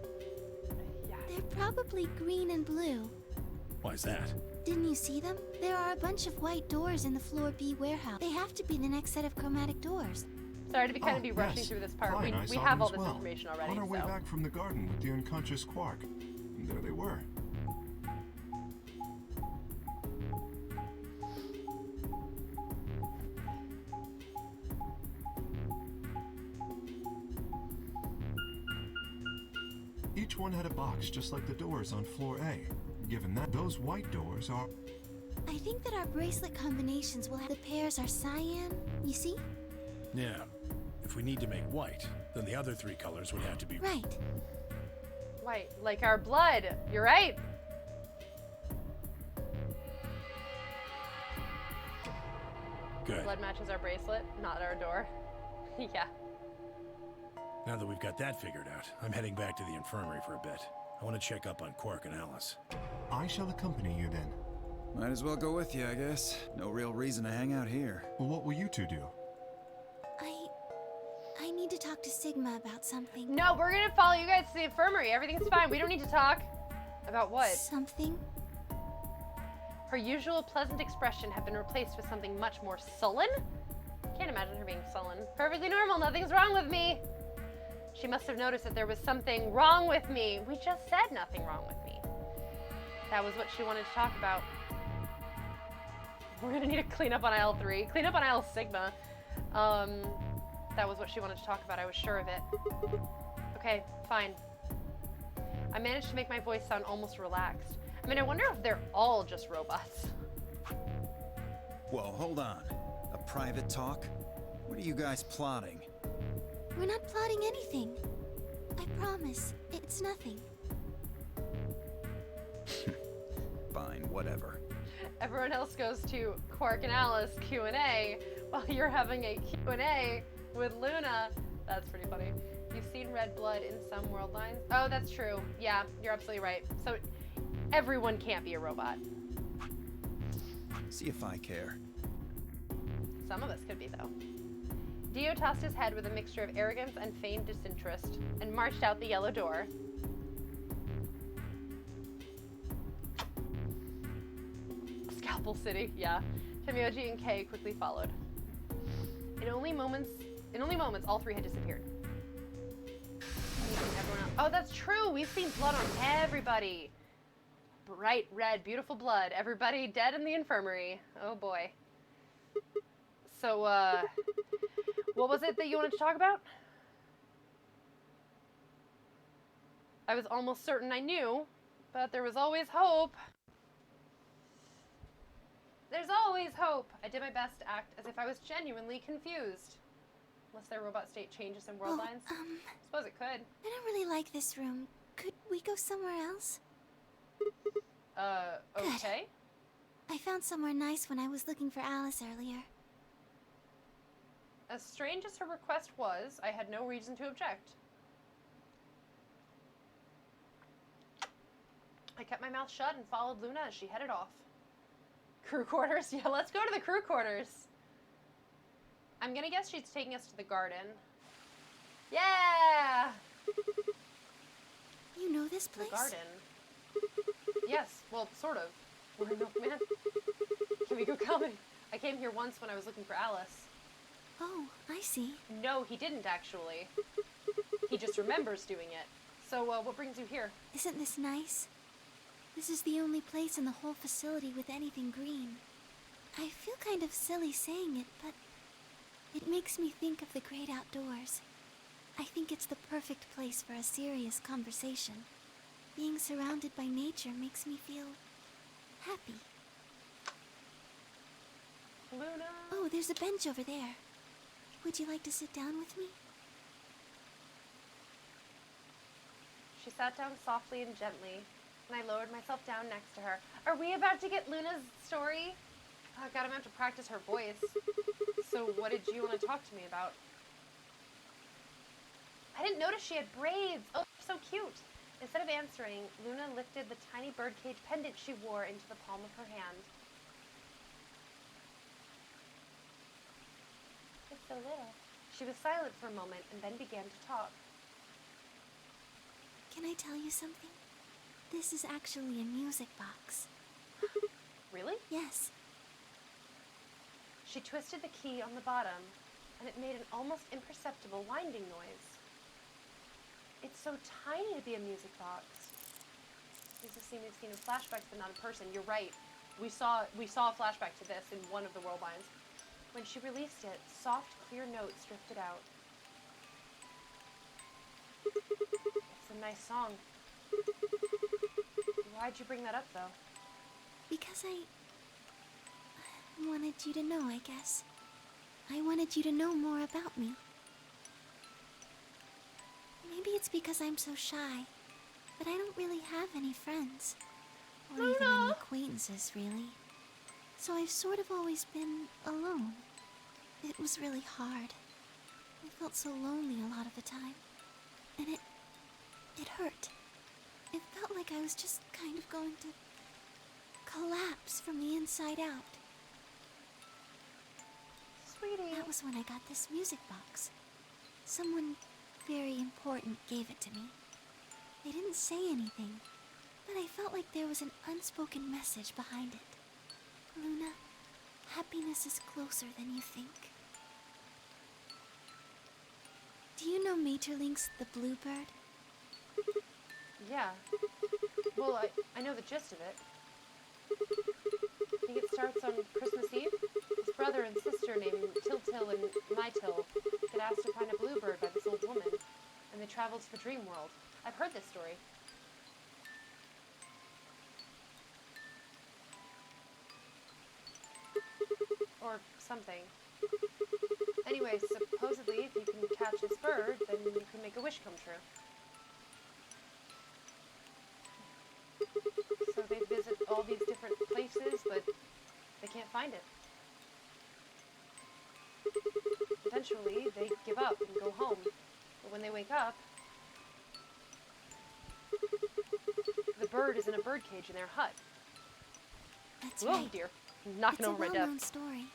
They're probably green and blue. Why's that? Didn't you see them? There are a bunch of white doors in the Floor B warehouse. They have to be the next set of chromatic doors. Sorry to be kind of rushing through this part. Fine, We have all this information already. On our way so. back from the garden with the unconscious Quark. And there they were. Each one had a box just like the doors on floor A. Given that, those white doors are... I think that our bracelet combinations will have the pairs are cyan, you see? Yeah. If we need to make white, then the other 3 colors would have to be... Right. White, like our blood. You're right. Good. Blood matches our bracelet, not our door. Yeah. Now that we've got that figured out, I'm heading back to the infirmary for a bit. I want to check up on Quark and Alice. I shall accompany you then. Might as well go with you, I guess. No real reason to hang out here. Well, what will you 2 do? I need to talk to Sigma about something. No, we're gonna follow you guys to the infirmary. Everything's fine. We don't need to talk. About what? Something? Her usual pleasant expression had been replaced with something much more sullen? Can't imagine her being sullen. Perfectly normal. Nothing's wrong with me. She must have noticed that there was something wrong with me. We just said nothing wrong with me. That was what she wanted to talk about. We're gonna need to clean up on aisle 3. Clean up on aisle Sigma. That was what she wanted to talk about. I was sure of it. Okay, fine. I managed to make my voice sound almost relaxed. I mean, I wonder if they're all just robots. Whoa, hold on. A private talk? What are you guys plotting? We're not plotting anything. I promise. It's nothing. Fine, whatever. Everyone else goes to Quark and Alice Q&A while you're having a Q&A with Luna. That's pretty funny. You've seen red blood in some world lines? Oh, that's true. Yeah, you're absolutely right. So everyone can't be a robot. See if I care. Some of us could be, though. Dio tossed his head with a mixture of arrogance and feigned disinterest and marched out the yellow door. Scalpel City, yeah. Temyoji and Kay quickly followed. In only moments, all three had disappeared. Everyone else. Oh, that's true. We've seen blood on everybody. Bright red, beautiful blood. Everybody dead in the infirmary. Oh boy. So, what was it that you wanted to talk about? I was almost certain I knew, but there was always hope. There's always hope. I did my best to act as if I was genuinely confused. Unless their robot state changes in world lines. Suppose it could. I don't really like this room. Could we go somewhere else? Okay. I found somewhere nice when I was looking for Alice earlier. As strange as her request was, I had no reason to object. I kept my mouth shut and followed Luna as she headed off. Crew quarters? Yeah, let's go to the crew quarters. I'm gonna guess she's taking us to the garden. Yeah! You know this place? The garden. Yes, well, sort of. We're in Milkman. Can we go coming? I came here once when I was looking for Alice. Oh, I see. No, he didn't actually. He just remembers doing it. So, what brings you here? Isn't this nice? This is the only place in the whole facility with anything green. I feel kind of silly saying it, but it makes me think of the great outdoors. I think it's the perfect place for a serious conversation. Being surrounded by nature makes me feel happy. Luna. Oh, there's a bench over there. Would you like to sit down with me? She sat down softly and gently, and I lowered myself down next to her. Are we about to get Luna's story? Oh God, I'm gonna have to practice her voice. So what did you want to talk to me about? I didn't notice she had braids. Oh, so cute. Instead of answering, Luna lifted the tiny birdcage pendant she wore into the palm of her hand. It's so little. She was silent for a moment and then began to talk. Can I tell you something? This is actually a music box. Really? Yes. She twisted the key on the bottom, and it made an almost imperceptible winding noise. It's so tiny to be a music box. This is seen in flashbacks, but not in person. You're right. We saw a flashback to this in one of the world lines. When she released it, soft, clear notes drifted out. It's a nice song. Why'd you bring that up, though? Because I wanted you to know, I guess. I wanted you to know more about me. Maybe it's because I'm so shy, but I don't really have any friends. Or even any acquaintances, really. So I've sort of always been alone. It was really hard. I felt so lonely a lot of the time. And it hurt. It felt like I was just kind of going to collapse from the inside out. Sweetie. That was when I got this music box. Someone very important gave it to me. They didn't say anything, but I felt like there was an unspoken message behind it. Luna, happiness is closer than you think. Do you know Maeterlinck's The Bluebird? Yeah. Well, I know the gist of it. I think it starts on Christmas Eve. His brother and sister named Tiltil and Mytil get asked to find a bluebird by this old woman, and they travel to the dream world. I've heard this story. Or something. Anyway, supposedly, if you can catch this bird, then you can make a wish come true. So they visit all these different places, but they can't find it. Eventually, they give up and go home. But when they wake up, the bird is in a birdcage in their hut. That's Oh right. dear, I'm knocking It's over a my well-known desk. story,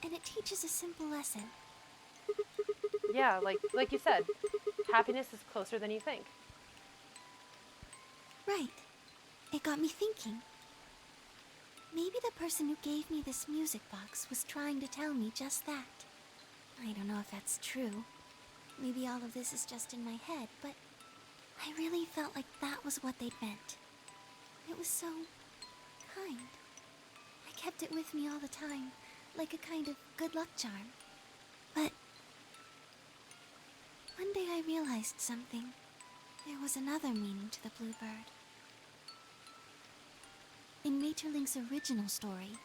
and it teaches a simple lesson. Yeah, like you said, happiness is closer than you think. Right. It got me thinking. Maybe the person who gave me this music box was trying to tell me just that. I don't know if that's true. Maybe all of this is just in my head, but I really felt like that was what they meant. It was so kind. I kept it with me all the time, like a kind of good luck charm. But one day I realized something. There was another meaning to the bluebird. In Maeterlinck's original story,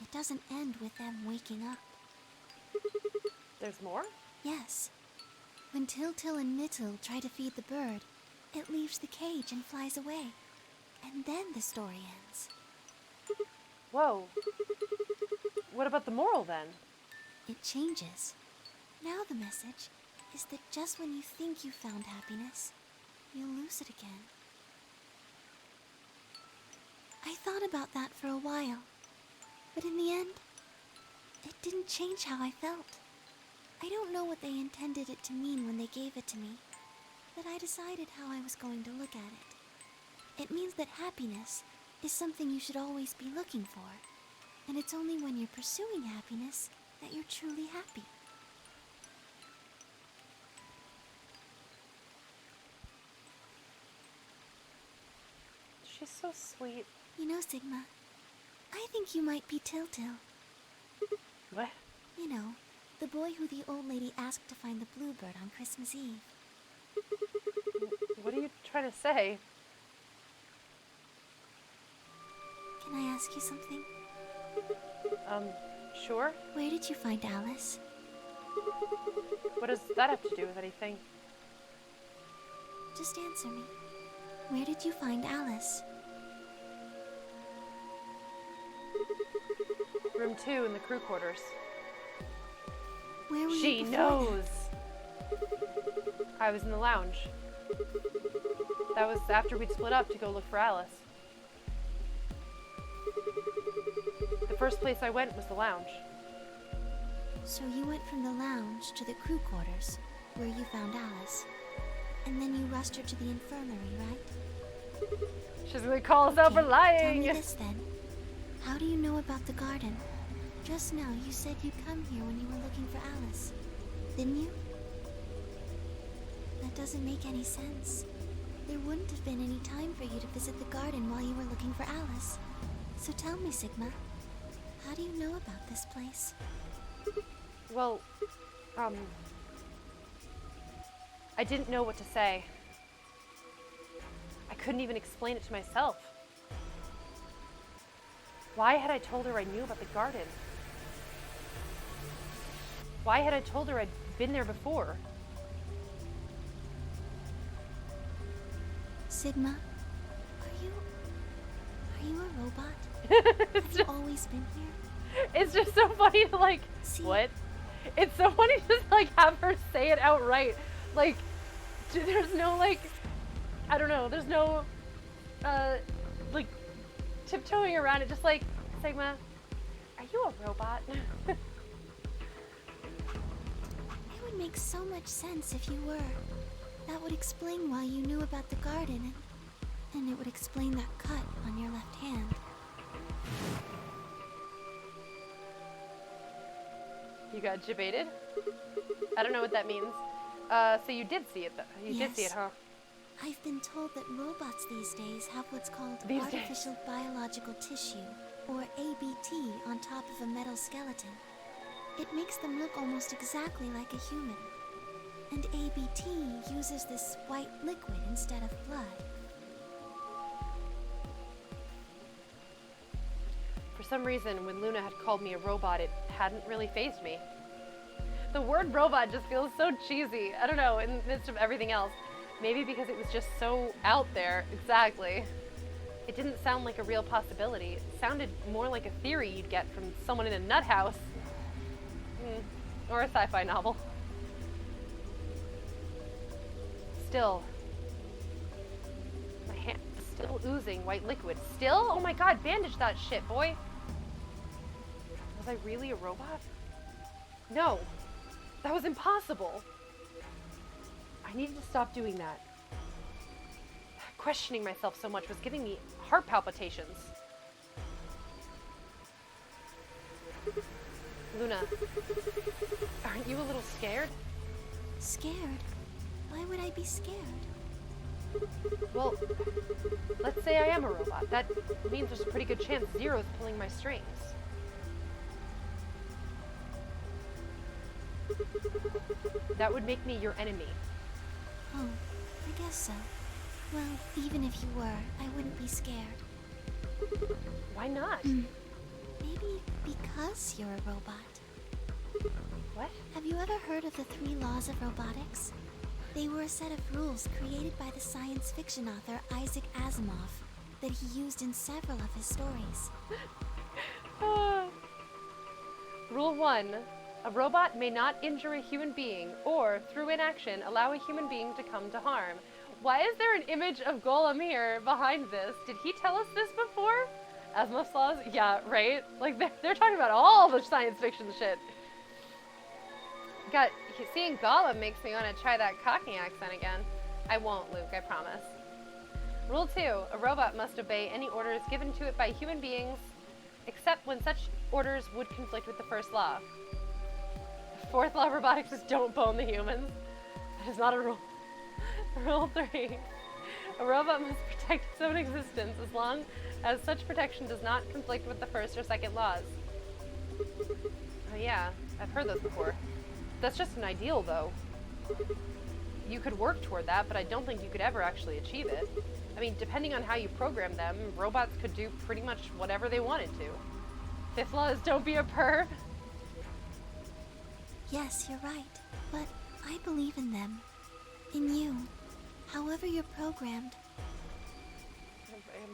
it doesn't end with them waking up. There's more? Yes. When Til and Nittil try to feed the bird, it leaves the cage and flies away. And then the story ends. Whoa. What about the moral then? It changes. Now the message is that just when you think you found happiness, you'll lose it again. I thought about that for a while, but in the end, it didn't change how I felt. I don't know what they intended it to mean when they gave it to me, but I decided how I was going to look at it. It means that happiness is something you should always be looking for, and it's only when you're pursuing happiness that you're truly happy. She's so sweet. You know, Sigma, I think you might be Til. What? You know, the boy who the old lady asked to find the bluebird on Christmas Eve. What are you trying to say? Can I ask you something? Sure? Where did you find Alice? What does that have to do with anything? Just answer me. Where did you find Alice? Room 2 in the crew quarters. Where were She you before knows! I was in the lounge. That was after we'd split up to go look for Alice. The first place I went was the lounge. So you went from the lounge to the crew quarters, where you found Alice. And then you rushed her to the infirmary, right? She's gonna call us out for lying! Tell me this then. How do you know about the garden? Just now you said you'd come here when you were looking for Alice. Didn't you? That doesn't make any sense. There wouldn't have been any time for you to visit the garden while you were looking for Alice. So tell me, Sigma, how do you know about this place? Well, I didn't know what to say. I couldn't even explain it to myself. Why had I told her I knew about the garden? Why had I told her I'd been there before? Sigma, are you a robot? Have you always been here? It's just so funny to like, See? what? It's so funny to just like have her say it outright. Like, there's no like, I don't know, there's no, like, tiptoeing around it. Just like, Sigma, are you a robot? It would make so much sense if you were. That would explain why you knew about the garden, and it would explain that cut on your left hand. You got debated? I don't know what that means. So you did see it though. You did see it, Yes. huh? I've been told that robots these days have what's called These days. artificial biological tissue, or ABT, on top of a metal skeleton. It makes them look almost exactly like a human. And ABT uses this white liquid instead of blood. For some reason, when Luna had called me a robot, it hadn't really fazed me. The word robot just feels so cheesy. I don't know, in the midst of everything else. Maybe because it was just so out there. Exactly. It didn't sound like a real possibility. It sounded more like a theory you'd get from someone in a nut house. Or a sci-fi novel. Still. My hand is still oozing white liquid. Still? Oh my god, bandage that shit, boy. Was I really a robot? No. That was impossible. I needed to stop doing that. Questioning myself so much was giving me heart palpitations. Luna, aren't you a little scared? Scared? Why would I be scared? Well, let's say I am a robot. That means there's a pretty good chance Zero's pulling my strings. That would make me your enemy. Oh, I guess so. Well, even if you were, I wouldn't be scared. Why not? Maybe because you're a robot. What? Have you ever heard of the 3 laws of robotics? They were a set of rules created by the science fiction author Isaac Asimov that he used in several of his stories. Rule 1. A robot may not injure a human being or, through inaction, allow a human being to come to harm. Why is there an image of Golem here behind this? Did he tell us this before? Asimov's laws? Yeah, right? Like, they're talking about all the science fiction shit. God, seeing Golem makes me want to try that Cockney accent again. I won't, Luke, I promise. Rule 2. A robot must obey any orders given to it by human beings, except when such orders would conflict with the first law. The 4th law of robotics is don't bone the humans. That is not a rule. Rule 3. A robot must protect its own existence as long as such protection does not conflict with the 1st or 2nd laws. Oh yeah, I've heard those before. That's just an ideal, though. You could work toward that, but I don't think you could ever actually achieve it. I mean, depending on how you program them, robots could do pretty much whatever they wanted to. 5th law is don't be a perv. Yes, you're right. But I believe in them. In you. However you're programmed.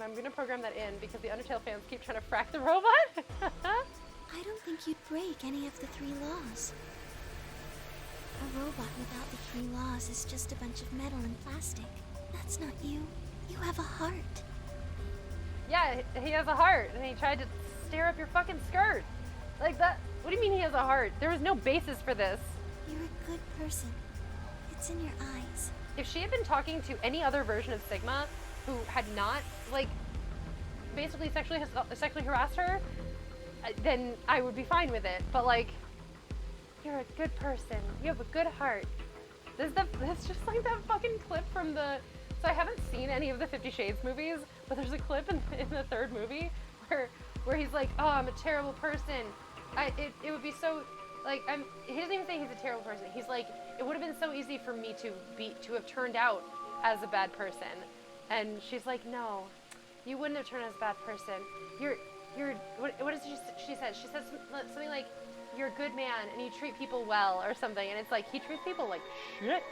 I'm gonna program that in because the Undertale fans keep trying to frack the robot. I don't think you'd break any of the 3 laws. A robot without the 3 laws is just a bunch of metal and plastic. That's not you. You have a heart. Yeah, he has a heart, and he tried to stare up your fucking skirt. Like that. What do you mean he has a heart? There was no basis for this. You're a good person. It's in your eyes. If she had been talking to any other version of Sigma who had not, like, basically sexually harassed her, then I would be fine with it. But, like, you're a good person. You have a good heart. That's just like that fucking clip from the... So I haven't seen any of the 50 Shades movies, but there's a clip in the 3rd movie where he's like, oh, I'm a terrible person. It would be so... Like, he doesn't even say he's a terrible person. He's like, it would have been so easy for me to have turned out as a bad person. And she's like, no, you wouldn't have turned out as a bad person. What is she said? She said something like, you're a good man and you treat people well or something. And it's like, he treats people like shit.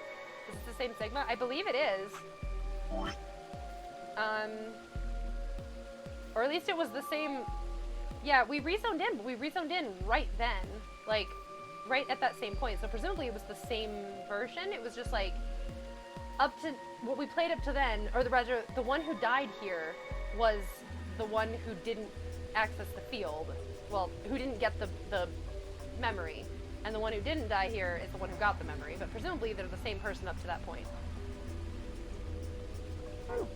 Is this the same Sigma? I believe it is. Or at least it was the same. Yeah, we rezoned in, but we rezoned in right then. Like, right at that same point. So presumably it was the same version. It was just like, up to what we played up to then, or rather, the one who died here was the one who didn't access the field. Well, who didn't get the memory. And the one who didn't die here is the one who got the memory. But presumably they're the same person up to that point. Well,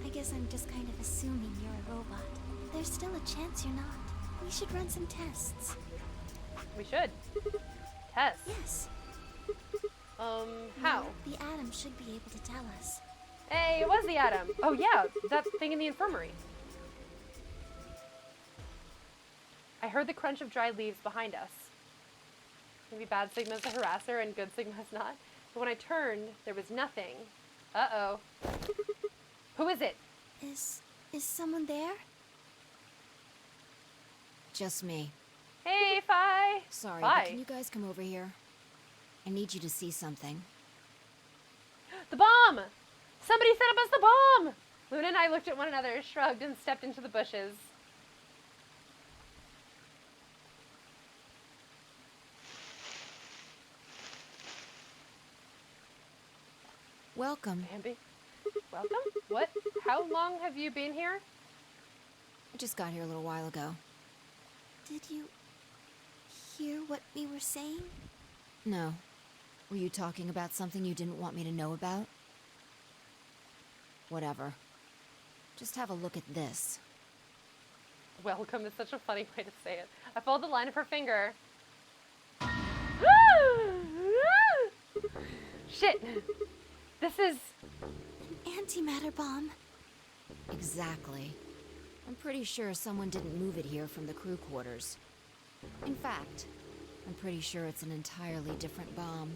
I guess I'm just kind of assuming you're a robot. There's still a chance you're not. We should run some tests. We should. Tests? Yes. How? The Atom should be able to tell us. Hey, it was the Atom. Oh yeah, that thing in the infirmary. I heard the crunch of dried leaves behind us. Maybe bad Sigma's a harasser and good Sigma's not. But when I turned, there was nothing. Uh-oh. Who is it? Is someone there? Just me. Hey, Fi! Sorry, Fi. but can you guys come over here? I need you to see something. The bomb! Somebody set up us the bomb! Luna and I looked at one another, shrugged, and stepped into the bushes. Welcome. Bambi. Welcome? What? How long have you been here? I just got here a little while ago. Did you hear what we were saying? No. Were you talking about something you didn't want me to know about? Whatever. Just have a look at this. Welcome is such a funny way to say it. I followed the line of her finger. Shit! This is... Antimatter bomb. Exactly. I'm pretty sure someone didn't move it here from the crew quarters. In fact, I'm pretty sure it's an entirely different bomb.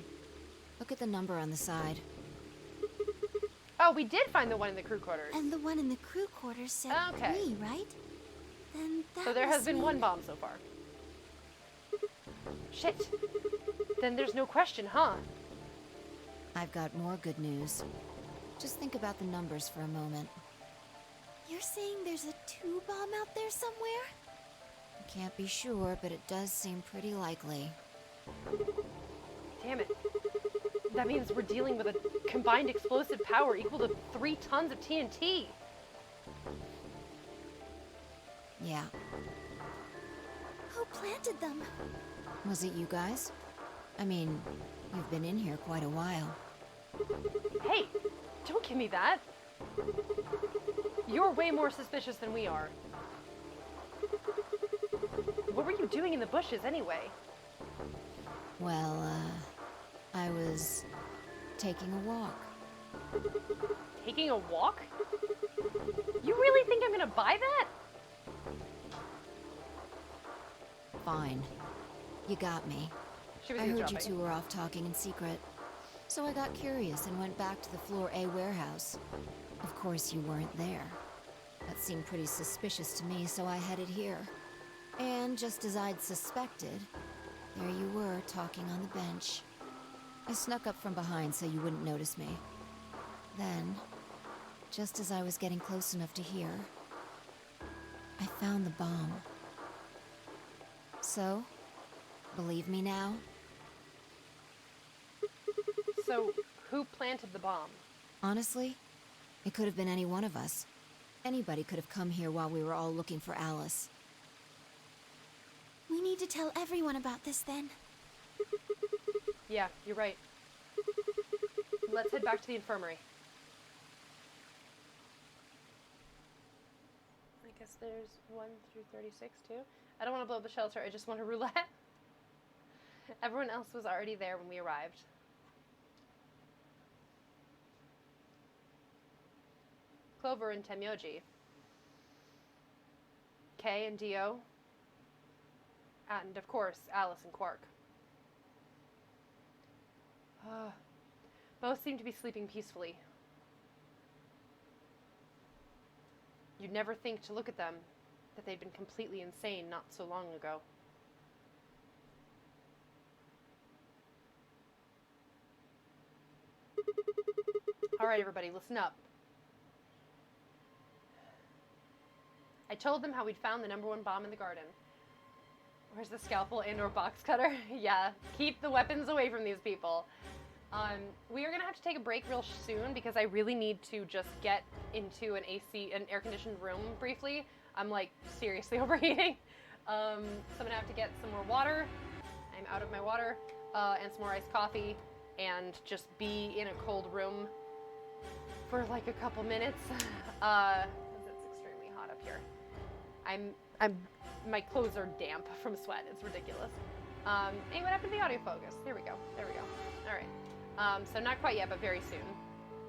Look at the number on the side. Oh, we did find the one in the crew quarters. And the one in the crew quarters said Okay. 3, right? Then that So there has must been mean... one bomb so far. Shit. Then there's no question, huh? I've got more good news. Just think about the numbers for a moment. You're saying there's a 2 bomb out there somewhere? I can't be sure, but it does seem pretty likely. Damn it. That means we're dealing with a combined explosive power equal to 3 tons of TNT. Yeah. Who planted them? Was it you guys? I mean, you've been in here quite a while. Hey, don't give me that. You're way more suspicious than we are. What were you doing in the bushes anyway? Well, I was taking a walk. Taking a walk? You really think I'm gonna buy that? Fine. You got me. She was I heard you eavesdropping. two were off talking in secret. So I got curious and went back to the Floor A warehouse. Of course, you weren't there. That seemed pretty suspicious to me, so I headed here. And just as I'd suspected, there you were, talking on the bench. I snuck up from behind so you wouldn't notice me. Then, just as I was getting close enough to hear, I found the bomb. So, believe me now? So, who planted the bomb? Honestly, it could have been any one of us. Anybody could have come here while we were all looking for Alice. We need to tell everyone about this then. Yeah, you're right. Let's head back to the infirmary. I guess there's 1 through 36 too. I don't want to blow up the shelter, I just want a roulette. Everyone else was already there when we arrived. Clover and Temyoji. Kay and Dio. And of course, Alice and Quark. Both seem to be sleeping peacefully. You'd never think to look at them that they'd been completely insane not so long ago. All right, everybody, listen up. I told them how we'd found the #1 bomb in the garden. Where's the scalpel and/or box cutter? Yeah, keep the weapons away from these people. We are gonna have to take a break real soon because I really need to just get into an air-conditioned room briefly. I'm like seriously overheating. So I'm gonna have to get some more water. I'm out of my water, and some more iced coffee, and just be in a cold room for like a couple minutes. It's extremely hot up here. My clothes are damp from sweat. It's ridiculous. Hey, what happened to the autofocus? There we go. All right. So not quite yet, but very soon.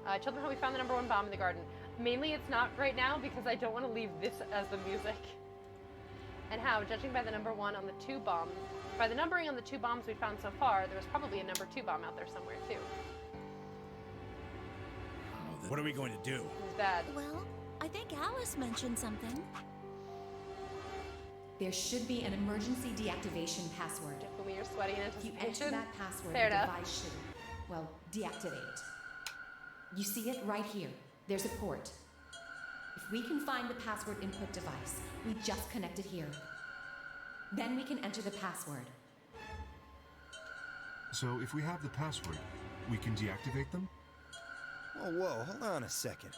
I told them how we found the #1 bomb in the garden. Mainly it's not right now because I don't want to leave this as the music. And how, judging by the #1 on the 2 bombs, by the numbering on the 2 bombs we found so far, there was probably a #2 bomb out there somewhere too. What are we going to do? It's bad. Well, I think Alice mentioned something. There should be an emergency deactivation password. Just when you're sweating in If you anticipation. enter that password, Fair the enough. device should, well, deactivate. You see it right here. There's a port. If we can find the password input device, we just connect it here. Then we can enter the password. So if we have the password, we can deactivate them? Whoa, hold on a second.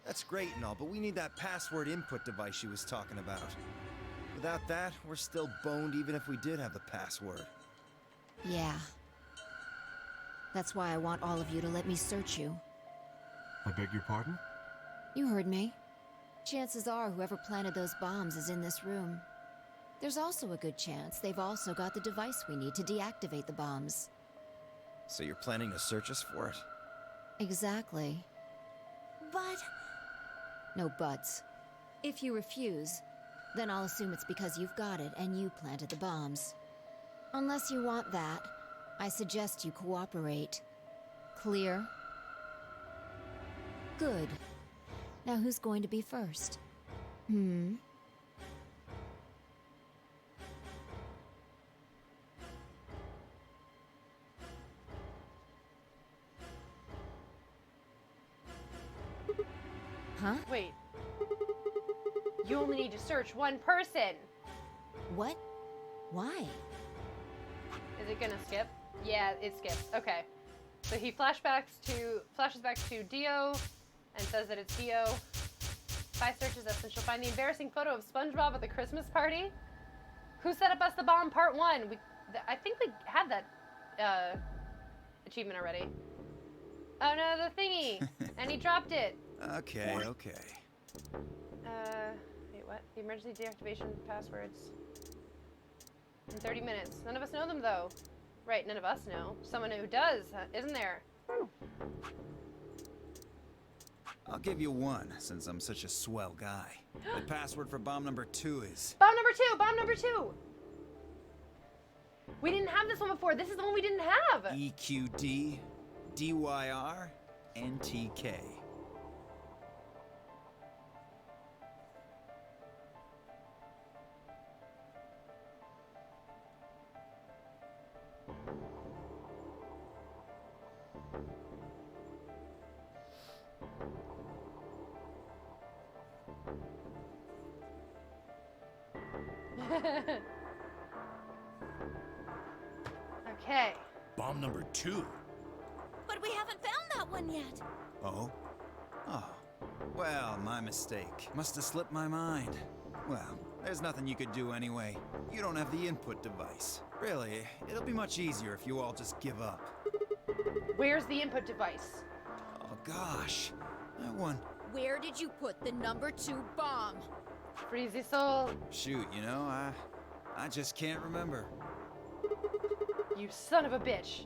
That's great and all, but we need that password input device she was talking about. Without that, we're still boned even if we did have the password. Yeah. That's why I want all of you to let me search you. I beg your pardon? You heard me. Chances are whoever planted those bombs is in this room. There's also a good chance they've also got the device we need to deactivate the bombs. So you're planning to search us for it? Exactly. But... No buts. If you refuse, then I'll assume it's because you've got it and you planted the bombs. Unless you want that, I suggest you cooperate. Clear? Good. Now who's going to be first? Huh? Wait. You only need to search one person. What? Why? Is it gonna skip? Yeah, it skips. Okay. So he flashes back to Dio and says that it's Dio. If I searches us, then she'll find the embarrassing photo of SpongeBob at the Christmas party. Who set up us the bomb? Part 1. I think we had that achievement already. Oh no, the thingy! And he dropped it. Okay. Wait, what? The emergency deactivation passwords. In 30 minutes. None of us know them, though. Right, none of us know. Someone who does, isn't there? I'll give you one, since I'm such a swell guy. The password for bomb number 2 is... Bomb number 2! Bomb number 2! We didn't have this one before. This is the one we didn't have. EQD DYR NTK. Okay. Bomb number 2. But we haven't found that one yet. Oh? Oh. Well, my mistake. Must have slipped my mind. Well, there's nothing you could do anyway. You don't have the input device. Really, it'll be much easier if you all just give up. Where's the input device? Oh gosh. I won. Where did you put the number 2 bomb? Freezy soul. Shoot, you know, I just can't remember. You son of a bitch.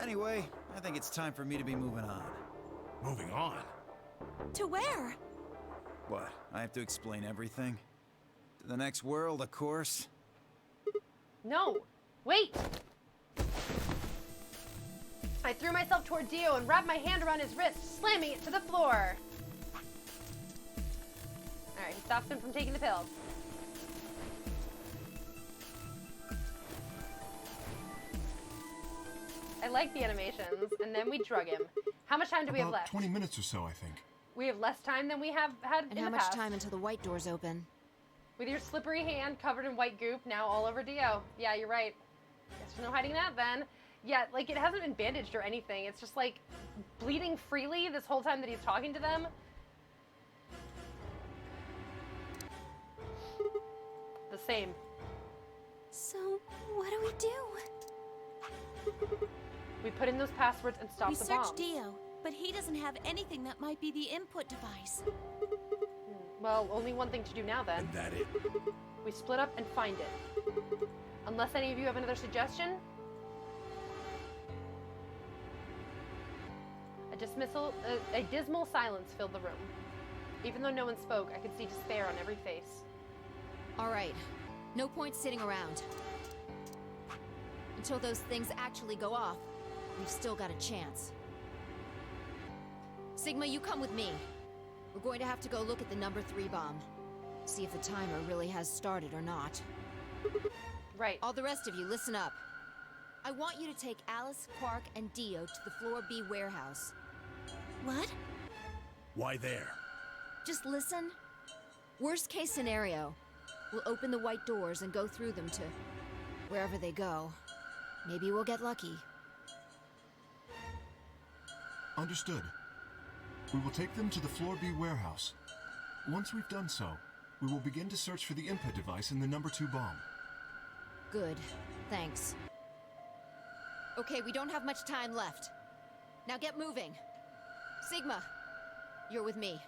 Anyway, I think it's time for me to be moving on. Moving on? To where? What? I have to explain everything? To the next world, of course. No. Wait. I threw myself toward Dio and wrapped my hand around his wrist, slamming it to the floor. Alright, he stops him from taking the pills. I like the animations, and then we drug him. How much time do we have About left? 20 minutes or so, I think. We have less time than we have had And in how the much past. time until the white doors open? With your slippery hand covered in white goop, now all over Dio. Yeah, you're right. Guess there's no hiding that then. Yeah, like it hasn't been bandaged or anything. It's just like bleeding freely this whole time that he's talking to them. The same. So, what do we do? We put in those passwords and stop We the bomb. searched Dio, but he doesn't have anything that might be the input device. Well, only one thing to do now then. And that it? We split up and find it. Unless any of you have another suggestion? A dismal silence filled the room. Even though no one spoke, I could see despair on every face. All right. No point sitting around. Until those things actually go off, we've still got a chance. Sigma, you come with me. We're going to have to go look at the number 3 bomb. See if the timer really has started or not. Right. All the rest of you, listen up. I want you to take Alice, Quark, and Dio to the Floor B warehouse. What? Why there? Just listen. Worst case scenario, we'll open the white doors and go through them to wherever they go. Maybe we'll get lucky. Understood. We will take them to the Floor B warehouse. Once we've done so, we will begin to search for the input device in the number 2 bomb. Good. Thanks. Okay, we don't have much time left. Now get moving. Sigma, you're with me.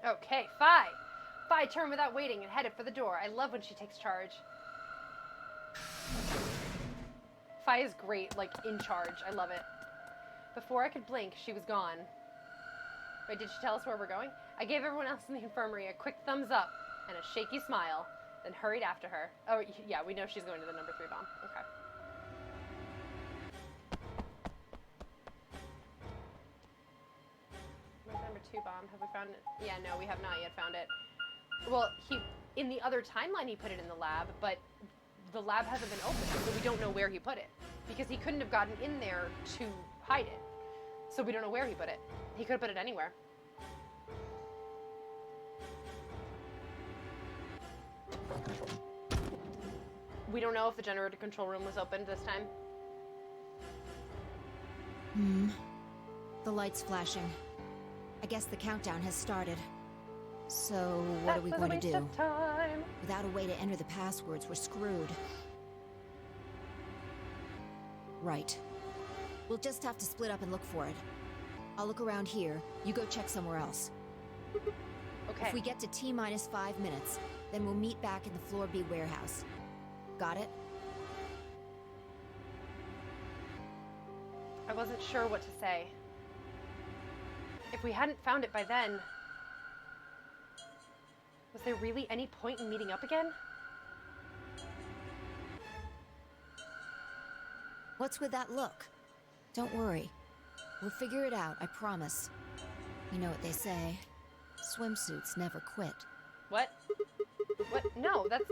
Okay, Fi. Fi turned without waiting and headed for the door. I love when she takes charge. Fi is great, like, in charge. I love it. Before I could blink, she was gone. Wait, did she tell us where we're going? I gave everyone else in the infirmary a quick thumbs up and a shaky smile, then hurried after her. Oh, yeah, we know she's going to the number 3 bomb. Okay. Where's number 2 bomb? Have we found it? Yeah, no, we have not yet found it. Well, in the other timeline, he put it in the lab, but the lab hasn't been opened, so we don't know where he put it. Because he couldn't have gotten in there to hide it. So we don't know where he put it. He could have put it anywhere. We don't know if the generator control room was opened this time. The light's flashing. I guess the countdown has started. So, what are we going to do? Without a way to enter the passwords, we're screwed. Right. We'll just have to split up and look for it. I'll look around here. You go check somewhere else. Okay. If we get to T-minus 5 minutes, then we'll meet back in the Floor B warehouse. Got it? I wasn't sure what to say. If we hadn't found it by then, was there really any point in meeting up again? What's with that look? Don't worry. We'll figure it out, I promise. You know what they say. Swimsuits never quit. What? What? No, that's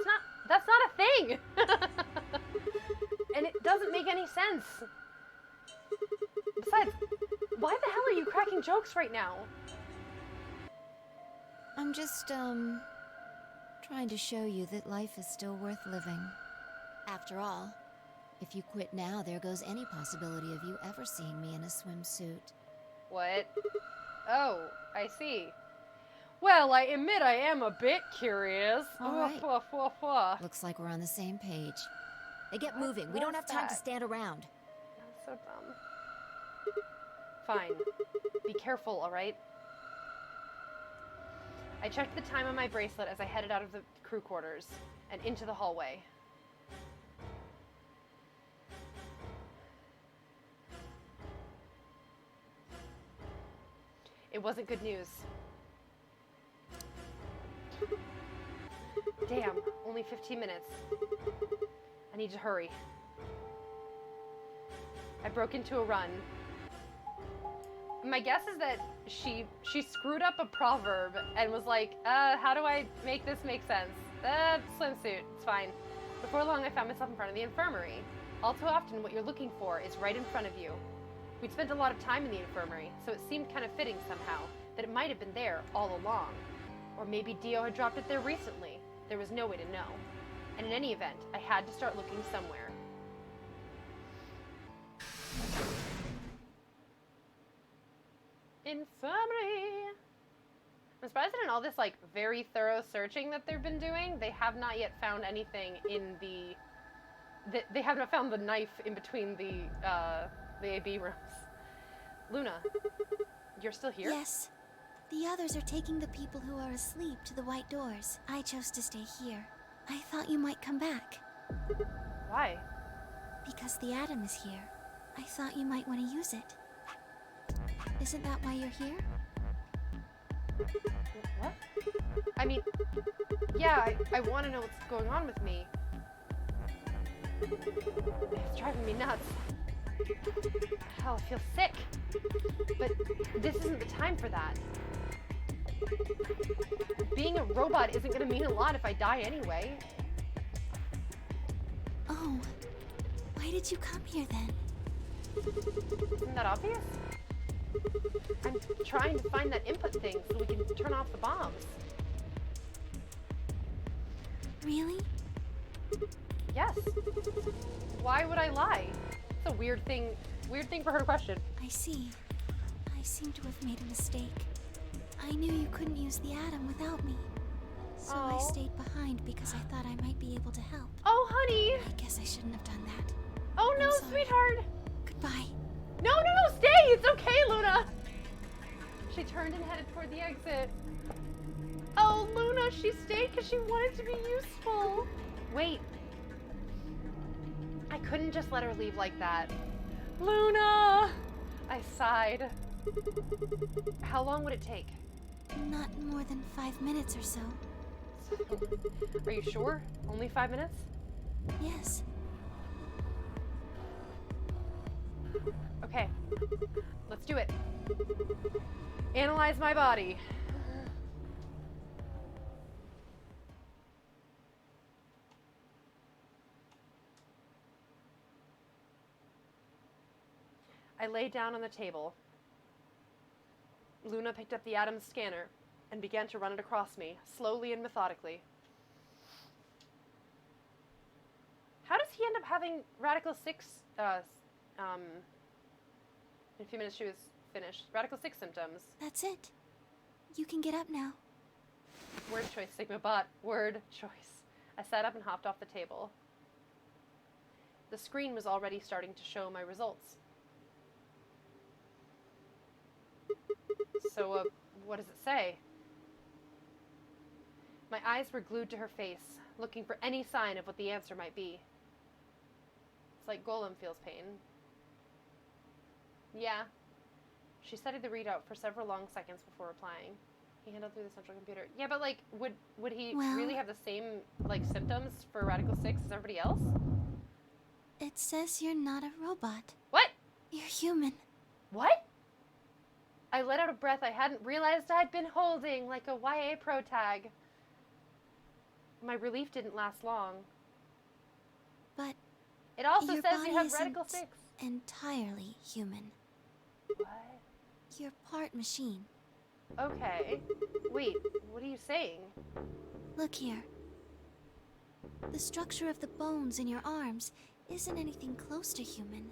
not a thing! And it doesn't make any sense. Besides, why the hell are you cracking jokes right now? I'm just, trying to show you that life is still worth living. After all, if you quit now, there goes any possibility of you ever seeing me in a swimsuit. What? Oh, I see. Well, I admit I am a bit curious. All right. Looks like we're on the same page. Hey, get moving. We don't have time to stand around. That's so dumb. Fine. Be careful, all right? I checked the time on my bracelet as I headed out of the crew quarters and into the hallway. It wasn't good news. Damn, only 15 minutes. I need to hurry. I broke into a run. My guess is that she screwed up a proverb and was like, how do I make this make sense? Swimsuit, it's fine. Before long, I found myself in front of the infirmary. All too often, what you're looking for is right in front of you. We'd spent a lot of time in the infirmary, so it seemed kind of fitting somehow that it might have been there all along. Or maybe Dio had dropped it there recently. There was no way to know. And in any event, I had to start looking somewhere. Infirmary! I'm surprised that in all this, like, very thorough searching that they've been doing, they have not yet found anything in the... They have not found the knife in between the AB rooms. Luna, you're still here? Yes. The others are taking the people who are asleep to the white doors. I chose to stay here. I thought you might come back. Why? Because the atom is here. I thought you might want to use it. Isn't that why you're here? What? I mean, yeah, I want to know what's going on with me. It's driving me nuts. Hell, I feel sick. But this isn't the time for that. Being a robot isn't going to mean a lot if I die anyway. Oh, why did you come here then? Isn't that obvious? I'm trying to find that input thing so we can turn off the bombs. Really? Yes. Why would I lie? It's a weird thing for her to question. I see. I seem to have made a mistake. I knew you couldn't use the atom without me. So I stayed behind because I thought I might be able to help. Oh, honey! I guess I shouldn't have done that. Oh no, sweetheart! Goodbye. No, stay! It's okay, Luna! She turned and headed toward the exit. Oh, Luna, she stayed because she wanted to be useful. Wait. I couldn't just let her leave like that. Luna! I sighed. How long would it take? Not more than 5 minutes or so. Are you sure? Only 5 minutes? Yes. Okay. Let's do it. Analyze my body. I lay down on the table. Luna picked up the Adams scanner and began to run it across me, slowly and methodically. How does he end up having Radical 6, in a few minutes she was finished. Radical 6 symptoms. That's it. You can get up now. Word choice, Sigma bot. Word choice. I sat up and hopped off the table. The screen was already starting to show my results. So, what does it say? My eyes were glued to her face, looking for any sign of what the answer might be. It's like Golem feels pain. Yeah. She studied the readout for several long seconds before replying. He handled through the central computer. Yeah, but like, would he really have the same, like, symptoms for Radical 6 as everybody else? It says you're not a robot. What? You're human. What? I let out a breath I hadn't realized I'd been holding, like a YA Pro tag. My relief didn't last long. But it also your says body you have isn't Radical 6. Entirely human. What? You're part machine. Okay. Wait, what are you saying? Look here. The structure of the bones in your arms isn't anything close to human.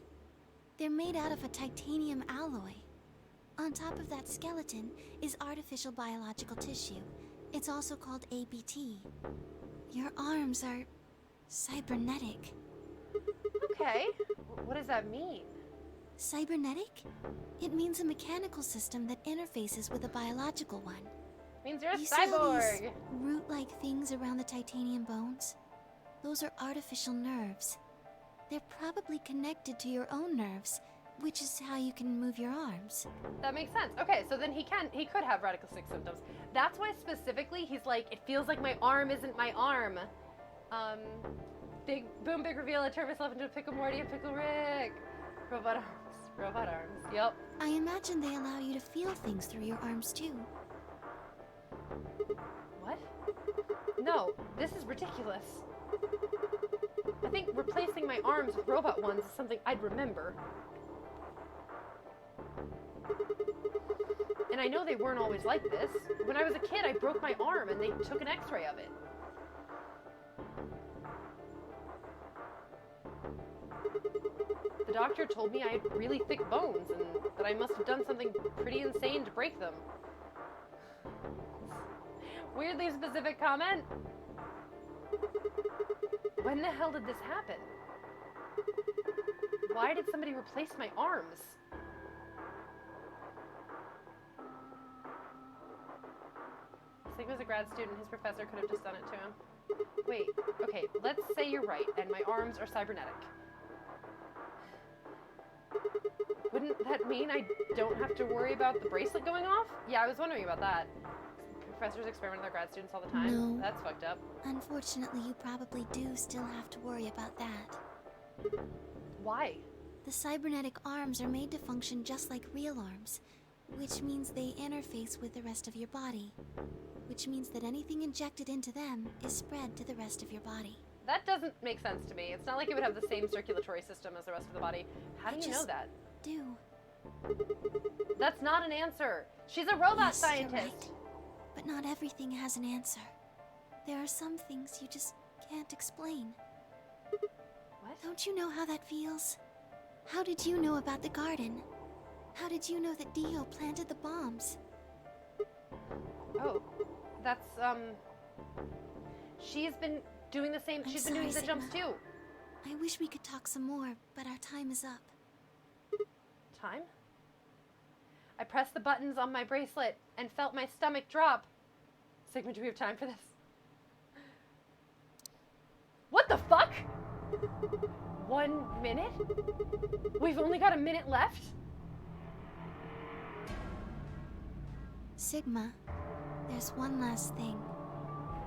They're made out of a titanium alloy. On top of that skeleton is artificial biological tissue. It's also called ABT. Your arms are cybernetic. Okay. What does that mean? Cybernetic? It means a mechanical system that interfaces with a biological one. Means you're a You see all these cyborg. root-like things around the titanium bones? Those are artificial nerves. They're probably connected to your own nerves, which is how you can move your arms. That makes sense. Okay, so then he could have Radical 6 symptoms. That's why specifically he's like, it feels like my arm isn't my arm. Big reveal, I turn myself into a Pickle Morty and Pickle Rick. Robot arms. Robot arms. Yep. I imagine they allow you to feel things through your arms too. What? No, this is ridiculous. I think replacing my arms with robot ones is something I'd remember. And I know they weren't always like this. When I was a kid, I broke my arm and they took an x-ray of it. The doctor told me I had really thick bones and that I must have done something pretty insane to break them. Weirdly specific comment. When the hell did this happen? Why did somebody replace my arms? Sigma's a grad student. His professor could have just done it to him. Wait, okay, let's say you're right and my arms are cybernetic. Wouldn't that mean I don't have to worry about the bracelet going off? Yeah, I was wondering about that. Professors experiment with their grad students all the time. No. That's fucked up. Unfortunately, you probably do still have to worry about that. Why? The cybernetic arms are made to function just like real arms, which means they interface with the rest of your body, which means that anything injected into them is spread to the rest of your body. That doesn't make sense to me. It's not like it would have the same circulatory system as the rest of the body. How do you know that? Do. That's not an answer. She's a robot Yes, scientist. you're right. But not everything has an answer. There are some things you just can't explain. What? Don't you know how that feels? How did you know about the garden? How did you know that Dio planted the bombs? Oh, that's, she's been doing the same, she's been sorry, doing the jumps Sigma. too. I wish we could talk some more, but our time is up. Time? I pressed the buttons on my bracelet and felt my stomach drop. Sigma, do we have time for this? What the fuck? 1 minute? We've only got a minute left? Sigma, there's one last thing.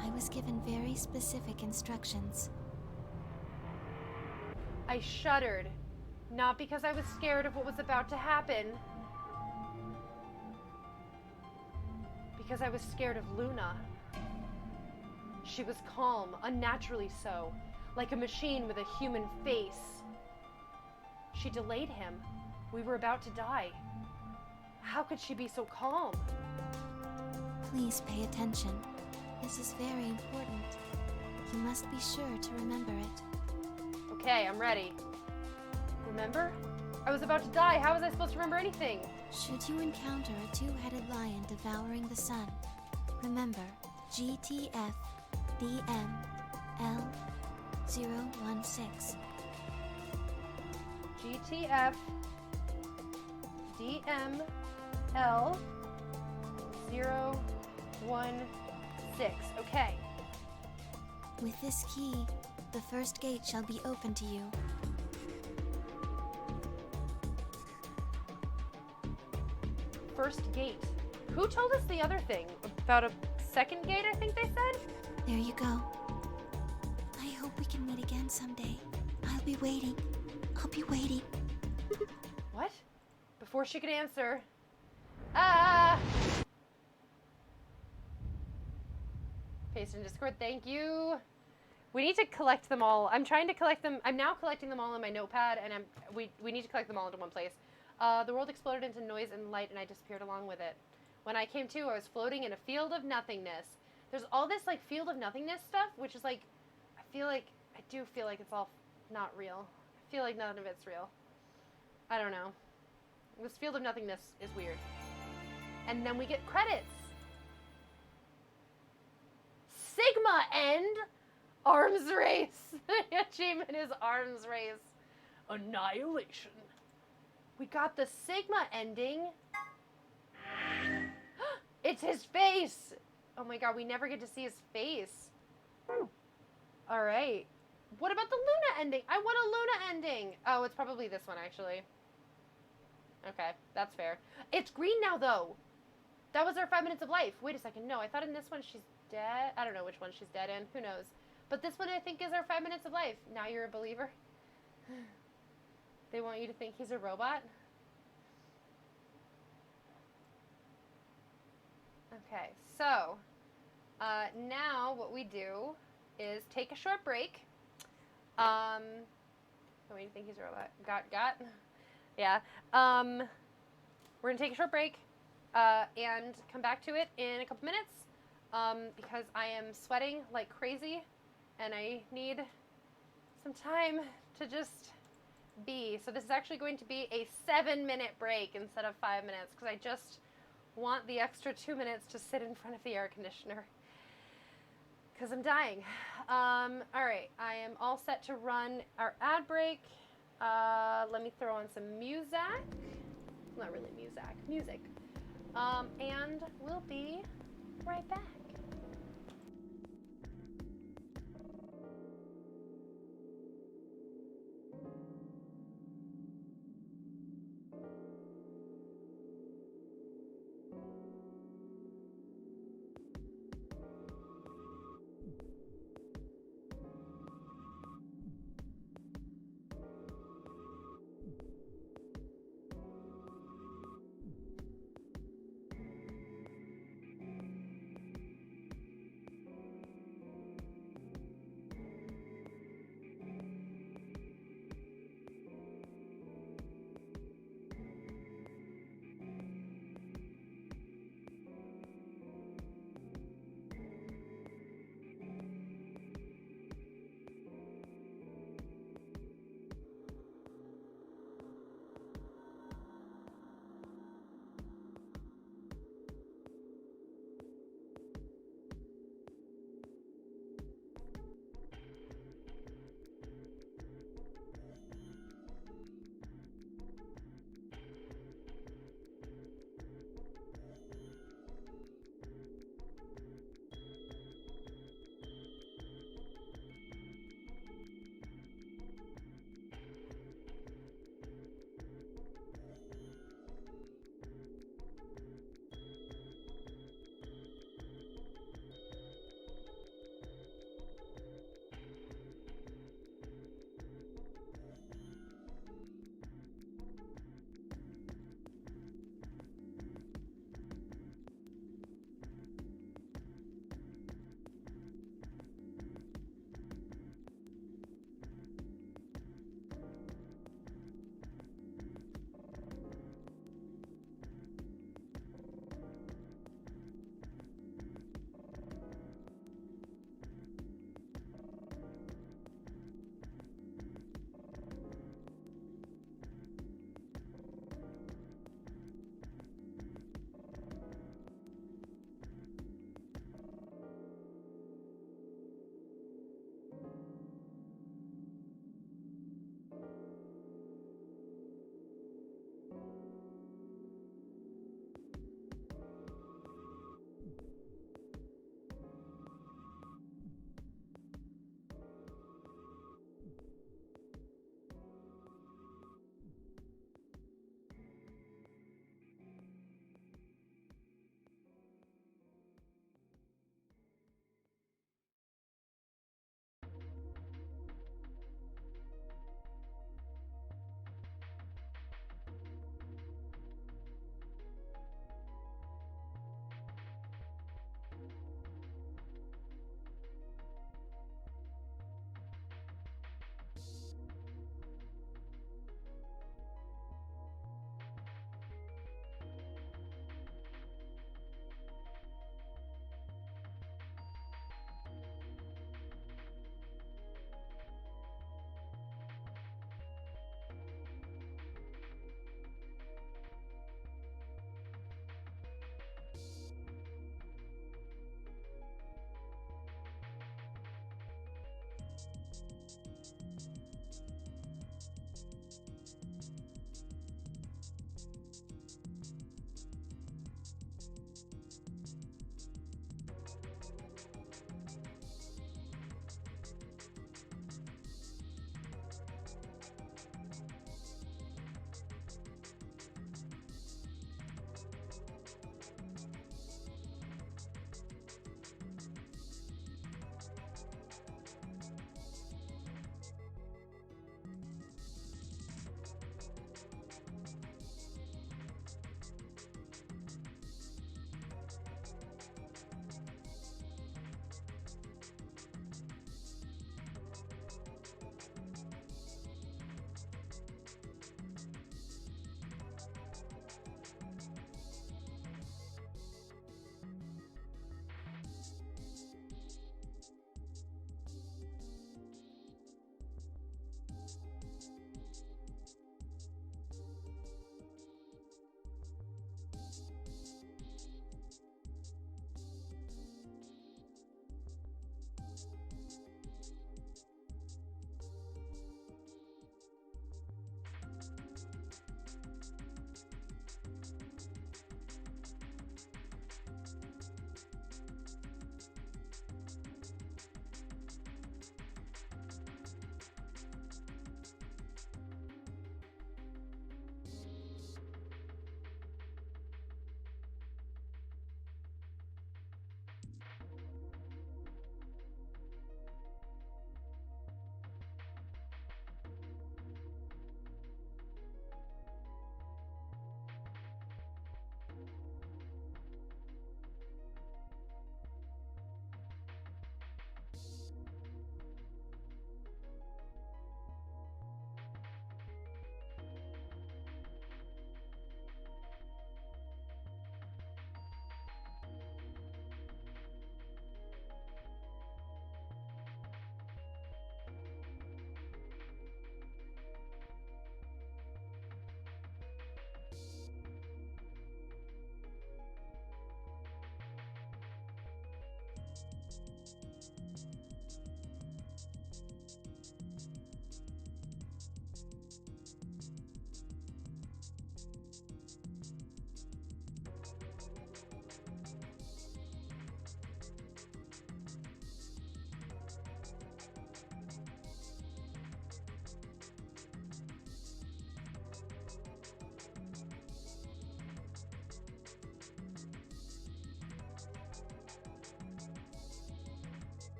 I was given very specific instructions. I shuddered. Not because I was scared of what was about to happen. Because I was scared of Luna. She was calm, unnaturally so, like a machine with a human face. She delayed him. We were about to die. How could she be so calm? Please pay attention. This is very important. You must be sure to remember it. Okay, I'm ready. Remember? I was about to die. How was I supposed to remember anything? Should you encounter a two-headed lion devouring the sun, remember GTF DM L016. GTF DM L016. Okay. With this key, the first gate shall be open to you. First gate. Who told us the other thing? About a second gate, I think they said? There you go. I hope we can meet again someday. I'll be waiting. I'll be waiting. What? Before she could answer. Ah! Paste in Discord, thank you. We need to collect them all. I'm trying to collect them. I'm now collecting them all in my notepad, and we need to collect them all into one place. The world exploded into noise and light, and I disappeared along with it. When I came to, I was floating in a field of nothingness. There's all this, like, field of nothingness stuff, which is, like, I do feel like it's all not real. I feel like none of it's real. I don't know. This field of nothingness is weird. And then we get credits. Sigma End! Arms race! Achievement is arms race. Annihilation. We got the Sigma ending. It's his face! Oh my god, we never get to see his face. Alright. What about the Luna ending? I want a Luna ending! Oh, it's probably this one, actually. Okay, that's fair. It's green now, though. That was our 5 minutes of life. Wait a second. No, I thought in this one she's dead. I don't know which one she's dead in. Who knows? But this one, I think, is our 5 minutes of life. Now you're a believer. They want you to think he's a robot? Okay, so now what we do is take a short break. Oh, you think he's a robot? Got? Yeah. We're gonna take a short break and come back to it in a couple minutes because I am sweating like crazy and I need some time to just be. So this is actually going to be a 7-minute break instead of 5 minutes because I just want the extra 2 minutes to sit in front of the air conditioner because I'm dying. All right, I am all set to run our ad break. Let me throw on some music. Not really music. And we'll be right back.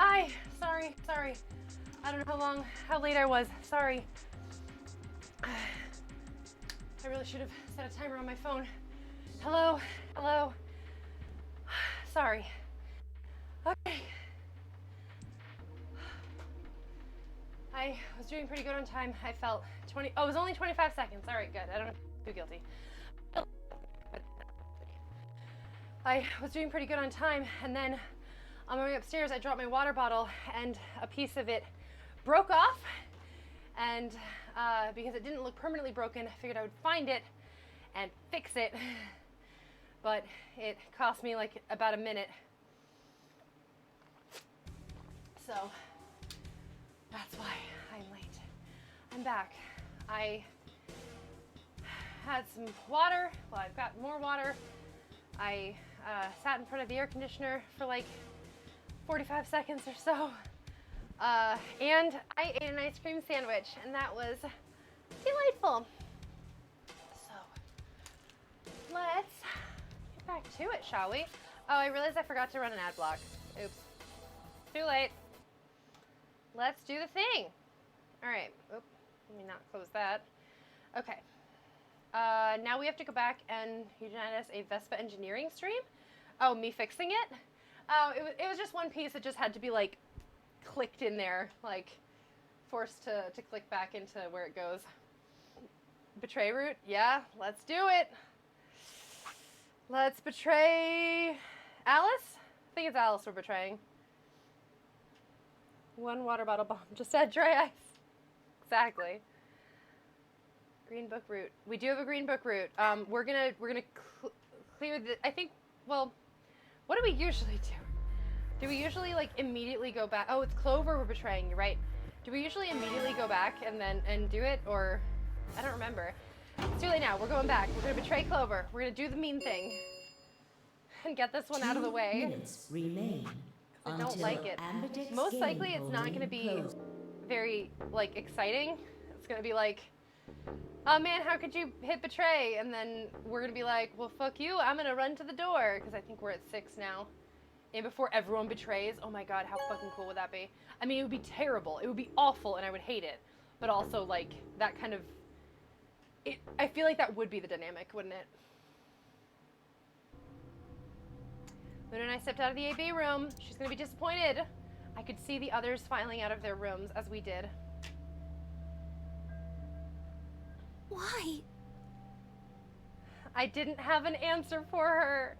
Hi. Sorry. I don't know how late I was. Sorry. I really should have set a timer on my phone. Hello? Sorry. Okay. I was doing pretty good on time. I felt it was only 25 seconds. All right, good. I don't feel guilty. I was doing pretty good on time, and then on my way upstairs, I dropped my water bottle, and a piece of it broke off. And because it didn't look permanently broken, I figured I would find it and fix it. But it cost me like about a minute. So that's why I'm late. I'm back. I had some water. Well, I've got more water. I sat in front of the air conditioner for like 45 seconds or so. And I ate an ice cream sandwich, and that was delightful. So let's get back to it, shall we? Oh, I realized I forgot to run an ad block. Oops. Too late. Let's do the thing. All right. Oop. Let me not close that. Okay. Now we have to go back and united us a Vespa engineering stream. Oh, me fixing it? Oh, it was just one piece. It just had to be like clicked in there, like forced to click back into where it goes. Betray route? Yeah, let's do it. Let's betray Alice? I think it's Alice we're betraying. One water bottle bomb. Just add dry ice. Exactly. Green book route. We do have a green book route. We're gonna clear the. I think. Well, what do we usually do? Do we usually like immediately go back? Oh, it's Clover we're betraying. You're right. Do we usually immediately go back and do it, or I don't remember. It's too late now. We're going back. We're gonna betray Clover. We're gonna do the mean thing and get this one out of the way. 2 minutes remain. I don't like it. Most likely, it's not going to be very like exciting. It's going to be like, oh man, how could you hit betray? And then we're going to be like, well, fuck you. I'm going to run to the door because I think we're at 6 now. And before everyone betrays, oh my god, how fucking cool would that be? I mean, it would be terrible. It would be awful, and I would hate it. But also, like that kind of, I feel like that would be the dynamic, wouldn't it? Luna and I stepped out of the AB room. She's gonna be disappointed. I could see the others filing out of their rooms as we did. Why? I didn't have an answer for her.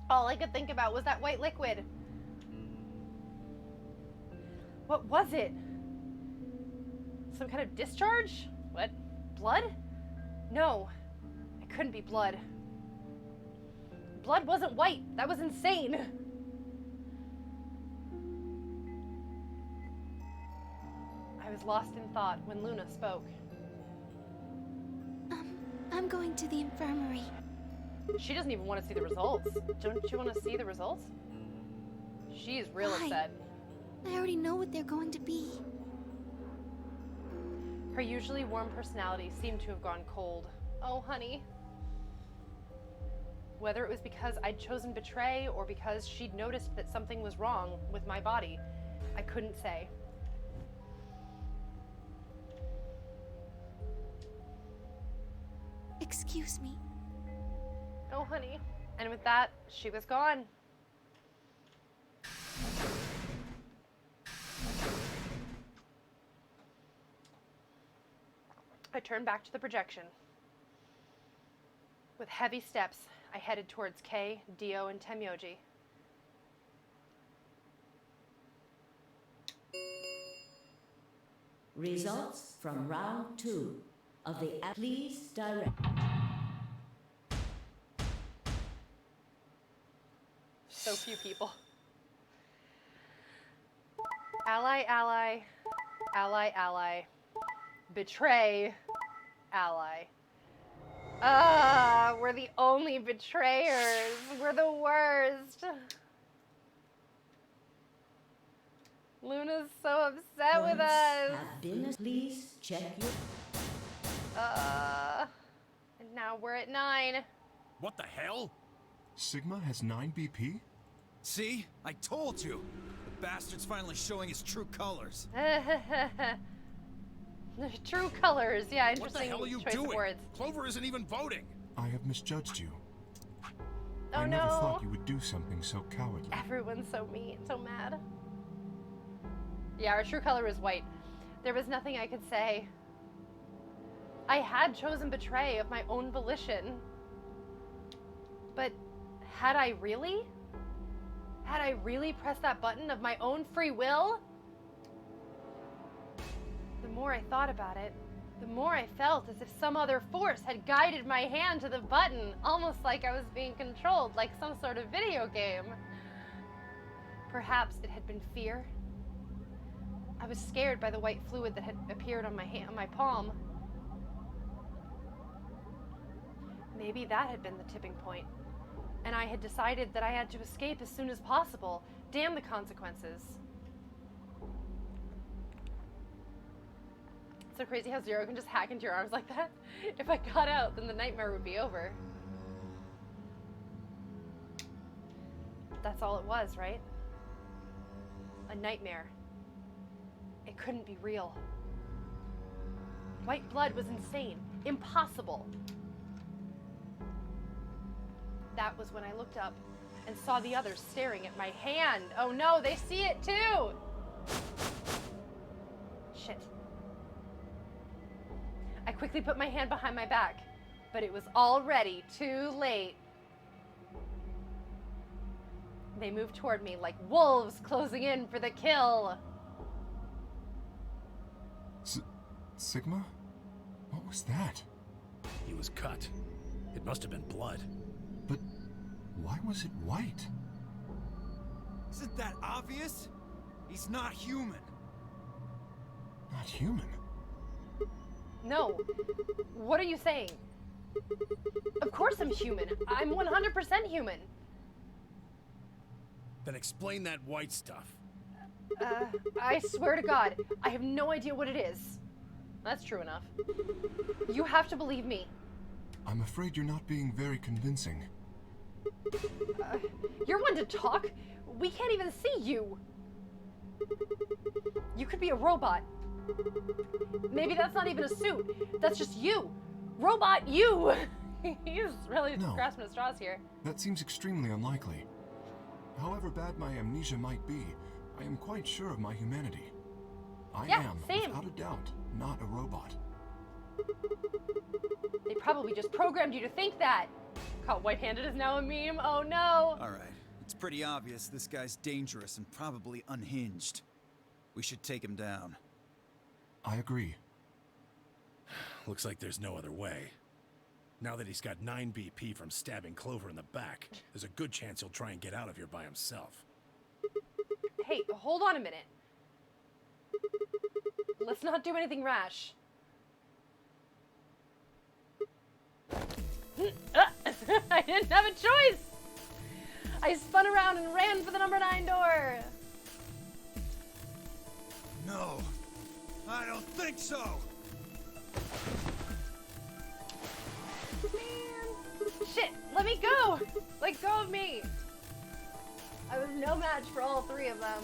All I could think about was that white liquid. What was it? Some kind of discharge? What? Blood? No, it couldn't be blood. Blood wasn't white. That was insane. I was lost in thought when Luna spoke. I'm going to the infirmary. She doesn't even want to see the results. Don't you want to see the results? She's real upset. I already know what they're going to be. Her usually warm personality seemed to have gone cold. Oh, honey. Whether it was because I'd chosen betray or because she'd noticed that something was wrong with my body, I couldn't say. Excuse me. Oh, honey. And with that, she was gone. I turned back to the projection. With heavy steps, I headed towards Kei, Dio, and Temyoji. Results from round 2 of the Please direct. So few people. Ally, ally, ally, ally. Betray, ally. We're the only betrayers. We're the worst. Luna's so upset with us. Have been, please check your. And now we're at 9. What the hell? Sigma has 9 BP? See? I told you! The bastard's finally showing his true colors. True colors, yeah, What the interesting hell are you choice of doing? words. Clover isn't even voting. I have misjudged you. Oh I no. never thought you would do something so cowardly. Everyone's so mean, so mad. Yeah, our true color is white. There was nothing I could say. I had chosen betray of my own volition. But had I really? Had I really pressed that button of my own free will? The more I thought about it, the more I felt as if some other force had guided my hand to the button, almost like I was being controlled, like some sort of video game. Perhaps it had been fear. I was scared by the white fluid that had appeared on my palm. Maybe that had been the tipping point, and I had decided that I had to escape as soon as possible. Damn the consequences. It's so crazy how Zero can just hack into your arms like that. If I got out, then the nightmare would be over. That's all it was, right? A nightmare. It couldn't be real. White blood was insane. Impossible. That was when I looked up and saw the others staring at my hand. Oh no, they see it too! Shit. I quickly put my hand behind my back, but it was already too late. They moved toward me like wolves closing in for the kill. Sigma? What was that? He was cut. It must have been blood. But why was it white? Isn't that obvious? He's not human. Not human? No. What are you saying? Of course I'm human. I'm 100% human. Then explain that white stuff. I swear to God, I have no idea what it is. That's true enough. You have to believe me. I'm afraid you're not being very convincing. You're one to talk. We can't even see you. You could be a robot. Maybe that's not even a suit. That's just you. Robot you. He's really grasping at straws here. That seems extremely unlikely. However bad my amnesia might be, I am quite sure of my humanity. I am, without a doubt, not a robot. They probably just programmed you to think that. Caught white-handed is now a meme. Oh no. Alright, it's pretty obvious this guy's dangerous and probably unhinged. We should take him down. I agree. Looks like there's no other way. Now that he's got 9 BP from stabbing Clover in the back, there's a good chance he'll try and get out of here by himself. Hey, hold on a minute. Let's not do anything rash. I didn't have a choice! I spun around and ran for the number 9 door! No, I don't think so! Man! Shit! Let me go! Let go of me! I was no match for all 3 of them.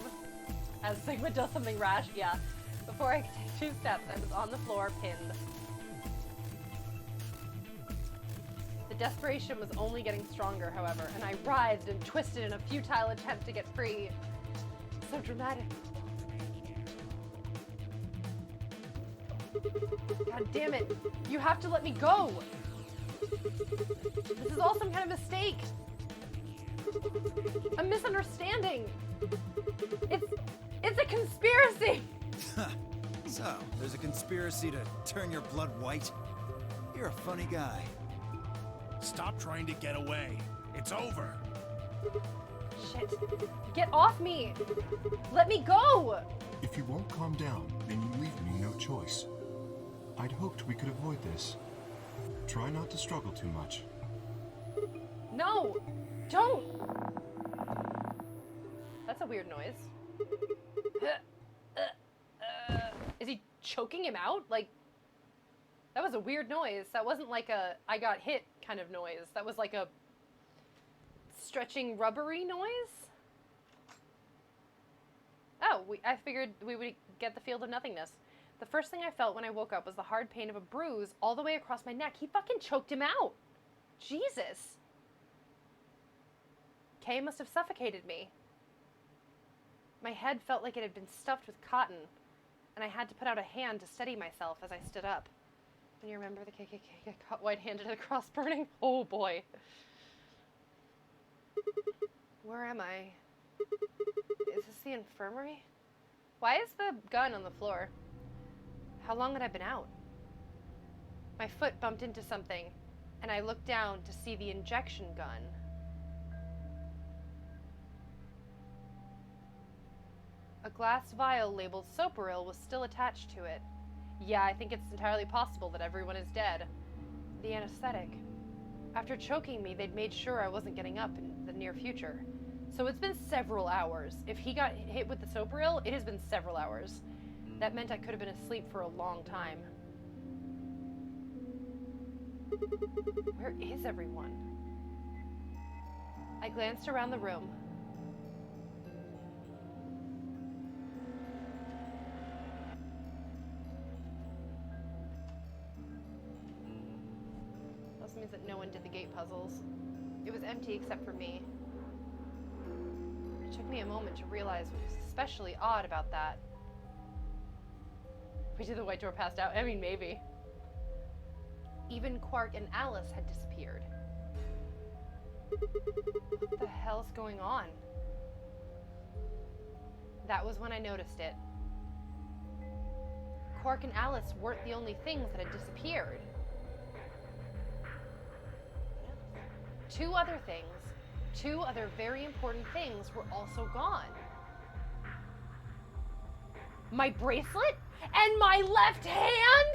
As Sigma does something rash, yeah. Before I could take 2 steps, I was on the floor, pinned. The desperation was only getting stronger, however, and I writhed and twisted in a futile attempt to get free. So dramatic. God damn it. You have to let me go. This is all some kind of mistake. A misunderstanding. It's a conspiracy. So, there's a conspiracy to turn your blood white? You're a funny guy. Stop trying to get away. It's over. Shit. Get off me. Let me go. If you won't calm down, then you leave me no choice. I'd hoped we could avoid this. Try not to struggle too much. No. Don't. That's a weird noise. Is he choking him out? Like, that was a weird noise. That wasn't like a I got hit kind of noise. That was like a stretching rubbery noise. yeah, I figured we would get the field of nothingness. The first thing I felt when I woke up was the hard pain of a bruise all the way across my neck. He fucking choked him out. Jesus. Kay must have suffocated me. My head felt like it had been stuffed with cotton, and I had to put out a hand to steady myself as I stood up. And you remember the KKK got caught white-handed at a cross burning? Oh boy. Where am I? Is this the infirmary? Why is the gun on the floor? How long had I been out? My foot bumped into something, and I looked down to see the injection gun. A glass vial labeled Soparil was still attached to it. Yeah, I think it's entirely possible that everyone is dead. The anesthetic. After choking me, they'd made sure I wasn't getting up in the near future. So it's been several hours. If he got hit with the Soparil, it has been several hours. That meant I could have been asleep for a long time. Where is everyone? I glanced around the room. This means that no one did the gate puzzles. It was empty except for me. It took me a moment to realize what was especially odd about that. Wait till the white door passed out. I mean, maybe. Even Quark and Alice had disappeared. What the hell's going on? That was when I noticed it. Quark and Alice weren't the only things that had disappeared. Two other things, two other very important things were also gone. My bracelet and my left hand?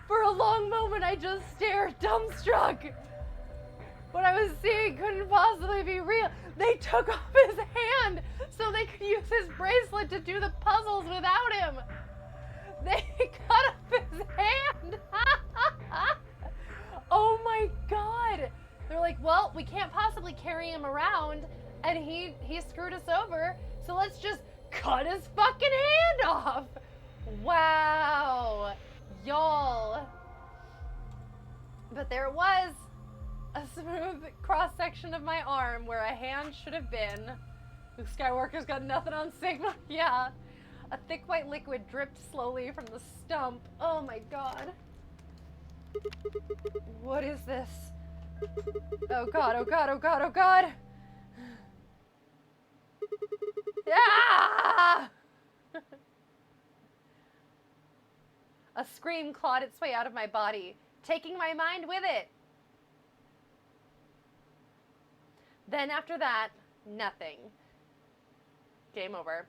For a long moment, I just stared, dumbstruck. What I was seeing couldn't possibly be real. They took off his hand so they could use his bracelet to do the puzzles without him. They cut off his hand. Oh my god. They're like, well, we can't possibly carry him around, and he screwed us over, so let's just cut his fucking hand off. Wow. Y'all. But there it was. A smooth cross-section of my arm where a hand should have been. Luke Skywalker's got nothing on Sigma. Yeah. A thick white liquid dripped slowly from the stump. Oh my god. What is this? Oh god, oh god, oh god, oh god! Ah! A scream clawed its way out of my body, taking my mind with it. Then after that, nothing. Game over.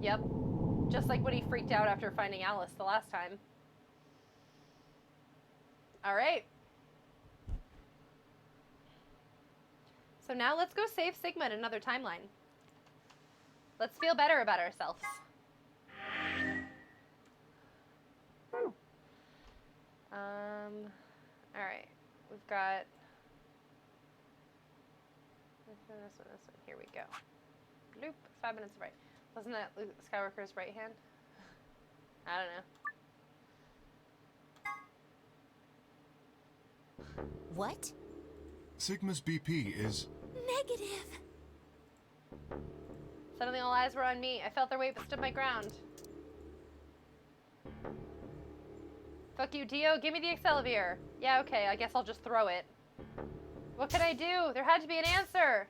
Yep. Just like when he freaked out after finding Alice the last time. Alright. So now let's go save Sigma in another timeline. Let's feel better about ourselves. Alright. We've got this one. Here we go. Bloop. 5 minutes of right. Wasn't that Luke Skywalker's right hand? I don't know. What? Sigma's BP is... Negative. Suddenly all eyes were on me. I felt their weight but stood my ground. Fuck you, Dio. Give me the Excelsior. Yeah, okay. I guess I'll just throw it. What could I do? There had to be an answer.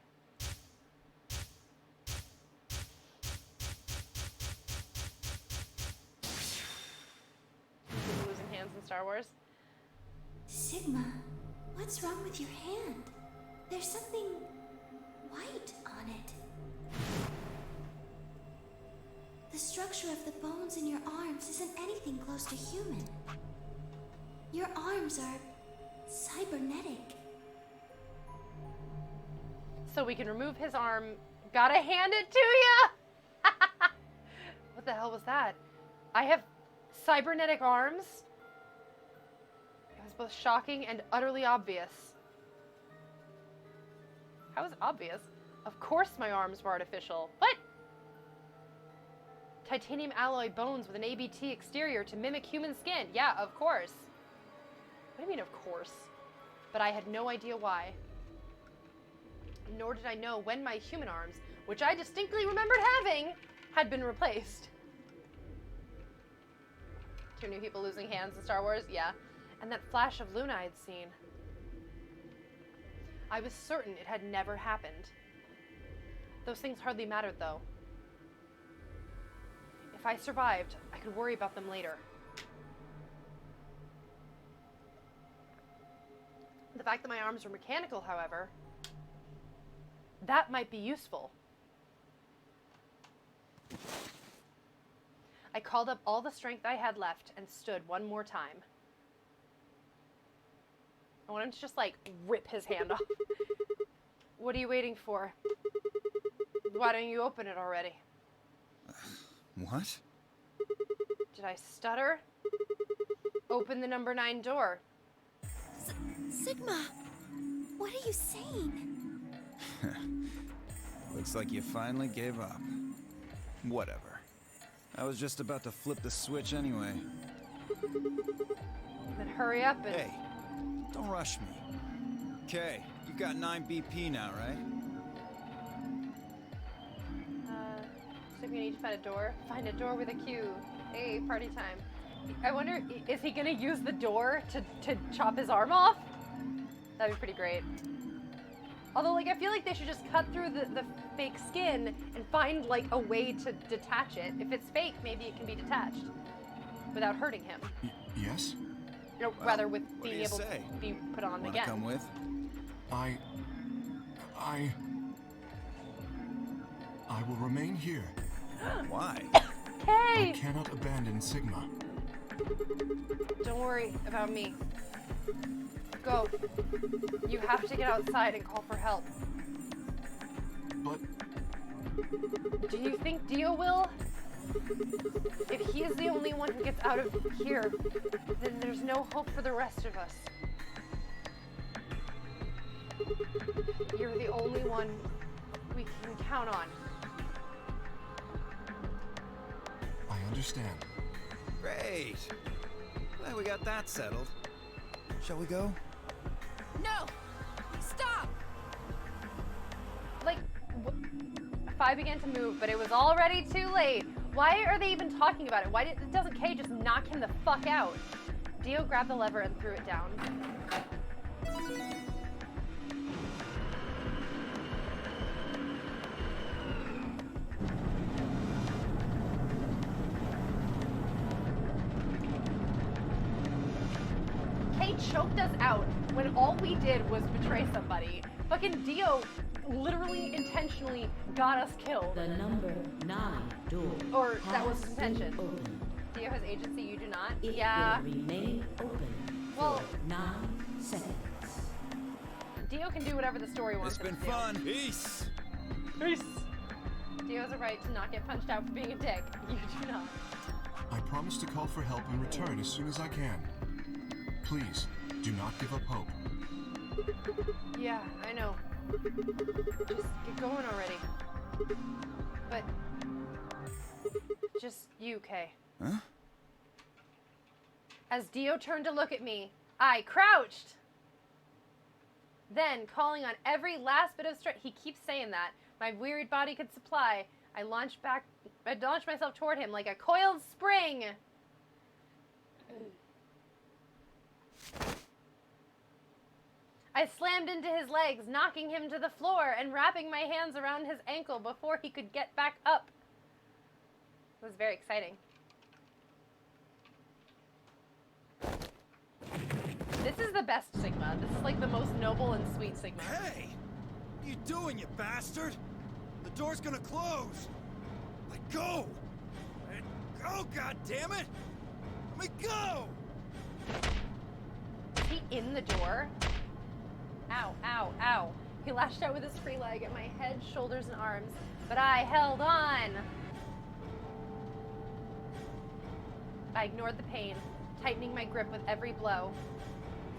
Losing hands in Star Wars. Sigma, what's wrong with your hand? There's something white on it. The structure of the bones in your arms isn't anything close to human. Your arms are cybernetic. So we can remove his arm. Gotta hand it to ya! What the hell was that? I have cybernetic arms? It was both shocking and utterly obvious. How is it obvious? Of course my arms were artificial. What? Titanium alloy bones with an ABT exterior to mimic human skin. Yeah, of course. What do you mean, of course? But I had no idea why. Nor did I know when my human arms, which I distinctly remembered having, had been replaced. 2 new people losing hands in Star Wars? Yeah. And that flash of Luna I'd seen. I was certain it had never happened. Those things hardly mattered, though. If I survived, I could worry about them later. The fact that my arms were mechanical, however, that might be useful. I called up all the strength I had left and stood one more time. I want him to just, like, rip his hand off. What are you waiting for? Why don't you open it already? What? Did I stutter? Open the number 9 door. Sigma, what are you saying? Looks like you finally gave up. Whatever. I was just about to flip the switch anyway. Then hurry up and... Hey, don't rush me. Okay, you've got 9 BP now, right? So we need to find a door. Find a door with a Q. Hey, party time. I wonder, is he gonna use the door to chop his arm off? That'd be pretty great. Although, like, I feel like they should just cut through the fake skin and find, like, a way to detach it. If it's fake, maybe it can be detached without hurting him. Yes? You know, Well, rather with what being do you able say? to be put on Wanna again. come with? I will remain here. Why? Hey! I cannot abandon Sigma. Don't worry about me. Go. You have to get outside and call for help. But Do you think Dio will? If he is the only one who gets out of here, then there's no hope for the rest of us. You're the only one we can count on. I understand. Great. Glad we got that settled. Shall we go? No! Stop! Like, Phi began to move, but it was already too late. Why are they even talking about it? Why doesn't Kay just knock him the fuck out? Dio grabbed the lever and threw it down. Kay choked us out when all we did was betray somebody. Fucking Dio literally intentionally got us killed. The number 9 door. Or that was has his been intention. opened. Dio has agency, you do not? It Yeah. will remain open Well, for 9 seconds. Dio can do whatever the story wants It's him been to fun. Peace. do. Peace. Dio has a right to not get punched out for being a dick. You do not. I promise to call for help and return as soon as I can. Please, do not give up hope. Yeah, I know. Just get going already. But just you, Kay. Huh? As Dio turned to look at me, I crouched. Then, calling on every last bit of strength, he keeps saying that, my wearied body could supply, I launched myself toward him like a coiled spring. I slammed into his legs, knocking him to the floor and wrapping my hands around his ankle before he could get back up. It was very exciting. This is the best Sigma. This is like the most noble and sweet Sigma. Hey! What are you doing, you bastard? The door's gonna close. Let go! Let go, goddammit! Let me go! Is he in the door? Ow, ow, ow. He lashed out with his free leg at my head, shoulders, and arms, but I held on. I ignored the pain, tightening my grip with every blow.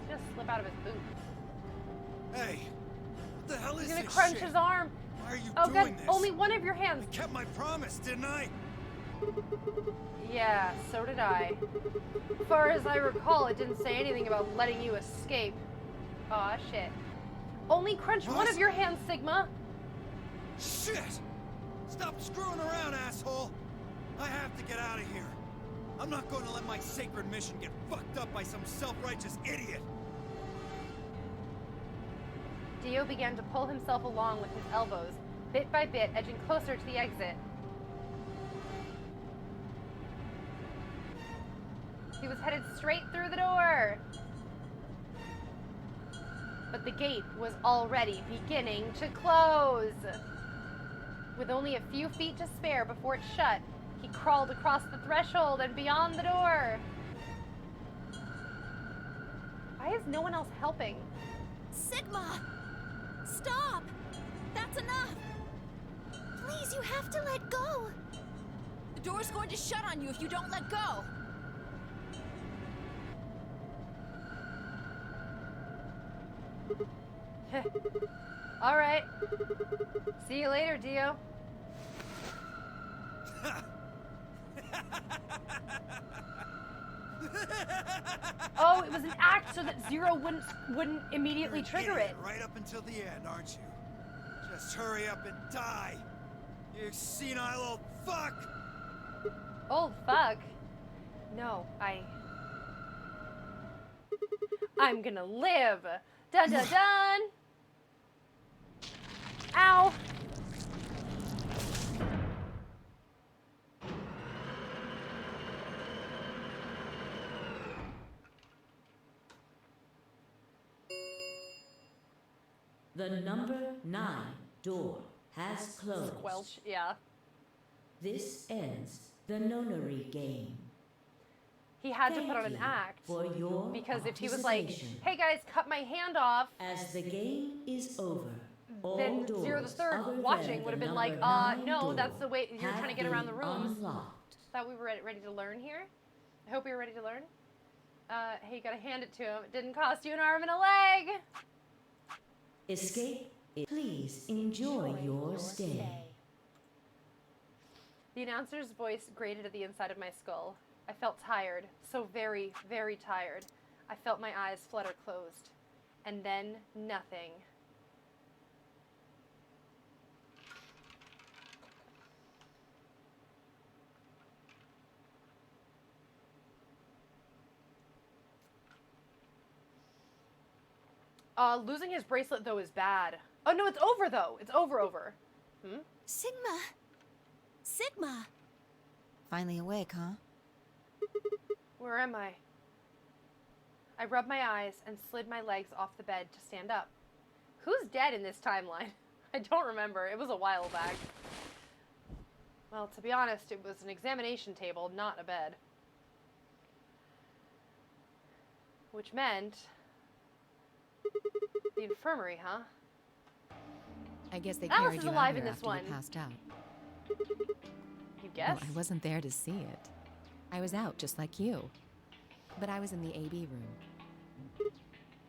He's gonna slip out of his boot. Hey! What the hell is He's gonna this crunch shit? his arm. Why are you Oh, doing good. this? Only one of your I hands. kept my promise, didn't I? Yeah, so did I. As far as I recall, it didn't say anything about letting you escape. Aw, shit. Only crunch one of your hands, Sigma. Shit! Stop screwing around, asshole! I have to get out of here. I'm not going to let my sacred mission get fucked up by some self-righteous idiot. Dio began to pull himself along with his elbows, bit by bit, edging closer to the exit. He was headed straight through the door. But the gate was already beginning to close. With only a few feet to spare before it shut, he crawled across the threshold and beyond the door. Why is no one else helping? Sigma! Stop! That's enough! Please, you have to let go! The door's going to shut on you if you don't let go. All right. See you later, Dio. Oh, it was an act so that Zero wouldn't immediately trigger it. Right up until the end, aren't you? Just hurry up and die. You senile old fuck! Old fuck? No, I'm gonna live. Dun dun dun. Ow. The number 9 door has closed. Squelch, yeah. This ends the nonary game. He had to Thank put on an you act. for your Because if he was like, participation. hey guys, cut my hand off, As the game is over, all then doors Zero the Third other watching than would have the been like, number 9 no, door that's the way you're have trying to get around the been rooms. unlocked. Thought we were ready to learn here. I hope we were ready to learn. Hey, you gotta hand it to him. It didn't cost you an arm and a leg. Escape. Please enjoy your stay. The announcer's voice grated at the inside of my skull. I felt tired, so very, very tired. I felt my eyes flutter closed. And then nothing. Losing his bracelet, though, is bad. Oh, no, it's over, though. It's over. Hmm? Sigma! Sigma! Finally awake, huh? Where am I? I rubbed my eyes and slid my legs off the bed to stand up. Who's dead in this timeline? I don't remember. It was a while back. Well, to be honest, it was an examination table, not a bed. Which meant... the infirmary, huh? I guess they Alice carried is you alive out in here this after one. you passed out. You guess? Well, I wasn't there to see it. I was out just like you. But I was in the AB room.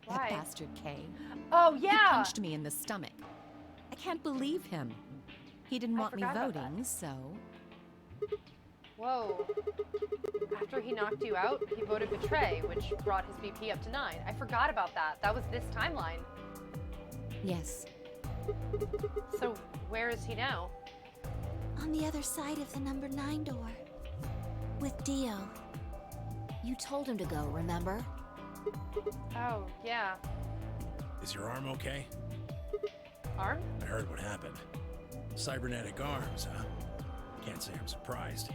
Why? That bastard Kay. Oh, He yeah! punched me in the stomach. I can't believe him. He didn't I want me forgot about voting, so... Whoa. After he knocked you out, he voted betray, which brought his BP up to 9. I forgot about that. That was this timeline. Yes. So, where is he now? On the other side of the number 9 door. With Dio. You told him to go, remember? Oh, yeah. Is your arm okay? Arm? I heard what happened. Cybernetic arms, huh? Can't say I'm surprised.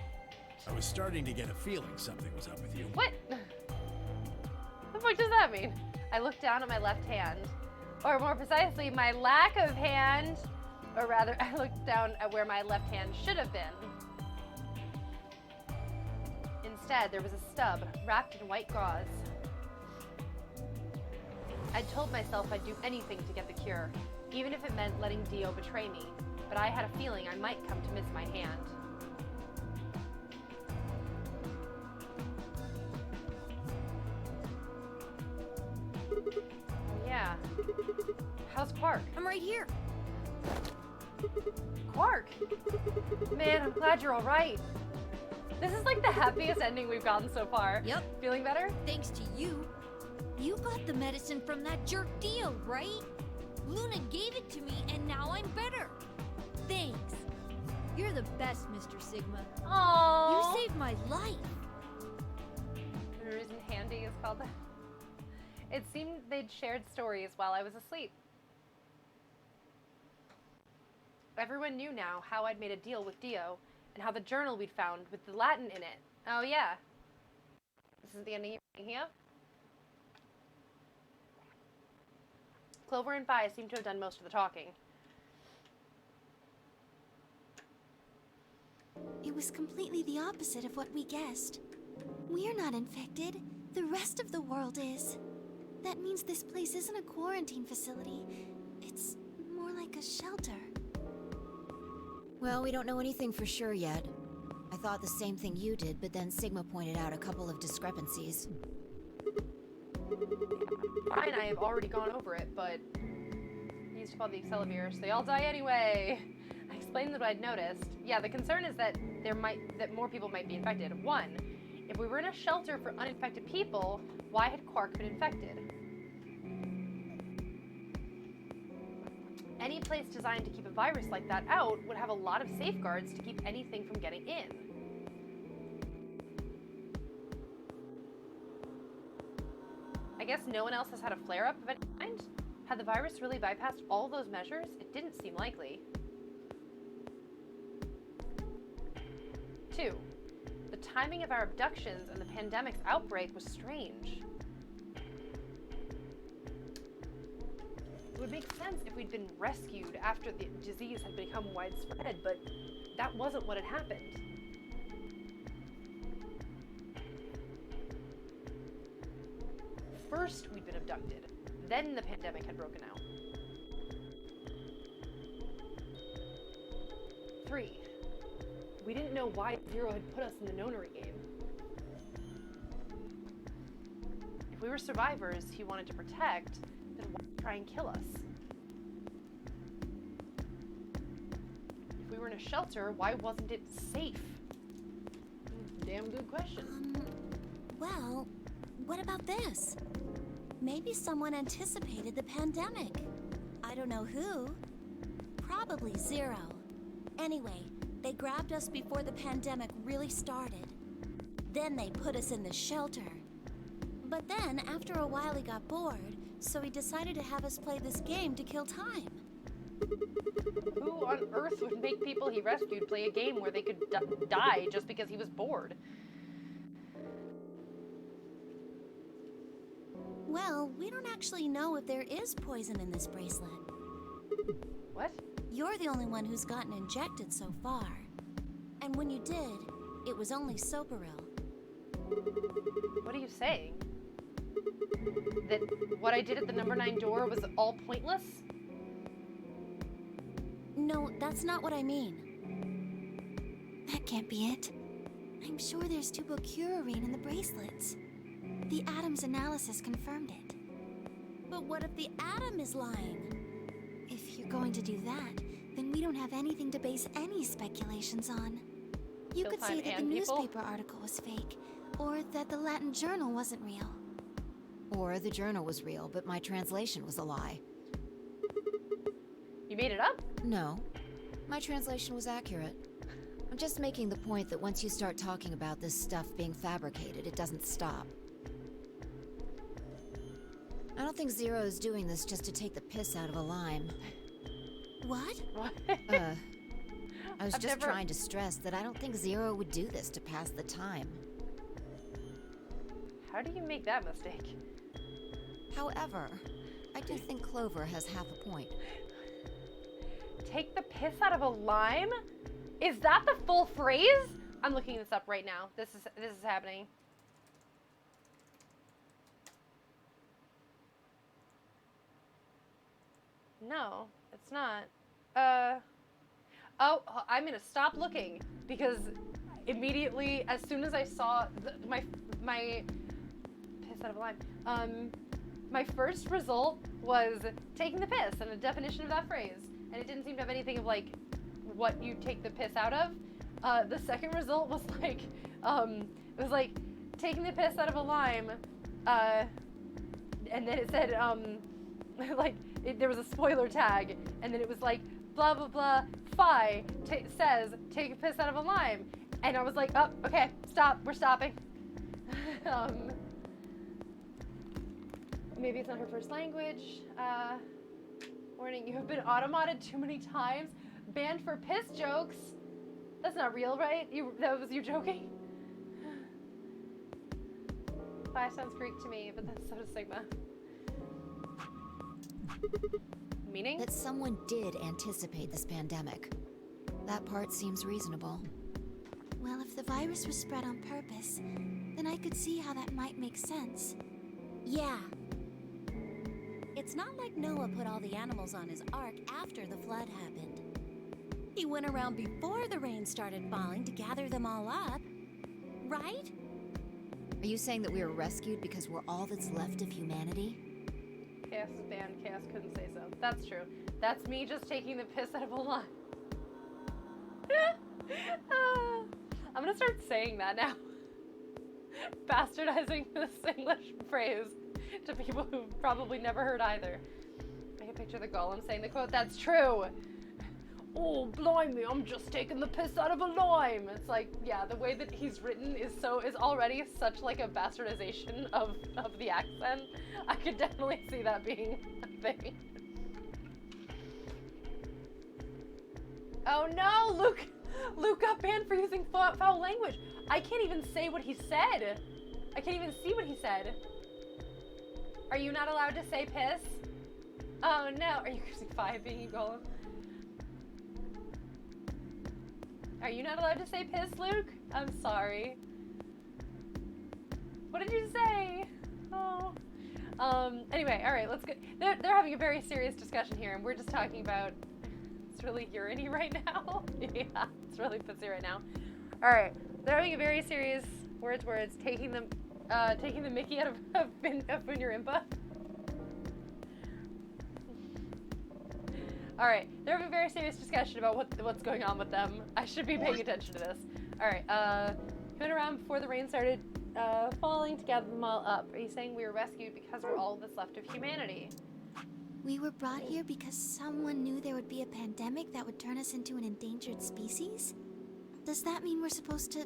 I was starting to get a feeling something was up with you. What? What the fuck does that mean? I looked down at my left hand. Or more precisely, my lack of hand. Or rather, I looked down at where my left hand should have been. Instead, there was a stub wrapped in white gauze. I'd told myself I'd do anything to get the cure, even if it meant letting Dio betray me, but I had a feeling I might come to miss my hand. Oh, yeah. How's Quark? I'm right here. Quark! Man, I'm glad you're alright. This is like the happiest ending we've gotten so far. Yep. Feeling better? Thanks to you. You got the medicine from that jerk Dio, right? Luna gave it to me and now I'm better. Thanks. You're the best, Mr. Sigma. Aww. You saved my life. The reason Handy is called that. It seemed they'd shared stories while I was asleep. Everyone knew now how I'd made a deal with Dio, and how the journal we'd found with the Latin in it. Oh yeah. This is the ending you're here. Clover and Vi seem to have done most of the talking. It was completely the opposite of what we guessed. We're not infected. The rest of the world is. That means this place isn't a quarantine facility. It's more like a shelter. Well, we don't know anything for sure yet. I thought the same thing you did, but then Sigma pointed out a couple of discrepancies. Fine, I have already gone over it, but he used to call the Excellivirs. They all die anyway. I explained what I'd noticed. Yeah, the concern is that more people might be infected. One, if we were in a shelter for uninfected people, why had Quark been infected? Any place designed to keep a virus like that out would have a lot of safeguards to keep anything from getting in. I guess no one else has had a flare-up of any kind? Had the virus really bypassed all those measures? It didn't seem likely. 2. The timing of our abductions and the pandemic's outbreak was strange. It would make sense if we'd been rescued after the disease had become widespread, but that wasn't what had happened. First, we'd been abducted. Then the pandemic had broken out. 3. We didn't know why Zero had put us in the nonary game. If we were survivors he wanted to protect, then why try and kill us? If we were in a shelter, why wasn't it safe? Damn good question. Well, what about this? Maybe someone anticipated the pandemic. I don't know who. Probably Zero. Anyway, they grabbed us before the pandemic really started. Then they put us in the shelter. But then, after a while, he got bored, so he decided to have us play this game to kill time. Who on earth would make people he rescued play a game where they could die just because he was bored? Well, we don't actually know if there is poison in this bracelet. What? You're the only one who's gotten injected so far. And when you did, it was only Soparil. What are you saying? That what I did at the number 9 door was all pointless? No, that's not what I mean. That can't be it. I'm sure there's tubocurarine in the bracelets. The Atom's analysis confirmed it. But what if the Atom is lying? If you're going to do that, then we don't have anything to base any speculations on. You could say that the newspaper article was fake, or that the Latin journal wasn't real. Or the journal was real, but my translation was a lie. You made it up? No. My translation was accurate. I'm just making the point that once you start talking about this stuff being fabricated, it doesn't stop. I don't think Zero is doing this just to take the piss out of a lime. What? What? I was just trying to stress that I don't think Zero would do this to pass the time. How do you make that mistake? However, I do think Clover has half a point. Take the piss out of a lime? Is that the full phrase? I'm looking this up right now. This is happening. No, it's not. Oh, I'm gonna stop looking because immediately, as soon as I saw my piss out of a lime, my first result was taking the piss and a definition of that phrase. and it didn't seem to have anything of like what you take the piss out of. The second result was like, it was like taking the piss out of a lime, and then it said, like, there was a spoiler tag, and then it was like, blah, blah, blah, Phi says, take a piss out of a lime. And I was like, oh, okay, stop, we're stopping. Maybe it's not her first language. Warning, you have been automated too many times. Banned for piss jokes. That's not real, right? That was you joking? Phi sounds Greek to me, but that's so does Sigma. Meaning? That someone did anticipate this pandemic. That part seems reasonable. Well, if the virus was spread on purpose, then I could see how that might make sense. Yeah. It's not like Noah put all the animals on his ark after the flood happened. He went around before the rain started falling to gather them all up, right? Are you saying that we were rescued because we're all that's left of humanity? Chaos is banned. Chaos couldn't say so. That's true. That's me just taking the piss out of a line. I'm gonna start saying that now. Bastardizing this English phrase to people who've probably never heard either. I can picture the golem saying the quote, that's true. Oh, blimey, I'm just taking the piss out of a lime. It's like, yeah, the way that he's written is already such like a bastardization of the accent. I could definitely see that being a thing. Oh no, Luke got banned for using foul language. I can't even say what he said. I can't even see what he said. Are you not allowed to say piss? Oh no, are you using 5 being a golem? Are you not allowed to say piss, Luke? I'm sorry. What did you say? Oh. Anyway, all right, let's get. They're having a very serious discussion here, and we're just talking about. It's really urine-y right now. Yeah, it's really pussy right now. All right, they're having a very serious words, taking the Mickey out of Bunyarimpa. All right, they're having a very serious discussion about what's going on with them. I should be paying attention to this. All right, he went around before the rain started falling to gather them all up. Are you saying we were rescued because we're all that's left of humanity? We were brought here because someone knew there would be a pandemic that would turn us into an endangered species? Does that mean we're supposed to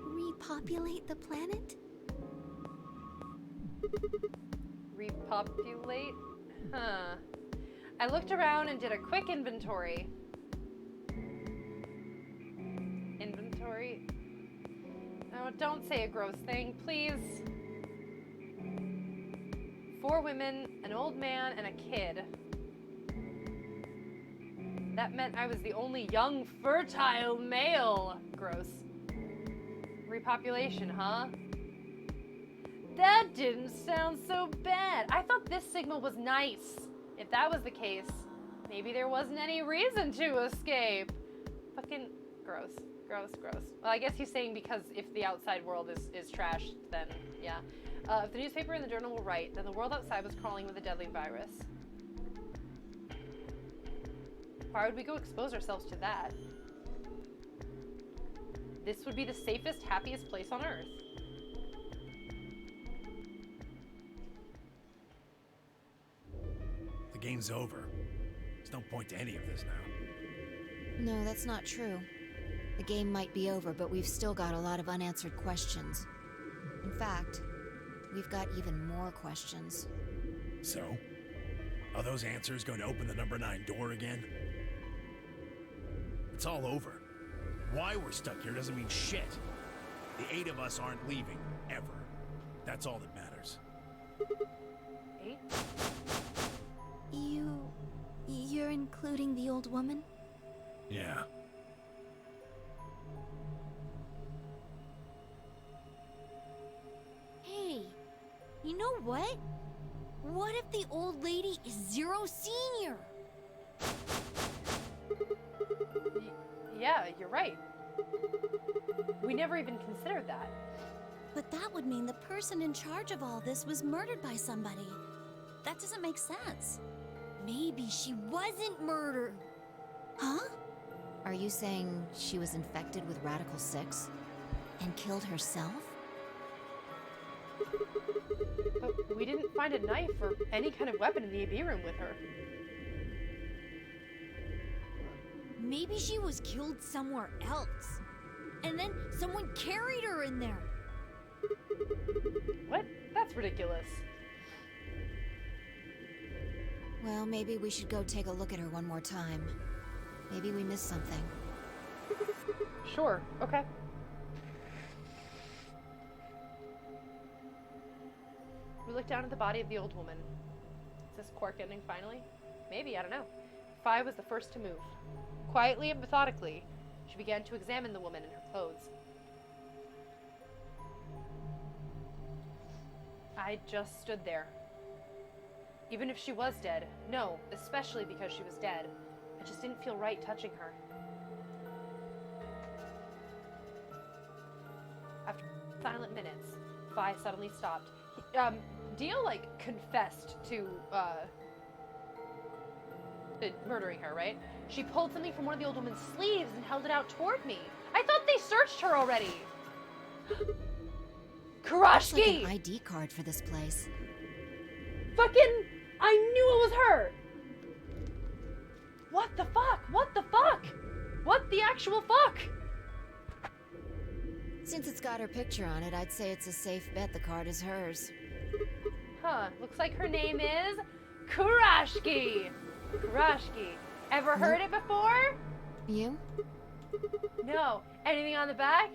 repopulate the planet? Repopulate? Huh. I looked around and did a quick inventory. Inventory? Oh, don't say a gross thing, please. 4 women, an old man, and a kid. That meant I was the only young, fertile male. Gross. Repopulation, huh? That didn't sound so bad. I thought this signal was nice. If that was the case, maybe there wasn't any reason to escape. Fucking gross. Gross, gross. Well, I guess he's saying because if the outside world is trashed, then yeah. If the newspaper and the journal were right, then the world outside was crawling with a deadly virus. Why would we go expose ourselves to that? This would be the safest, happiest place on Earth. The game's over. There's no point to any of this now. No, that's not true. The game might be over, but we've still got a lot of unanswered questions. In fact, we've got even more questions. So? Are those answers going to open the number 9 door again? It's all over. Why we're stuck here doesn't mean shit. The 8 of us aren't leaving, ever. That's all that matters. 8? You're including the old woman? Yeah. Hey, you know what? What if the old lady is Zero Senior? Yeah, you're right. We never even considered that. But that would mean the person in charge of all this was murdered by somebody. That doesn't make sense. Maybe she wasn't murdered. Huh? Are you saying she was infected with Radical 6? And killed herself? But we didn't find a knife or any kind of weapon in the AB room with her. Maybe she was killed somewhere else. And then someone carried her in there. What? That's ridiculous. Well, maybe we should go take a look at her one more time. Maybe we missed something. Sure, okay. We look down at the body of the old woman. Is this Quark ending finally? Maybe, I don't know. Phi was the first to move. Quietly and methodically, she began to examine the woman in her clothes. I just stood there. Even if she was dead, no, especially because she was dead, I just didn't feel right touching her. After silent minutes, Phi suddenly stopped. Dio, like, confessed to murdering her, right? She pulled something from one of the old woman's sleeves and held it out toward me. I thought they searched her already. Looks like Kurashki! an ID card for this place. Fucking, I knew it was her! What the fuck? What the fuck? What the actual fuck? Since it's got her picture on it, I'd say it's a safe bet the card is hers. Huh, looks like her name is Kurashki. Kurashki. Ever heard it before? You? No. Anything on the back?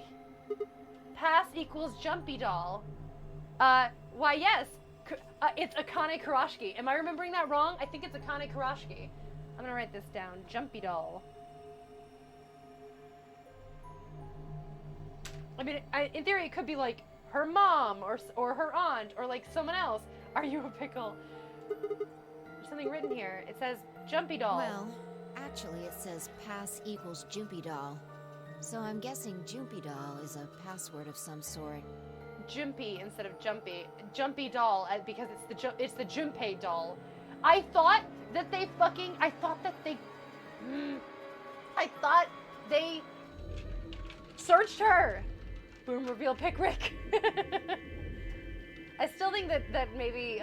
Pass equals jumpy doll. Why yes. It's Akane Kurashki. Am I remembering that wrong? I think it's Akane Kurashki. I'm gonna write this down. Jumpy doll. I mean, in theory, it could be like her mom or her aunt or like someone else. Are you a pickle? There's something written here. It says jumpy doll. Well, actually it says pass equals Jumpy doll. So I'm guessing Jumpy doll is a password of some sort. Jumpy instead of jumpy. Jumpy doll because it's the Junpei doll. I thought that they searched her. Boom, reveal pick Rick. I still think that maybe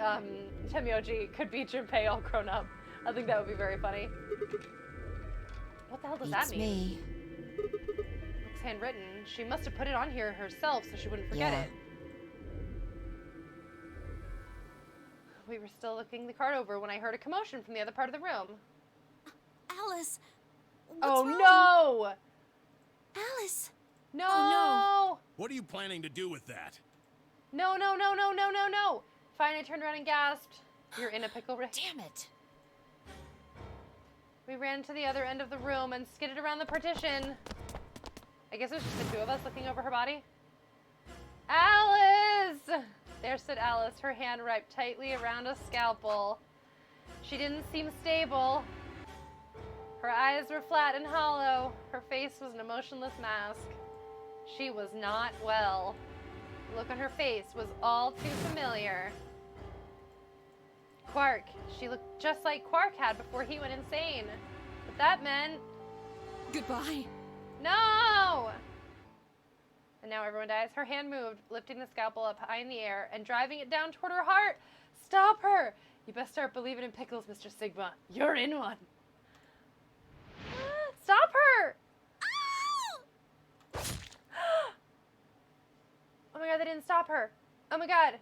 Temyoji could be Junpei all grown up. I think that would be very funny. What the hell does that mean? Me. Looks handwritten. She must have put it on here herself so she wouldn't forget it. We were still looking the card over when I heard a commotion from the other part of the room. Alice! Oh wrong? no! Alice! No! Oh, no! What are you planning to do with that? No! Fine, I turned around and gasped. You're in a pickle, Rick. Damn it! We ran to the other end of the room and skidded around the partition. I guess it was just the two of us looking over her body. Alice! There stood Alice, her hand wrapped tightly around a scalpel. She didn't seem stable. Her eyes were flat and hollow. Her face was an emotionless mask. She was not well. The look on her face was all too familiar. Quark. She looked just like Quark had before he went insane. But that meant... Goodbye. No! And now everyone dies. Her hand moved, lifting the scalpel up high in the air and driving it down toward her heart. Stop her! You best start believing in pickles, Mr. Sigma. You're in one. Stop her! Oh my god, they didn't stop her. Oh my god.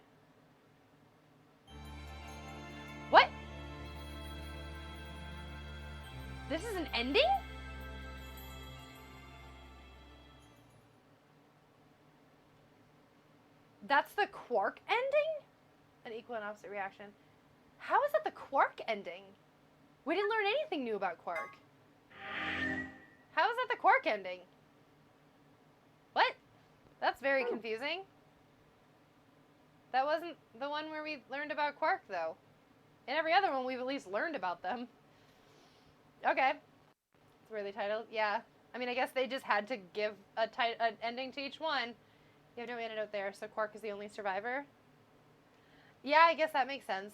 What? This is an ending? That's the Quark ending? An equal and opposite reaction. How is that the Quark ending? We didn't learn anything new about Quark. How is that the Quark ending? What? That's very confusing. That wasn't the one where we learned about Quark, though. In every other one, we've at least learned about them. Okay. It's really titled. Yeah. I mean, I guess they just had to give an ending to each one. You have no antidote there, so Quark is the only survivor. Yeah, I guess that makes sense.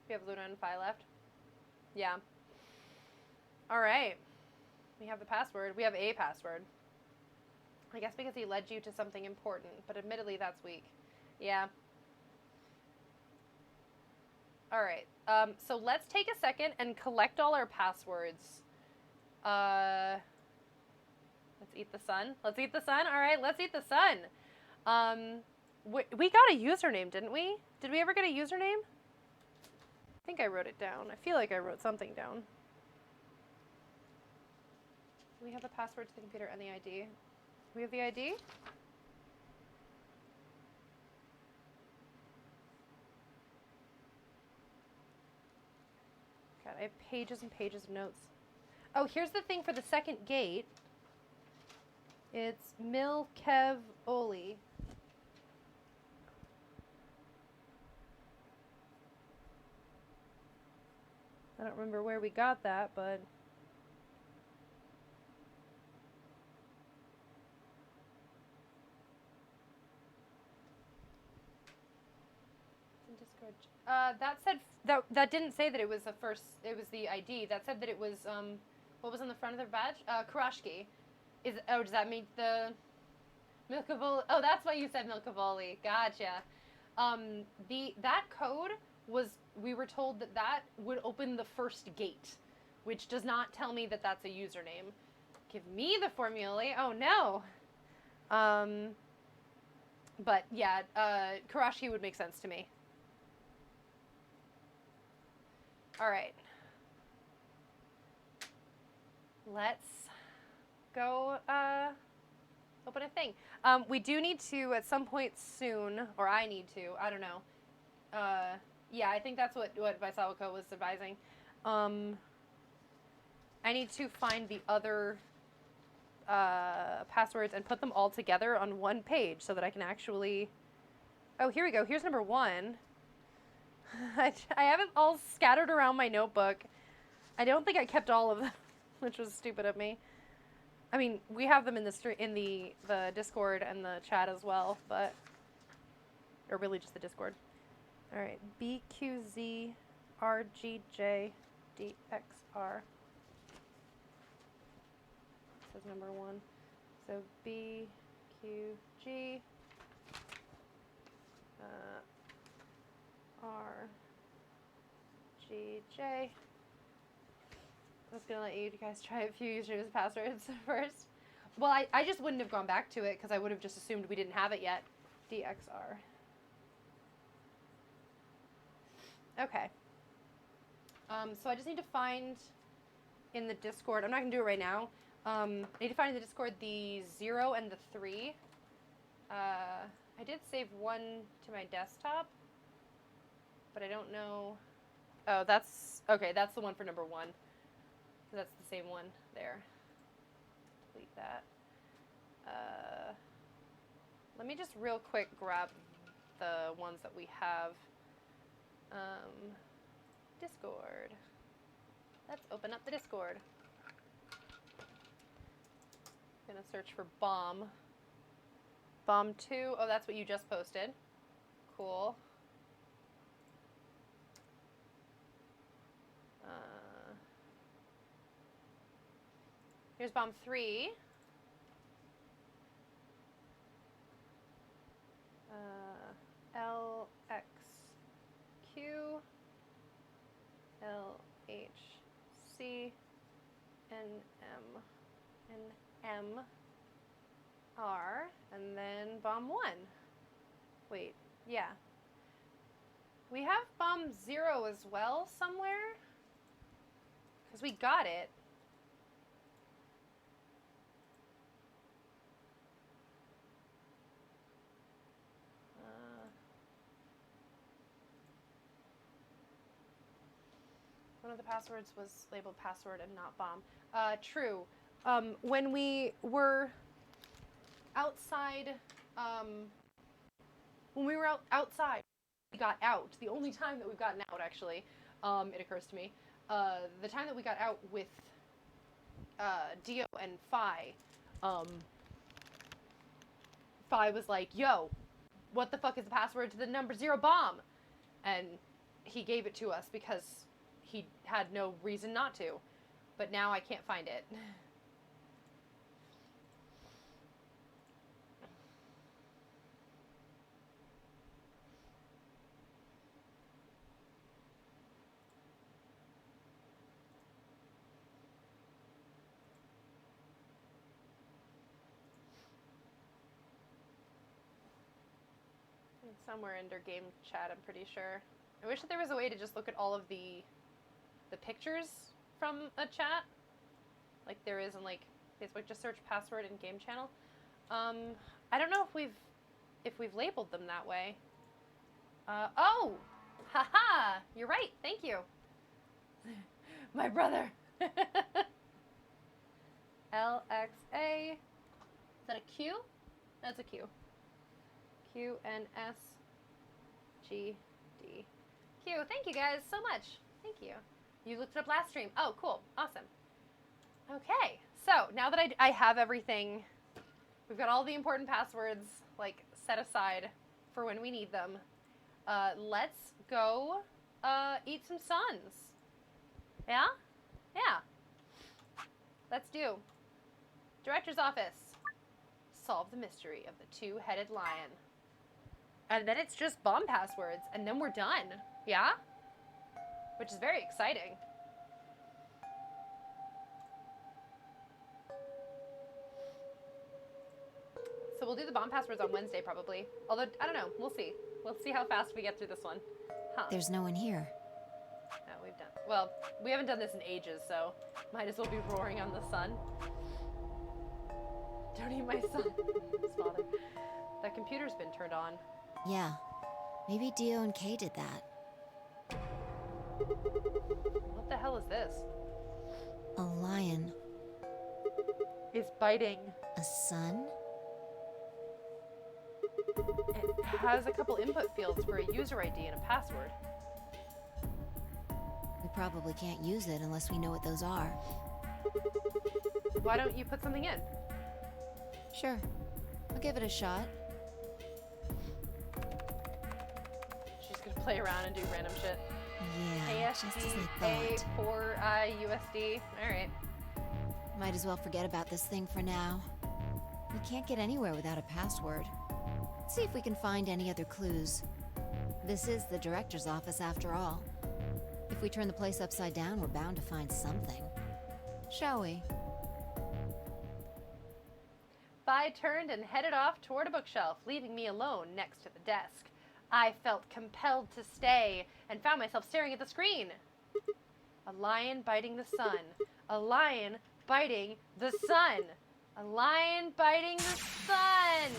We have Luna and Phi left. Yeah. All right. We have the password. We have a password. I guess because he led you to something important, but admittedly that's weak. Yeah. All right. So let's take a second and collect all our passwords. Let's eat the sun. Let's eat the sun. All right, let's eat the sun. We got a username, didn't we? Did we ever get a username? I think I wrote it down. I feel like I wrote something down. We have the password to the computer and the ID. We have the ID? God, I have pages and pages of notes. Oh, here's the thing for the second gate. It's Mil Kev Oli. I don't remember where we got that, but... Discord. That said that didn't say that it was the first. It was the ID. That said that it was what was on the front of their badge? Kurashki. Does that mean the Milkavoli? Oh, that's why you said Milkavoli. Gotcha. That code was, we were told that would open the first gate, which does not tell me that that's a username. Give me the formulae. Oh no. But yeah, Kurashki would make sense to me. All right. Let's go open a thing. We do need to, at some point soon, or I need to, I don't know. Yeah, I think that's what Vaisawako was advising. I need to find the other passwords and put them all together on one page so that I can actually... Oh, here we go. Here's number 1. I have it all scattered around my notebook. I don't think I kept all of them, which was stupid of me. I mean, we have them in the Discord and the chat as well, but... Or really just the Discord. Alright, BQZRGJDXR. This is number 1. So BQG... RGJ. I was gonna let you guys try a few usernames and passwords first. Well, I just wouldn't have gone back to it because I would have just assumed we didn't have it yet. DXR. Okay. So I just need to find in the Discord. I'm not gonna do it right now. I need to find in the Discord the 0 and the 3. I did save one to my desktop, but I don't know. Oh, that's okay. That's the one for number 1. So that's the same one there. Delete that. Let me just real quick grab the ones that we have. Discord. Let's open up the Discord. I'm gonna search for bomb. Bomb 2. Oh, that's what you just posted. Cool. Here's bomb 3. LXQ, LHC, NM, and MR, and then bomb 1. Wait, yeah. We have bomb 0 as well somewhere, because we got it. One of the passwords was labeled password and not bomb. True. When we were outside, outside, we got out. The only time that we've gotten out, actually, it occurs to me, the time that we got out with Dio and Phi, Phi was like, yo, what the fuck is the password to the number 0 bomb? And he gave it to us because he had no reason not to. But now I can't find it. It's somewhere under game chat, I'm pretty sure. I wish that there was a way to just look at all of the pictures from a chat, like there is in like Facebook. Just search password in game channel. I don't know if we've labeled them that way. Oh, haha! You're right. Thank you, my brother. LXA. Is that a Q? That's a Q. Q N S G D Q. Thank you guys so much. Thank you. You looked it up last stream. Oh, cool. Awesome. Okay. So now that I have everything, we've got all the important passwords like set aside for when we need them. Let's go eat some suns. Yeah? Yeah. Let's do. Director's office. Solve the mystery of the two-headed lion. And then it's just bomb passwords, and then we're done. Yeah? Which is very exciting. So we'll do the bomb passwords on Wednesday, probably. Although, I don't know. We'll see. We'll see how fast we get through this one. Huh. There's no one here. No, we've done... Well, we haven't done this in ages, so might as well be roaring on the sun. Don't eat my son. His father. The computer's been turned on. Yeah. Maybe Dio and Kay did that. What the hell is this? A lion. Is biting. A sun? It has a couple input fields for a user ID and a password. We probably can't use it unless we know what those are. Why don't you put something in? Sure. I'll give it a shot. She's gonna play around and do random shit. Yeah, just as I thought. A4I USD. Alright. Might as well forget about this thing for now. We can't get anywhere without a password. Let's see if we can find any other clues. This is the director's office after all. If we turn the place upside down, we're bound to find something. Shall we? Vi turned and headed off toward a bookshelf, leaving me alone next to the desk. I felt compelled to stay and found myself staring at the screen. A lion biting the sun. A lion biting the sun. A lion biting the sun.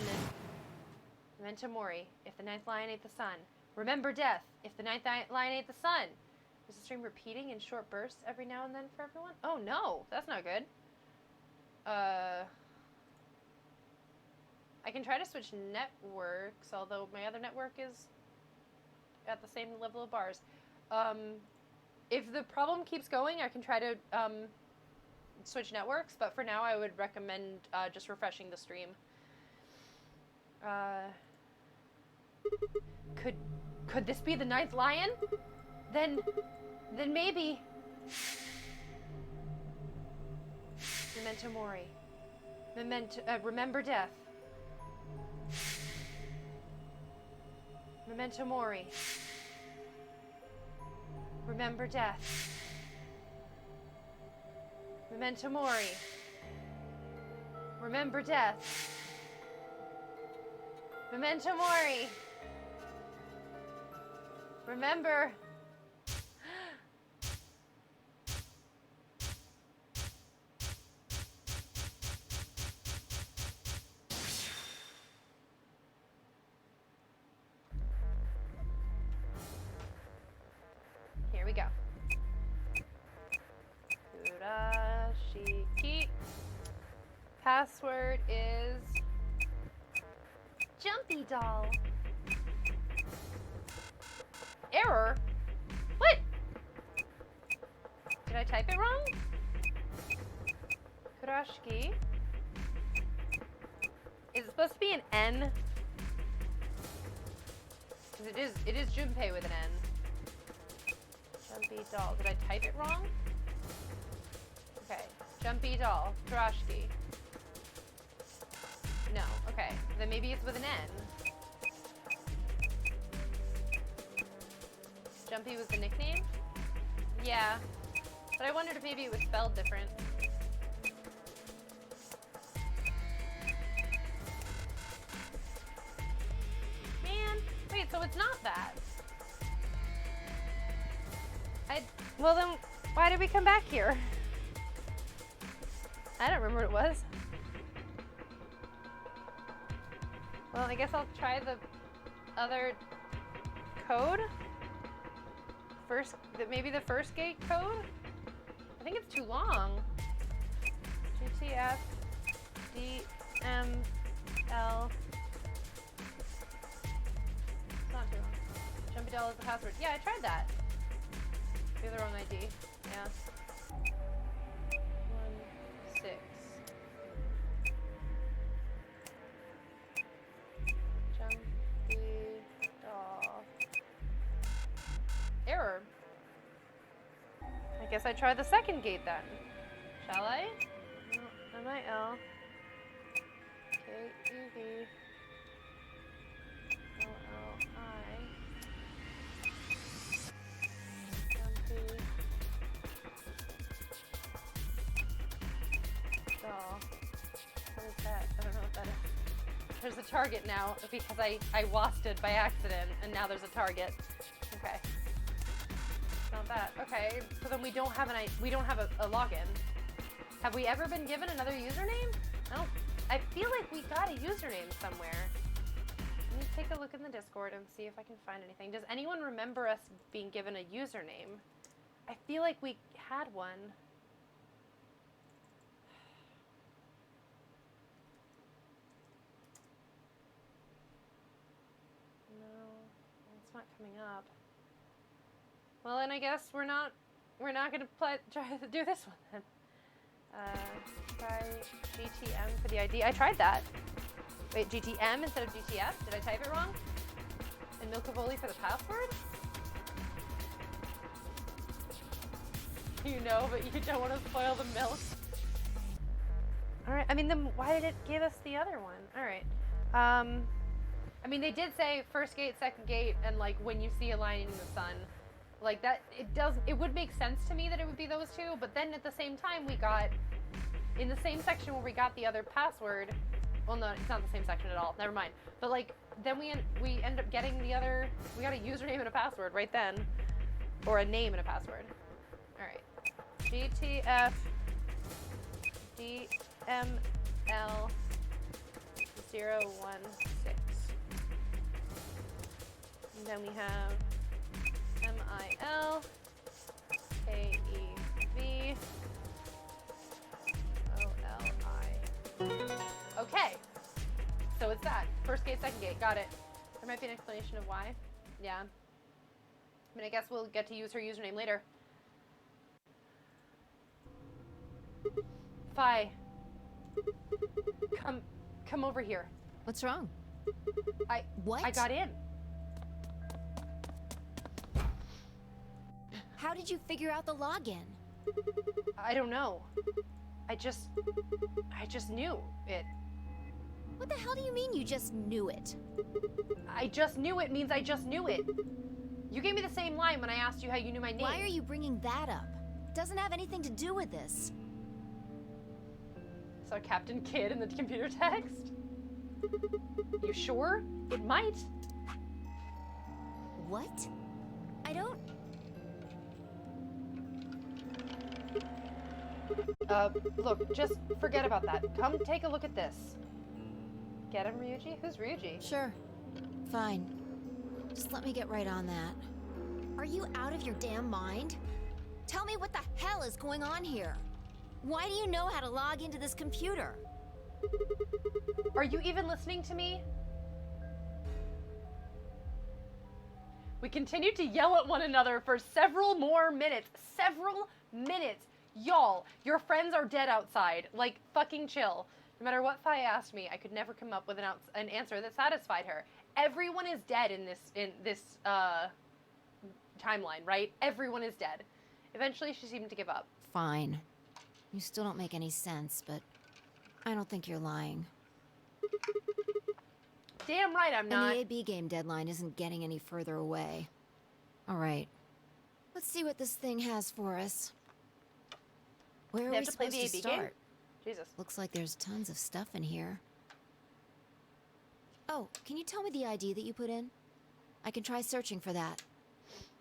Memento mori, if the ninth lion ate the sun. Remember death, if the ninth lion ate the sun. Is the stream repeating in short bursts every now and then for everyone? Oh no, that's not good. I can try to switch networks, although my other network is at the same level of bars. If the problem keeps going, I can try to switch networks, but for now I would recommend just refreshing the stream. Could this be the ninth lion? Then maybe. Memento mori. Remember death. Memento mori. Remember death. Memento mori. Remember death. Memento mori. Remember. Here we go. Kurashiki. Password is Jumpy Doll. Error? What? Did I type it wrong? Kurashiki. Is it supposed to be an N? Because it is Junpei with an N. Jumpy doll. Did I type it wrong? Okay. Jumpy doll. Droshki. No. Okay. Then maybe it's with an N. Jumpy was the nickname? Yeah. But I wondered if maybe it was spelled different. Man. Wait, so it's not that. Well then, why did we come back here? I don't remember what it was. Well, I guess I'll try the other code. Maybe the first gate code? I think it's too long. GTF DML. It's not too long. Jumpy doll is the password. Yeah, I tried that. We have the wrong ID. Yeah. 1 6. Jumpy doll. Error. I guess I try the second gate then. Shall I? No, MIL. KEV. LLI. Jumpy doll. What is that? I don't know what that is. There's a target now because I wasted by accident and now there's a target. Okay. Not that. Okay, so then we don't have a login. Have we ever been given another username? I feel like we got a username somewhere. Let me take a look in the Discord and see if I can find anything. Does anyone remember us being given a username? I feel like we had one. No, it's not coming up. Well, then I guess we're not gonna try to do this one then. Try GTM for the ID. I tried that. Wait, GTM instead of GTF? Did I type it wrong? And Milkavoli for the password? You know, but you don't want to spoil the milk. Alright, I mean, then why did it give us the other one? Alright. I mean, they did say first gate, second gate, and like when you see a line in the sun. Like that, it would make sense to me that it would be those two, but then at the same time we got, in the same section where we got the other password, well no, it's not the same section at all, never mind. But like, then we end up getting we got a username and a password right then, or a name and a password. Alright, GTF DML 016. And then we have MIL KEV OLI. Okay, so it's that. First gate, second gate. Got it. There might be an explanation of why. Yeah. I mean, I guess we'll get to use her username later. Fi. Come over here. What's wrong? What? I got in. How did you figure out the login? I don't know. I just knew it. What the hell do you mean you just knew it? I just knew it means I just knew it. You gave me the same line when I asked you how you knew my name. Why are you bringing that up? It doesn't have anything to do with this. Saw Captain Kidd in the computer text? You sure? It might. What? I don't... Look, just forget about that. Come take a look at this. Get him, Ryuji? Who's Ryuji? Sure. Fine. Just let me get right on that. Are you out of your damn mind? Tell me what the hell is going on here. Why do you know how to log into this computer? Are you even listening to me? We continued to yell at one another for several more minutes. Several minutes. Y'all, your friends are dead outside. Like, fucking chill. No matter what Fi asked me, I could never come up with an answer that satisfied her. Everyone is dead in this timeline, right? Everyone is dead. Eventually, she seemed to give up. Fine. You still don't make any sense, but I don't think you're lying. Damn right I'm not. And the AB game deadline isn't getting any further away. All right. Let's see what this thing has for us. Where are we supposed to start? Jesus. Looks like there's tons of stuff in here. Oh, can you tell me the ID that you put in? I can try searching for that.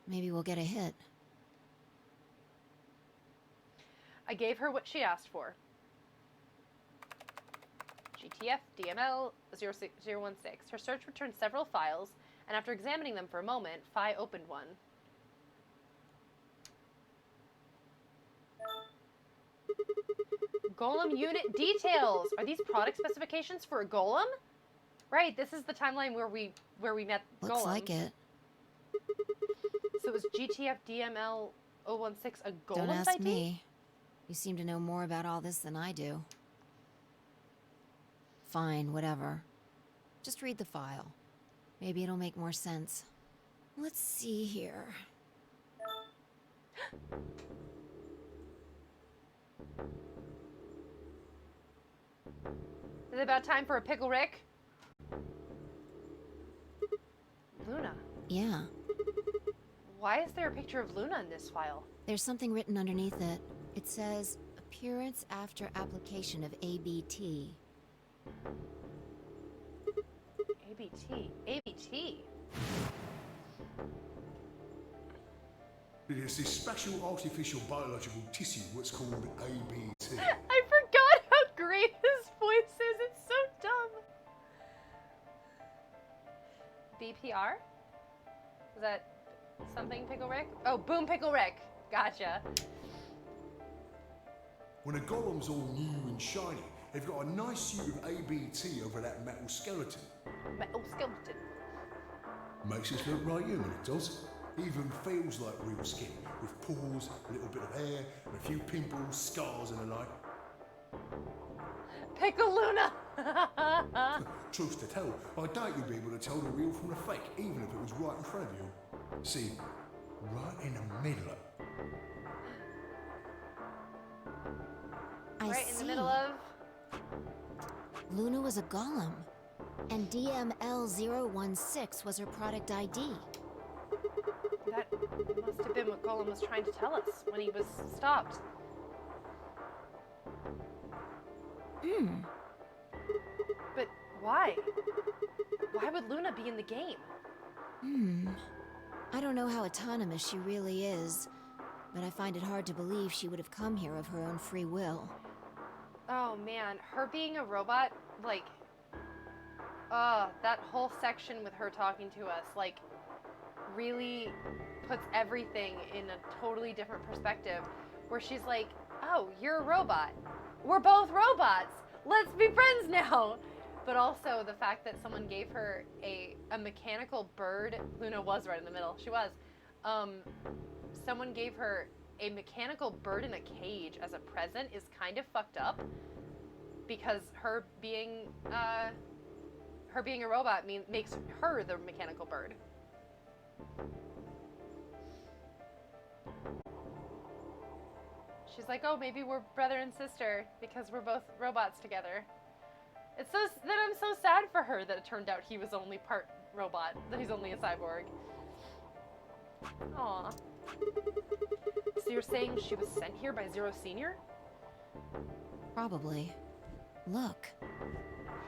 Maybe we'll get a hit. I gave her what she asked for. GTF DML 06016. Her search returned several files, and after examining them for a moment, Phi opened one. Golem unit details. Are these product specifications for a golem? Right, this is the timeline where we met Golem. Looks like it. So is GTF DML 016 a golem Don't ask ID? me. You seem to know more about all this than I do. Fine, whatever. Just read the file. Maybe it'll make more sense. Let's see here. Is it about time for a pickle Rick? Luna. Yeah. Why is there a picture of Luna in this file? There's something written underneath it. It says, appearance after application of ABT. ABT. ABT. There's this special artificial biological tissue, what's called ABT. I forgot how great his voice is. It's so dumb. BPR? Is that something, Pickle Rick? Oh, Boom Pickle Rick. Gotcha. When a golem's all new and shiny, they've got a nice suit of ABT over that metal skeleton. Metal skeleton. Makes us look right human, it does. Even feels like real skin, with pores, a little bit of hair, and a few pimples, scars and the like. Pickle Luna! Truth to tell, I doubt you'd be able to tell the real from the fake, even if it was right in front of you. See, right in the middle of... Right in the middle of... Luna was a golem, and DML016 was her product ID. That must have been what Golem was trying to tell us when he was stopped. But why? Why would Luna be in the game? I don't know how autonomous she really is, but I find it hard to believe she would have come here of her own free will. Oh man, her being a robot, like, that whole section with her talking to us, like, really puts everything in a totally different perspective, where she's like, oh, you're a robot. We're both robots. Let's be friends now. But also the fact that someone gave her a mechanical bird. Luna was right in the middle. She was. Someone gave her a mechanical bird in a cage as a present is kind of fucked up, because her being a robot makes her the mechanical bird. She's like, oh, maybe we're brother and sister because we're both robots together. It's so that I'm so sad for her that it turned out he was only part robot, that he's only a cyborg. Aw. So you're saying she was sent here by Zero Senior? Probably. Look.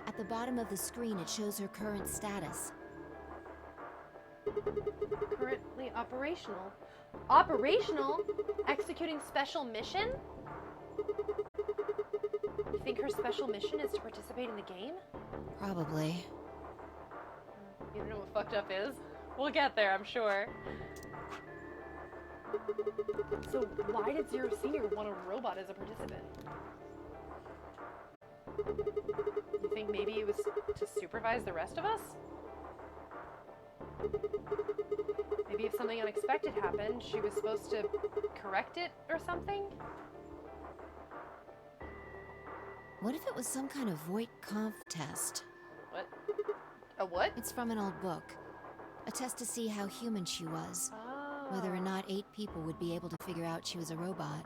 At the bottom of the screen, it shows her current status. Currently operational. Operational? Executing special mission? You think her special mission is to participate in the game? Probably. You don't know what fucked up is? We'll get there, I'm sure. So why did Zero Senior want a robot as a participant? You think maybe it was to supervise the rest of us? Maybe if something unexpected happened, she was supposed to correct it or something? What if it was some kind of Voight-Kampff test? What? A what? It's from an old book. A test to see how human she was. Oh. Whether or not 8 people would be able to figure out she was a robot.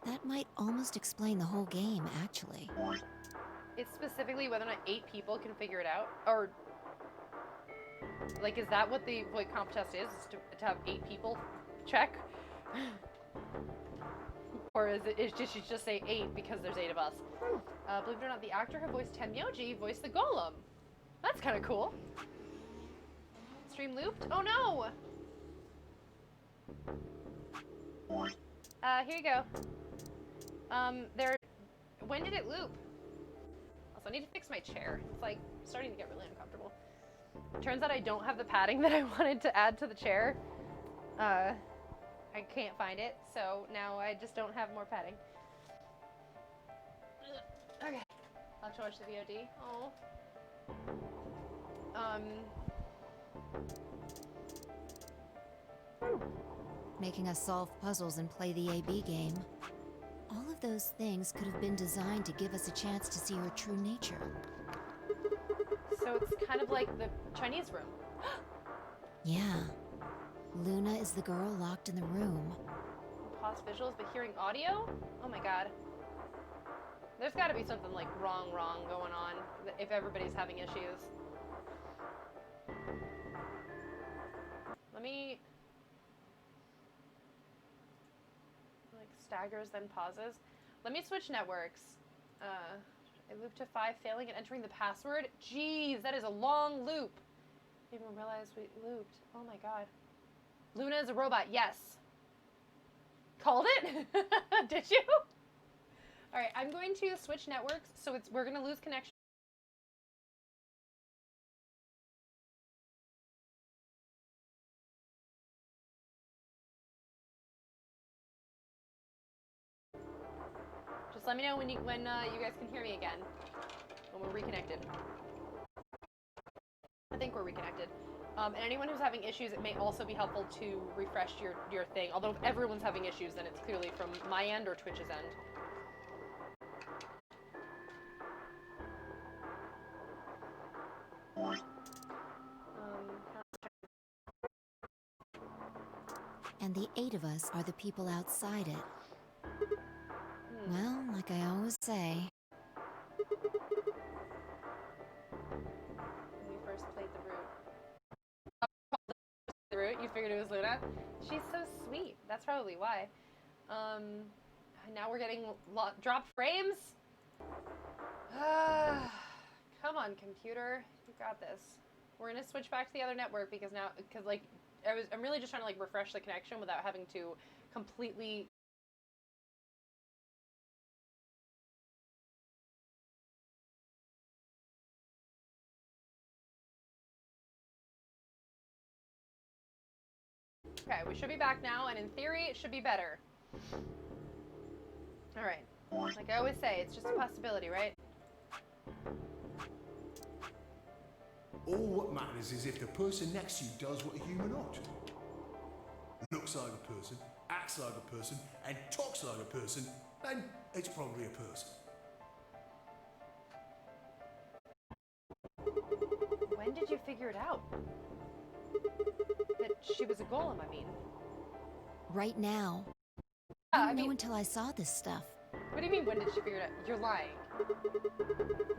That might almost explain the whole game, actually. It's specifically whether or not 8 people can figure it out? Or, like, is that what the comp test is to have 8 people check? Or is it you just say 8 because there's 8 of us? Believe it or not, the actor who voiced Temyoji voiced the Golem. That's kind of cool. Stream looped? Oh no! Here you go. When did it loop? Also, I need to fix my chair. It's like starting to get really uncomfortable. Turns out I don't have the padding that I wanted to add to the chair. I can't find it, so now I just don't have more padding. Okay. I'll have to watch the VOD. Oh. Making us solve puzzles and play the AB game. All of those things could have been designed to give us a chance to see her true nature. So it's kind of like the Chinese room. Yeah. Luna is the girl locked in the room. Pause visuals but hearing audio? Oh my god. There's got to be something like wrong going on if everybody's having issues. Let me... like staggers then pauses. Let me switch networks. It looped to 5 failing and entering the password. Jeez, that is a long loop. Didn't even realize we looped. Oh my god. Luna is a robot, yes. Called it? Did you? Alright, I'm going to switch networks, so we're gonna lose connection. Just let me know when you guys can hear me again. When we're reconnected. I think we're reconnected. And anyone who's having issues, it may also be helpful to refresh your thing. Although if everyone's having issues, then it's clearly from my end or Twitch's end. And the 8 of us are the people outside it. Well, like I always say... When we first played the root, you figured it was Luna? She's so sweet. That's probably why. Now we're getting drop frames? Come on, computer. You got this. We're gonna switch back to the other network because like, I'm really just trying to like refresh the connection without having to completely... Okay, we should be back now, and in theory, it should be better. Alright. Like I always say, it's just a possibility, right? All what matters is if the person next to you does what a human ought to. Looks like a person, acts like a person, and talks like a person, then it's probably a person. When did you figure it out? That she was a golem, I mean. Right now. Yeah, I didn't know until I saw this stuff. What do you mean, when did she figure it out? You're lying.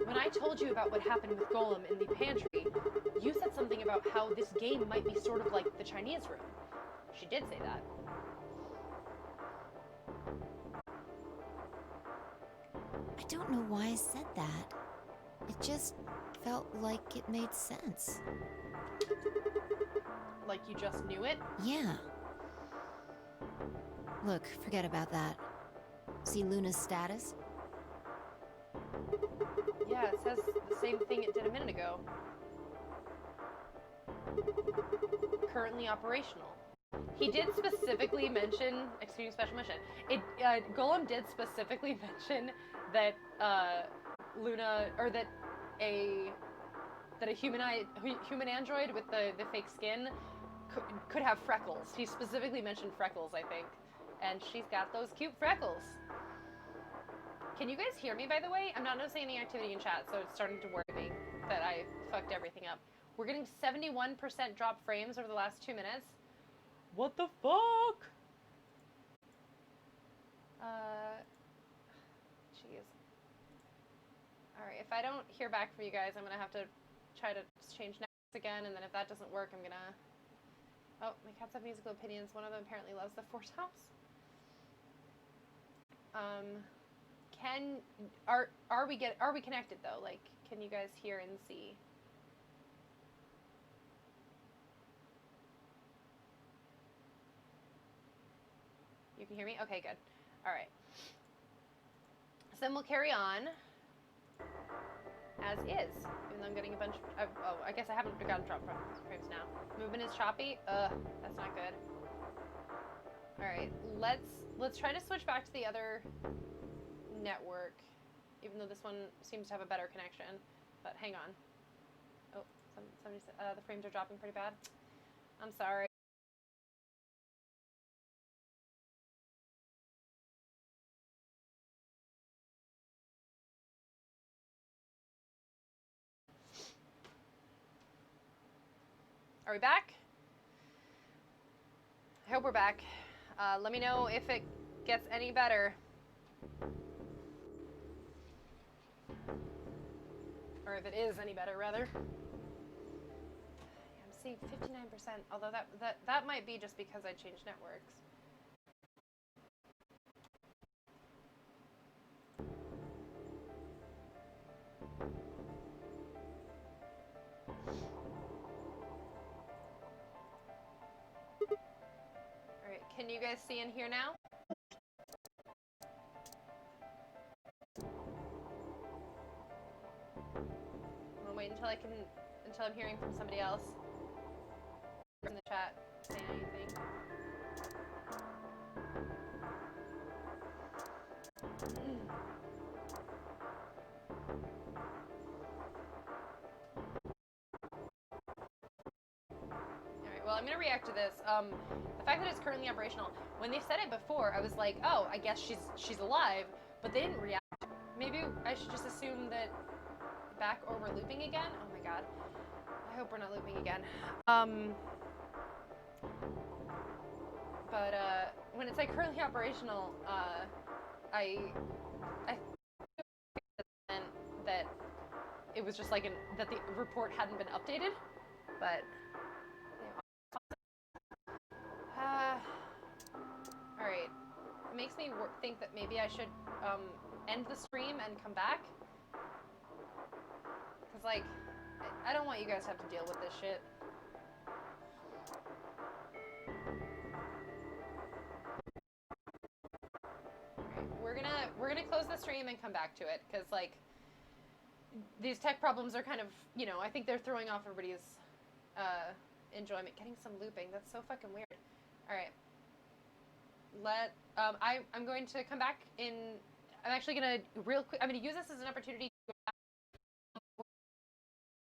When I told you about what happened with Golem in the pantry, you said something about how this game might be sort of like the Chinese room. She did say that. I don't know why I said that. It just felt like it made sense. Like you just knew it? Yeah. Look, forget about that. See Luna's status? Yeah, it says the same thing it did a minute ago. Currently operational. He did specifically mention, excuse me, special mention. Golem did specifically mention that Luna, or that a human android with the fake skin could have freckles. He specifically mentioned freckles, I think. And she's got those cute freckles. Can you guys hear me, by the way? I'm not noticing any activity in chat, so it's starting to worry me that I fucked everything up. We're getting 71% drop frames over the last 2 minutes. What the fuck? Jeez. Alright, if I don't hear back from you guys, I'm gonna have to try to change networks again, and then if that doesn't work, I'm gonna... Oh, my cats have musical opinions. One of them apparently loves the Force House. Are we connected though? Like, can you guys hear and see? You can hear me? Okay, good. All right. So then we'll carry on as is, even though I'm getting a bunch of, oh, I guess I haven't gotten drop frames now. Movement is choppy. That's not good. All right, let's try to switch back to the other network, even though this one seems to have a better connection. But hang on. Oh, somebody said the frames are dropping pretty bad. I'm sorry. Are we back? I hope we're back. Let me know if it gets any better. Or if it is any better, rather. I'm seeing 59%, although that might be just because I changed networks. Alright, can you guys see and hear now? I'm gonna wait until I'm hearing from somebody else in the chat saying anything. Alright, well, I'm gonna react to this. The fact that it's currently operational. When they said it before, I was like, oh, I guess she's alive, but they didn't react. Maybe I should just assume that back or we're looping again? Oh my god. I hope we're not looping again. But when it's like currently operational, I that it was just like that the report hadn't been updated, but all right. It makes me think that maybe I should end the stream and come back. Cause like, I don't want you guys to have to deal with this shit. Alright, we're gonna close the stream and come back to it, cause like, these tech problems are kind of, you know, I think they're throwing off everybody's enjoyment. Getting some looping, that's so fucking weird. Alright. I'm going to come back in, I'm actually gonna, real quick, I'm gonna use this as an opportunity